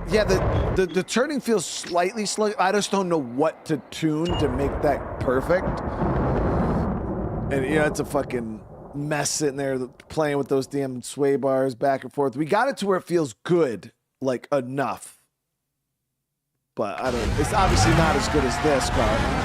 yeah, the turning feels slightly slow. I just don't know what to tune to make that perfect. And yeah, it's a fucking mess sitting there playing with those damn sway bars back and forth. We got it to where it feels good, like enough. But I don't. It's obviously not as good as this car.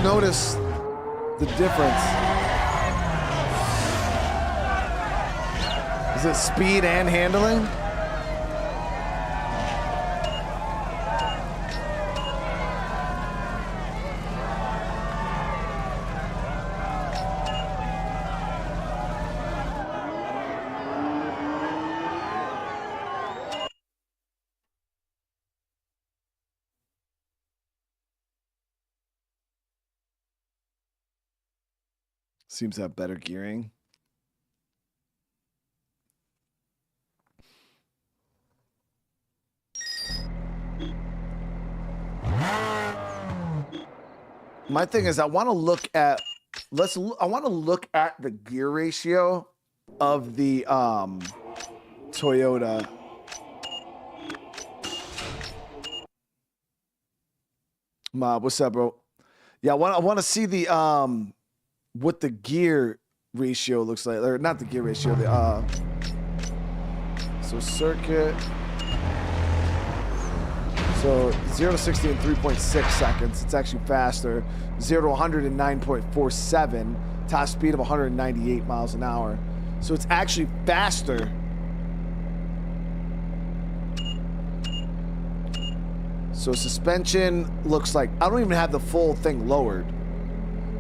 notice the difference. Is it speed and handling? Seems to have better gearing. My thing is, I want to look at I want to look at the gear ratio of the Toyota. Mob, what's up, bro? Yeah, I want to see the what the gear ratio looks like, or not the gear ratio, the so circuit. So 0 to 60 in 3.6 seconds. It's actually faster. 0 to 100 in 9.47. Top speed of 198 miles an hour. So it's actually faster. So suspension looks like, I don't even have the full thing lowered.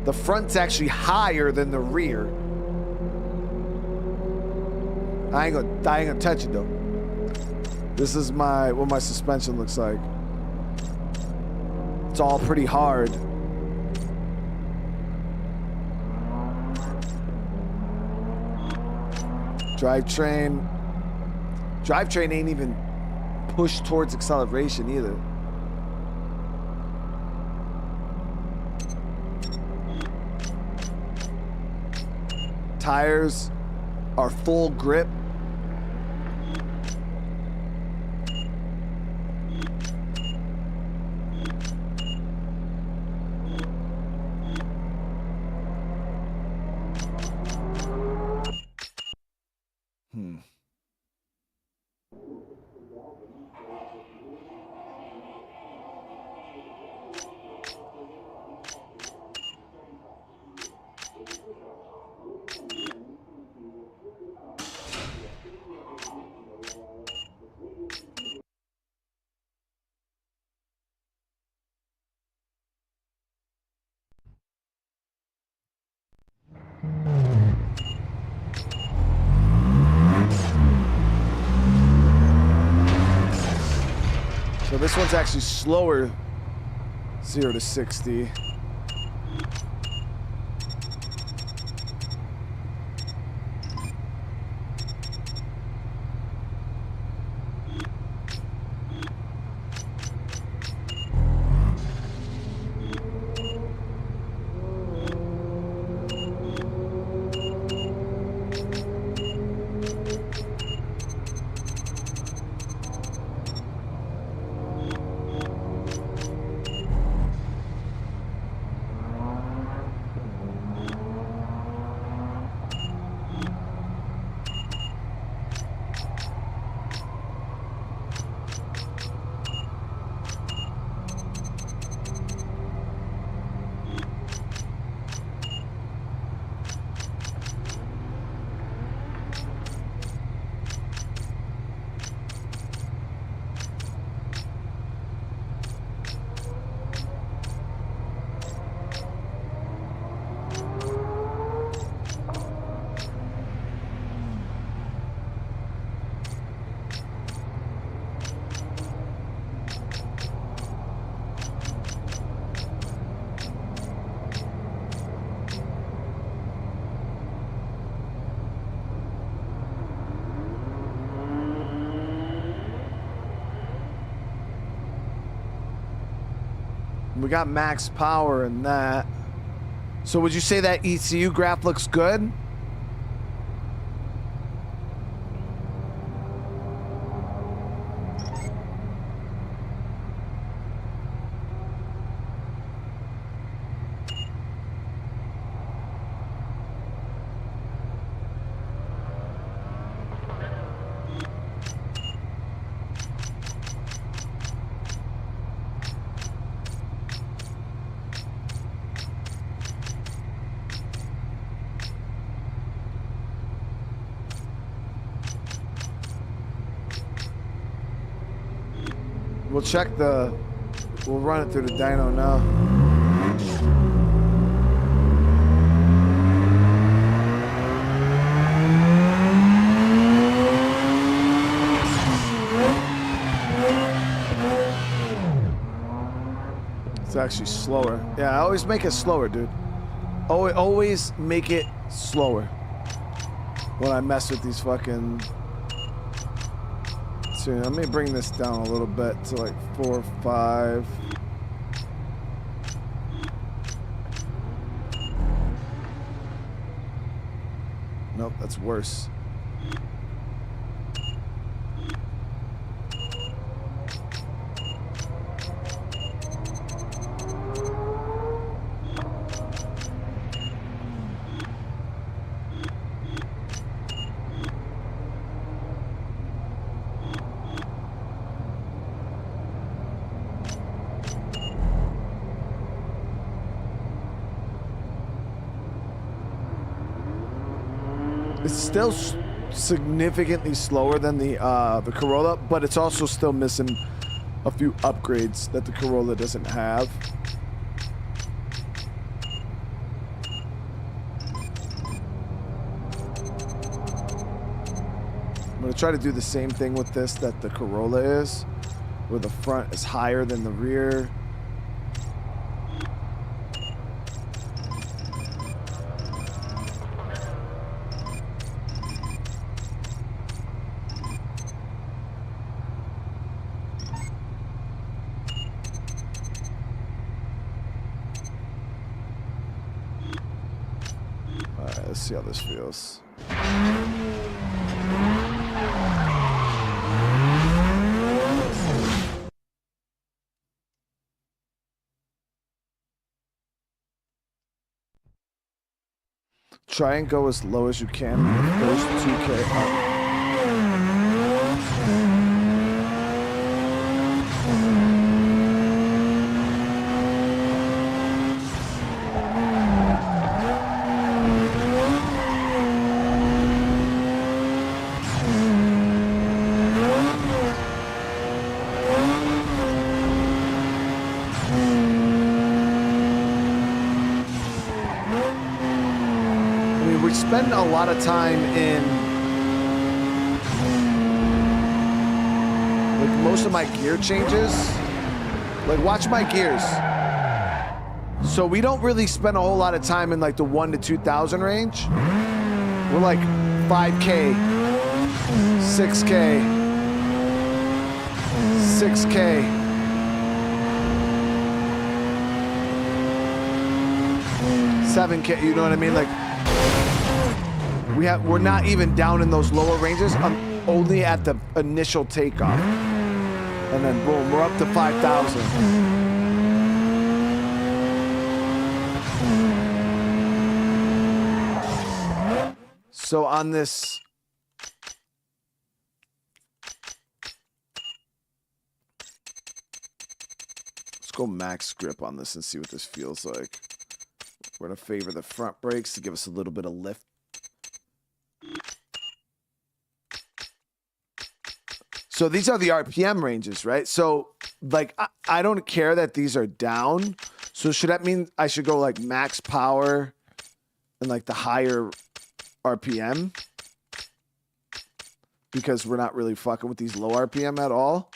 The front's actually higher than the rear. I ain't gonna touch it though. This is what my suspension looks like. It's all pretty hard. Drivetrain ain't even pushed towards acceleration either. Tires are full grip. So this one's actually slower, 0 to 60. We got max power in that. So would you say that ECU graph looks good? We'll check the. We'll run it through the dyno now. It's actually slower. Yeah, I always make it slower, dude. Always make it slower when I mess with these fucking. So let me bring this down a little bit to like 4 or 5. Nope, that's worse. It's still significantly slower than the Corolla, but it's also still missing a few upgrades that the Corolla doesn't have. I'm gonna try to do the same thing with this that the Corolla is, where the front is higher than the rear. Let's see how this feels. Try and go as low as you can in the first 2K up. Spend a lot of time in like most of my gear changes. Like watch my gears. So we don't really spend a whole lot of time in like the 1 to 2,000 range. We're like 5K, 6K, 6K. 7K, you know what I mean? Like we're not even down in those lower ranges. I'm only at the initial takeoff. And then boom, we're up to 5,000. So on this, let's go max grip on this and see what this feels like. We're gonna favor the front brakes to give us a little bit of lift. So these are the RPM ranges, right? So like, I don't care that these are down. So should that mean I should go like max power and like the higher RPM? Because we're not really fucking with these low RPM at all.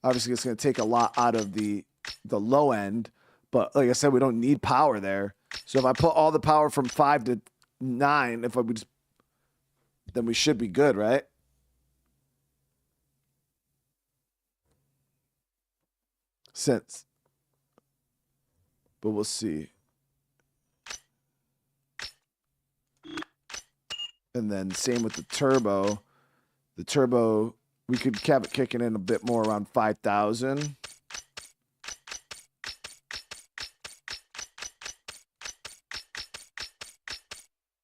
Obviously it's going to take a lot out of the low end, but like I said, we don't need power there. So if I put all the power from 5 to 9, if I would just, then we should be good, right? Since. But we'll see. And then same with the turbo. The turbo, we could have it kicking in a bit more around 5,000.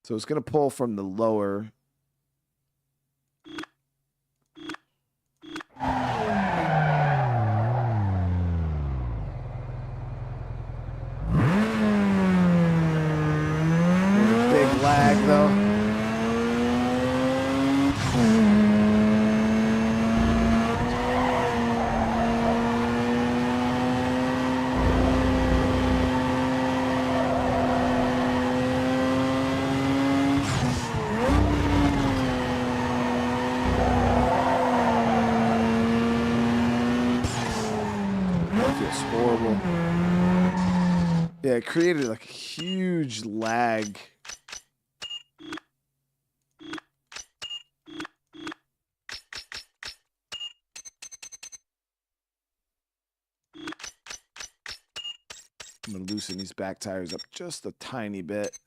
So it's going to pull from the lower. Big lag though. Yeah, it created like a huge lag. I'm gonna loosen these back tires up just a tiny bit.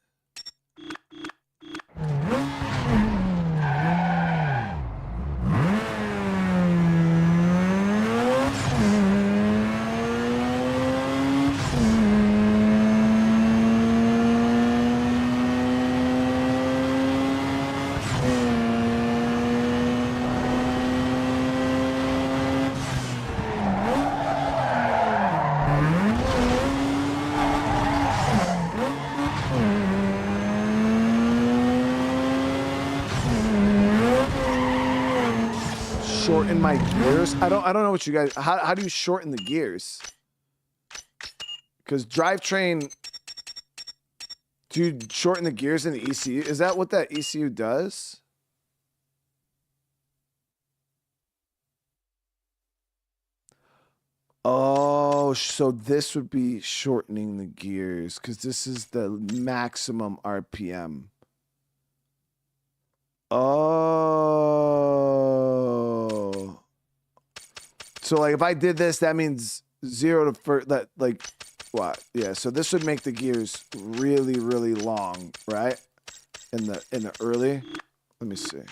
Shorten my gears. I don't know what you guys. How do you shorten the gears? Because drivetrain. Do you shorten the gears in the ECU? Is that what that ECU does? Oh, so this would be shortening the gears because this is the maximum RPM. Oh. So like if I did this, that means 0 to that like what? Yeah, so this would make the gears really, really long, right? In the early. Let me see.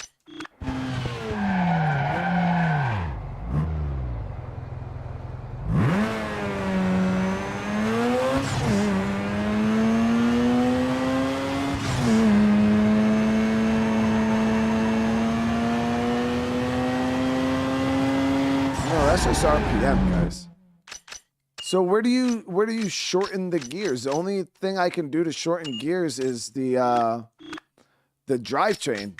That's just RPM, guys. So where do you shorten the gears? The only thing I can do to shorten gears is the drivetrain.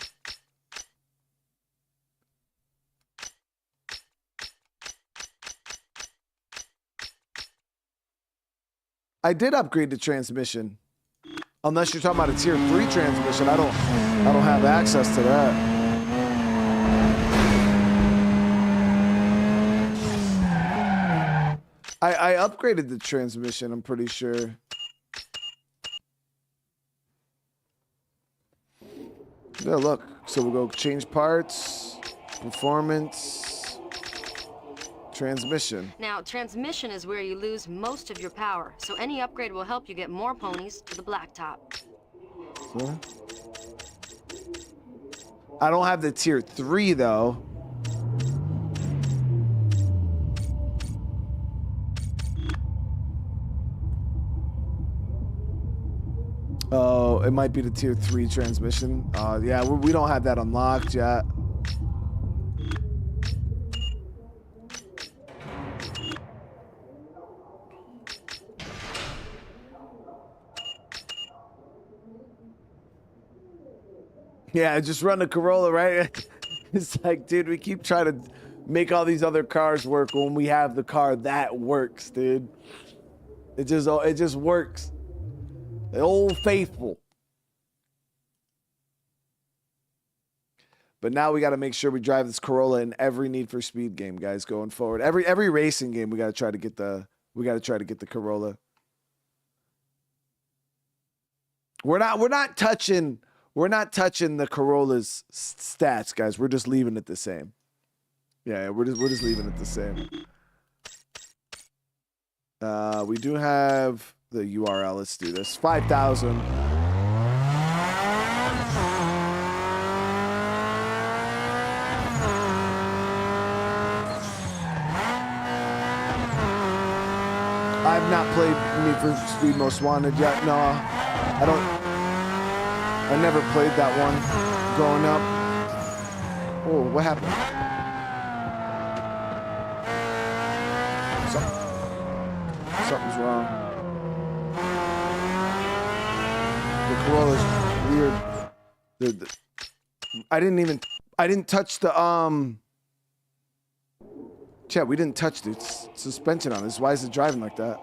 I did upgrade the transmission. Unless you're talking about a tier 3 transmission, I don't have access to that. I upgraded the transmission, I'm pretty sure. Yeah, look. So we'll go change parts, performance, transmission. Now, transmission is where you lose most of your power, so any upgrade will help you get more ponies to the blacktop. So, I don't have the tier 3 though. Oh, it might be the tier 3 transmission. Yeah, we don't have that unlocked yet. Yeah, just run the Corolla, right? It's like, dude, we keep trying to make all these other cars work when we have the car that works, dude. It just works. The old faithful. But now we got to make sure we drive this Corolla in every Need for Speed game, guys, going forward. Every racing game, we got to try to get the Corolla. We're not touching the Corolla's stats, guys. We're just leaving it the same. Yeah, we're just leaving it the same. We do have the URL. Let's do this. 5,000. I've not played Need for Speed Most Wanted yet. No, I never played that one growing up. Oh, what happened? Something's wrong. The Corolla's weird. I didn't touch the Chat, we didn't touch the suspension on this. Why is it driving like that?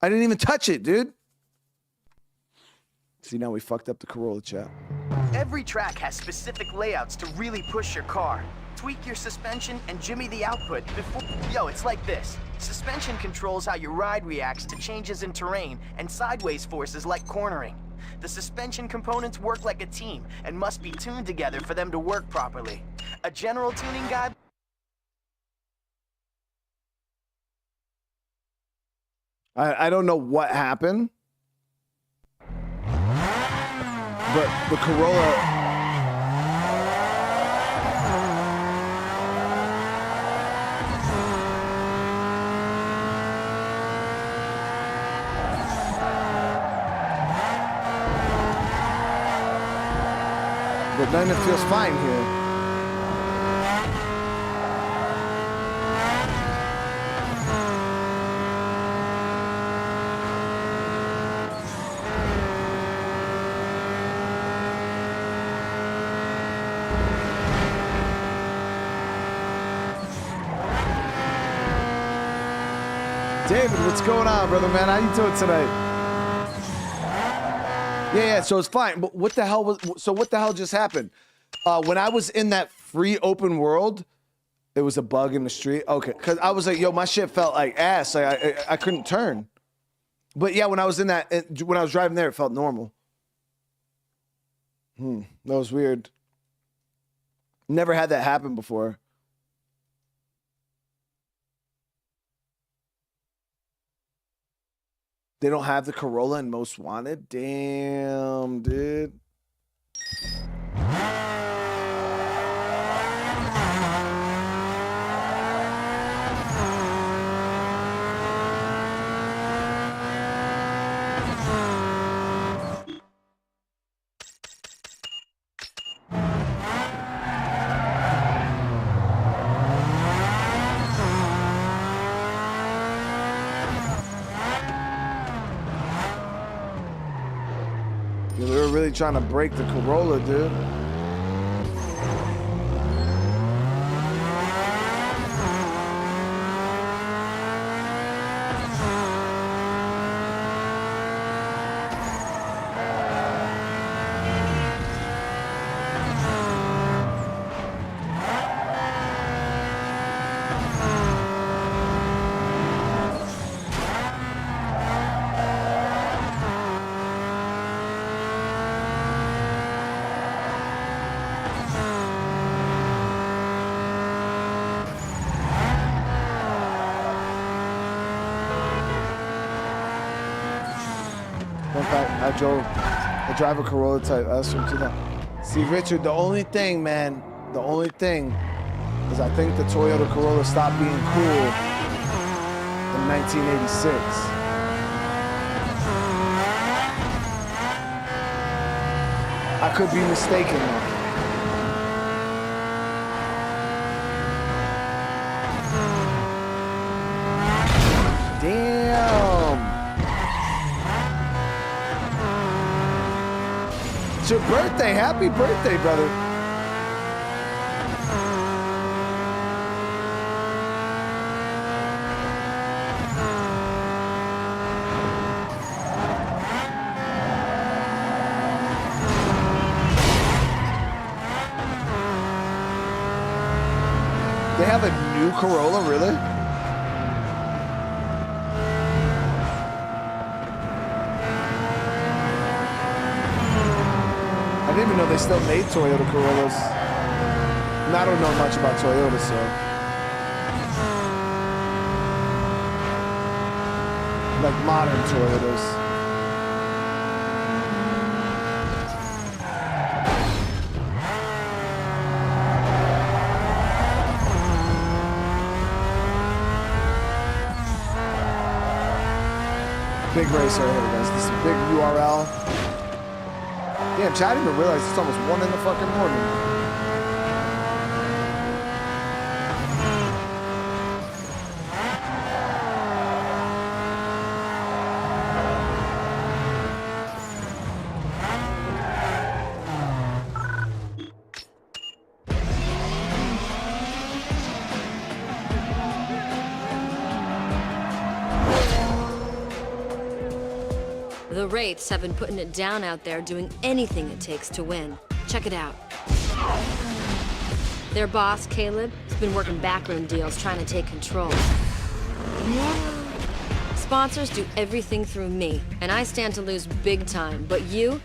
I didn't even touch it, dude. See, now we fucked up the Corolla, chat. Every track has specific layouts to really push your car. Tweak your suspension and jimmy the output before... Yo, it's like this. Suspension controls how your ride reacts to changes in terrain and sideways forces like cornering. The suspension components work like a team and must be tuned together for them to work properly. A general tuning guide... I don't know what happened, but the Corolla... But then it feels fine here. David, what's going on, brother, man? How you doing tonight? Yeah, so it's fine. But what the hell just happened? When I was in that free open world, it was a bug in the street. Okay, because I was like, yo, my shit felt like ass. Like I couldn't turn. But yeah, when I was driving there, it felt normal. That was weird. Never had that happen before. They don't have the Corolla in Most Wanted? Damn, dude. They were really trying to break the Corolla, dude. I drive a Corolla Type S from 2000. See, Richard, the only thing is I think the Toyota Corolla stopped being cool in 1986. I could be mistaken though. It's your birthday. Happy birthday, brother. They have a new Corolla, really? I didn't even know they still made Toyota Corollas. And I don't know much about Toyota, so. Like modern Toyotas. Big racer here, guys. This is a big URL. Damn, Chad, I didn't even realize it's almost 1 in the fucking morning. The The Wraiths have been putting it down out there, doing anything it takes to win. Check it out. Their boss, Caleb, has been working backroom deals trying to take control. Sponsors do everything through me, and I stand to lose big time. But you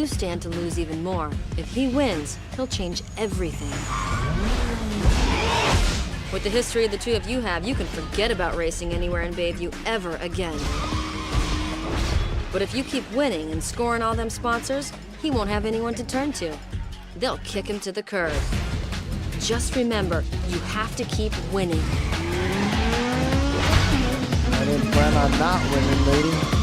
stand to lose even more. If he wins, he'll change everything. With the history the two of you have, you can forget about racing anywhere in Bayview ever again. But if you keep winning and scoring all them sponsors, he won't have anyone to turn to. They'll kick him to the curb. Just remember, you have to keep winning. I didn't plan on not winning, lady.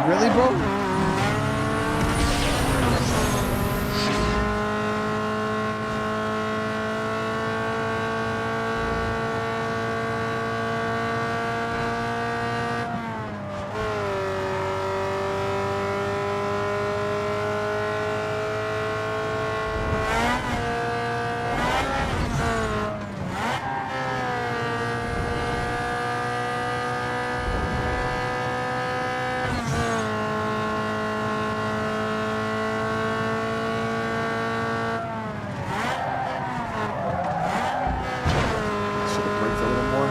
Really, bro? Should have braked a little more.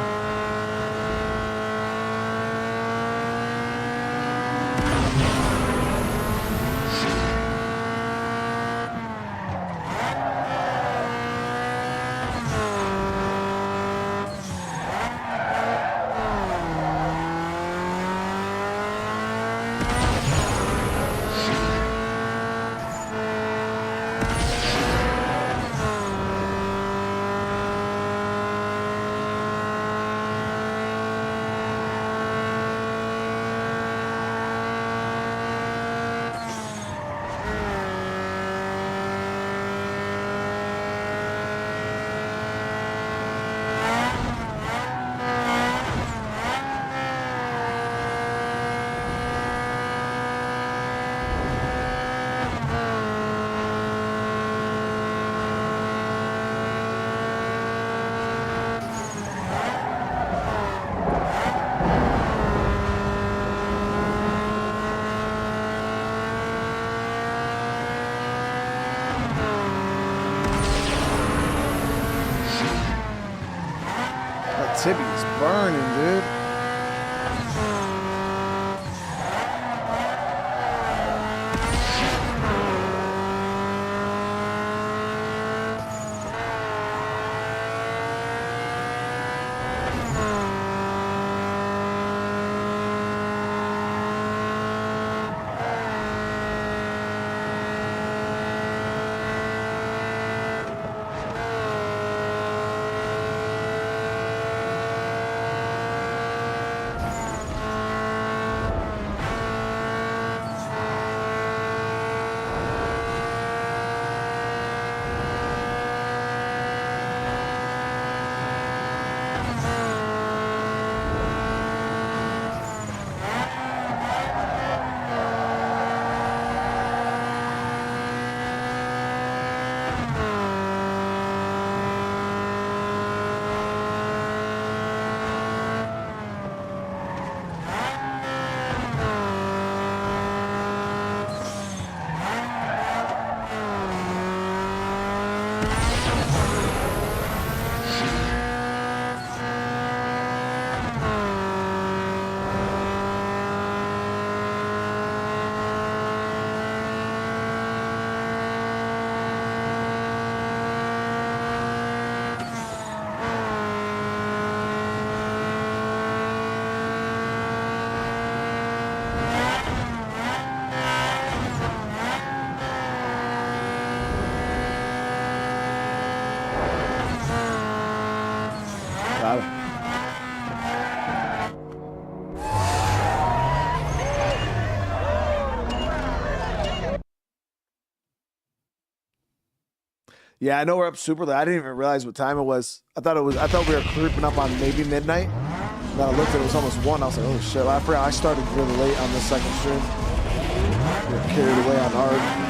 That Tibby's burning, dude. Yeah, I know we're up super late. I didn't even realize what time it was. I thought we were creeping up on maybe midnight. Then I looked at it, it was almost 1. I was like, oh shit. I forgot I started really late on the second stream. Got carried away on hard.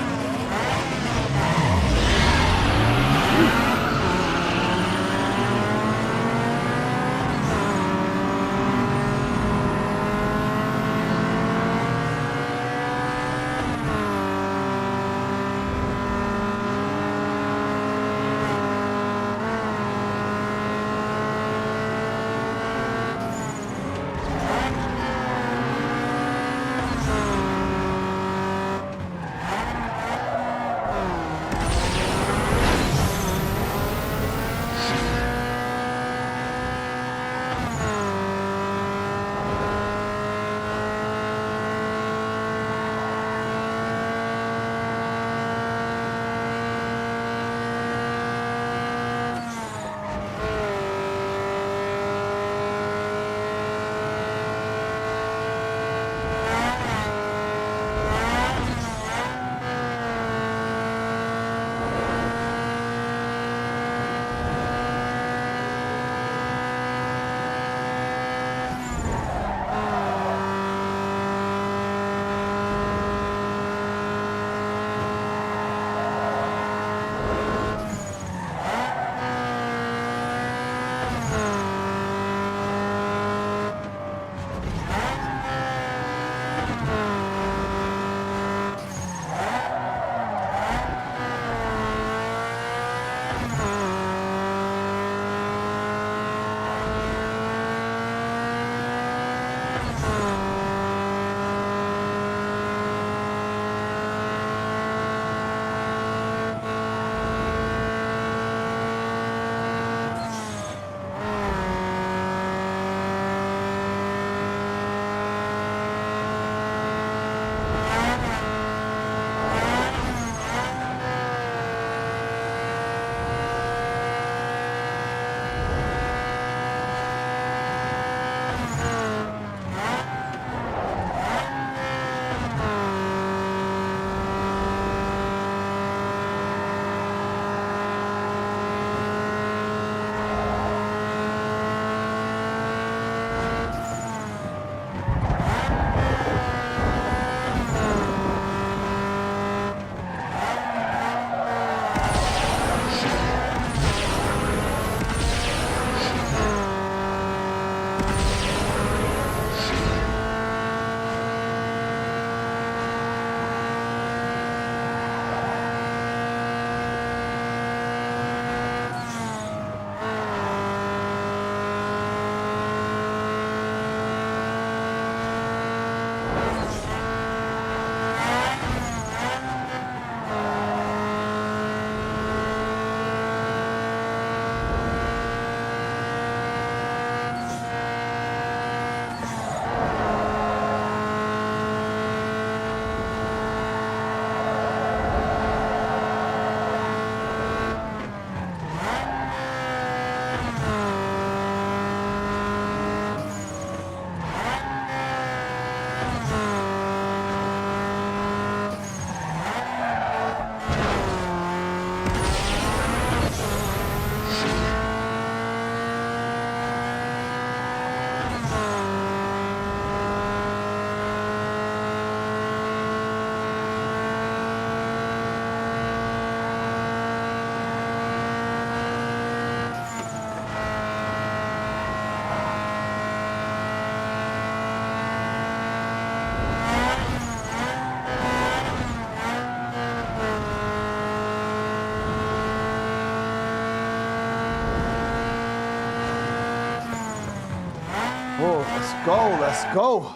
Oh, let's go. Let's go.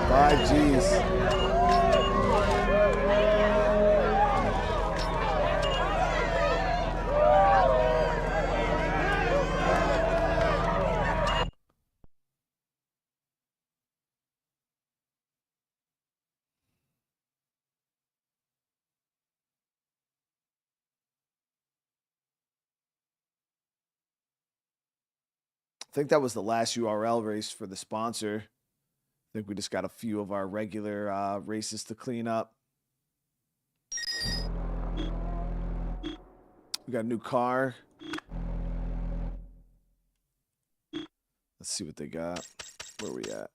5Gs. I think that was the last URL race for the sponsor. I think we just got a few of our regular races to clean up. We got a new car. Let's see what they got. Where we at?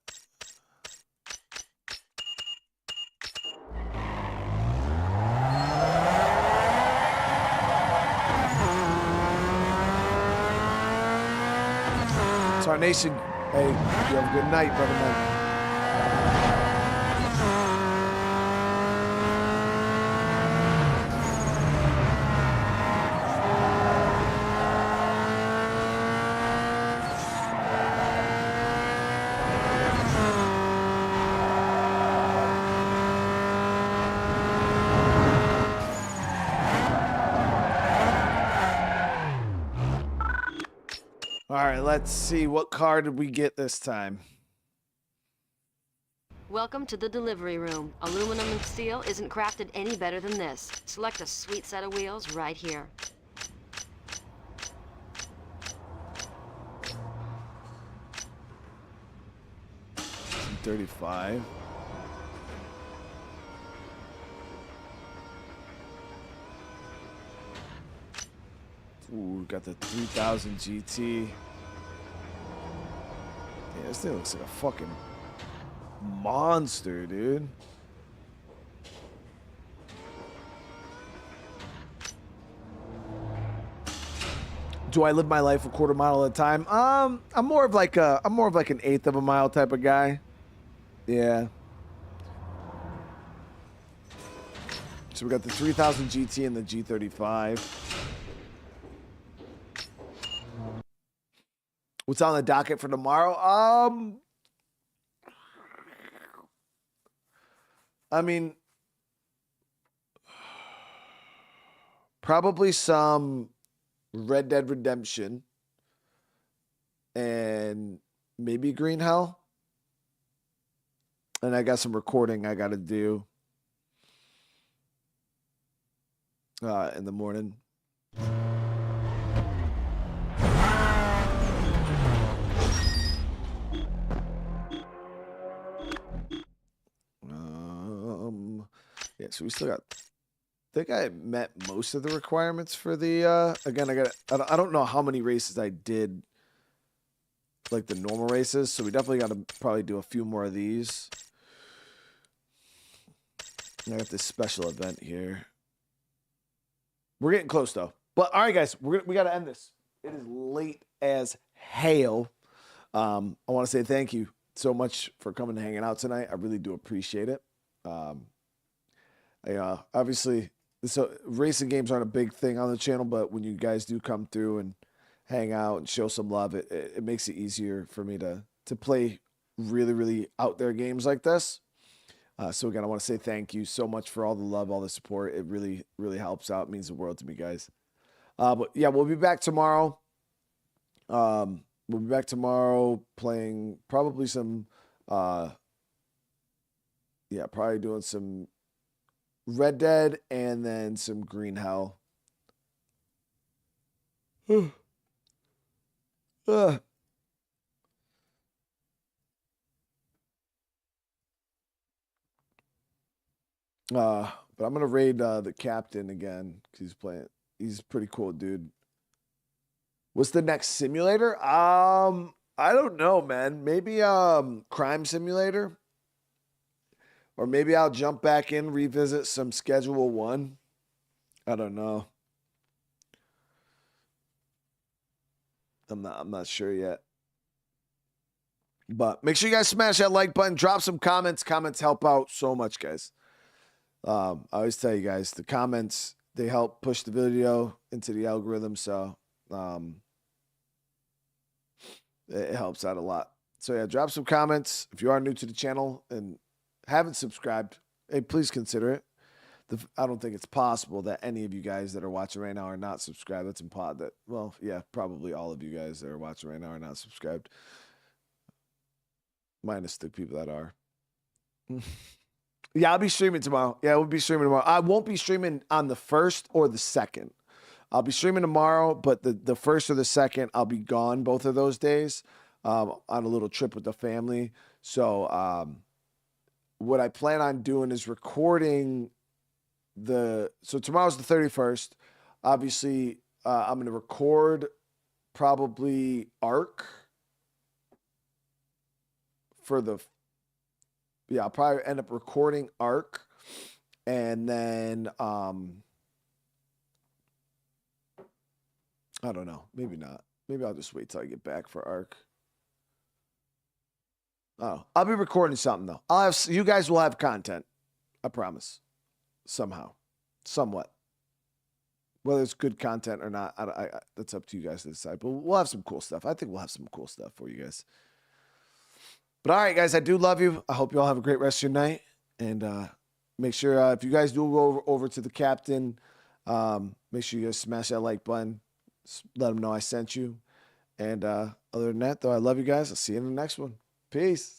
It's our nation. Hey, you have a good night, brother man. All right, let's see. What car did we get this time? Welcome to the delivery room. Aluminum and steel isn't crafted any better than this. Select a sweet set of wheels right here. $35. Ooh, got the 3000 GT. Yeah, this thing looks like a fucking monster, dude. Do I live my life a quarter mile at a time? I'm more of like an eighth of a mile type of guy. Yeah. So we got the 3000 GT and the G35. What's on the docket for tomorrow? I mean, probably some Red Dead Redemption and maybe Green Hell. And I got some recording I got to do in the morning. Yeah, so we still got. I think I met most of the requirements for the. Again, I don't know how many races I did. Like the normal races, so we definitely got to probably do a few more of these. I got this special event here. We're getting close though, but all right, guys, we got to end this. It is late as hell. I want to say thank you so much for coming and hanging out tonight. I really do appreciate it. Obviously, so racing games aren't a big thing on the channel, but when you guys do come through and hang out and show some love, it makes it easier for me to play really, really out there games like this. So again, I want to say thank you so much for all the love, all the support. It really, really helps out. It means the world to me, guys. But yeah, we'll be back tomorrow. We'll be back tomorrow playing probably some, probably doing some Red Dead and then some Green Hell. But I'm gonna raid the captain again because he's playing. He's a pretty cool dude. What's the next simulator? I don't know, man. Maybe Crime Simulator. Or maybe I'll jump back in, revisit some Schedule 1. I don't know. I'm not sure yet. But make sure you guys smash that like button, drop some comments. Comments help out so much, guys. I always tell you guys, the comments, they help push the video into the algorithm, so it helps out a lot. So yeah, drop some comments. If you are new to the channel and haven't subscribed, hey, please consider it. I don't think it's possible that any of you guys that are watching right now are not subscribed. That's impossible. Well, yeah, probably all of you guys that are watching right now are not subscribed. Minus the people that are. Yeah, I'll be streaming tomorrow. Yeah, we'll be streaming tomorrow. I won't be streaming on the 1st or the 2nd. I'll be streaming tomorrow, but the 1st or the 2nd, I'll be gone both of those days on a little trip with the family. So what I plan on doing is recording so tomorrow's the 31st. Obviously, I'm going to record probably Arc for the, yeah, I'll probably end up recording Arc, and then, I don't know, maybe not. Maybe I'll just wait till I get back for Arc. Oh, I'll be recording something though. You guys will have content. I promise. Somehow, somewhat. Whether it's good content or not, that's up to you guys to decide. But we'll have some cool stuff. I think we'll have some cool stuff for you guys. But all right, guys, I do love you. I hope you all have a great rest of your night. And make sure, if you guys do go over to the captain, make sure you guys smash that like button. Let them know I sent you. And other than that, though, I love you guys. I'll see you in the next one. Peace.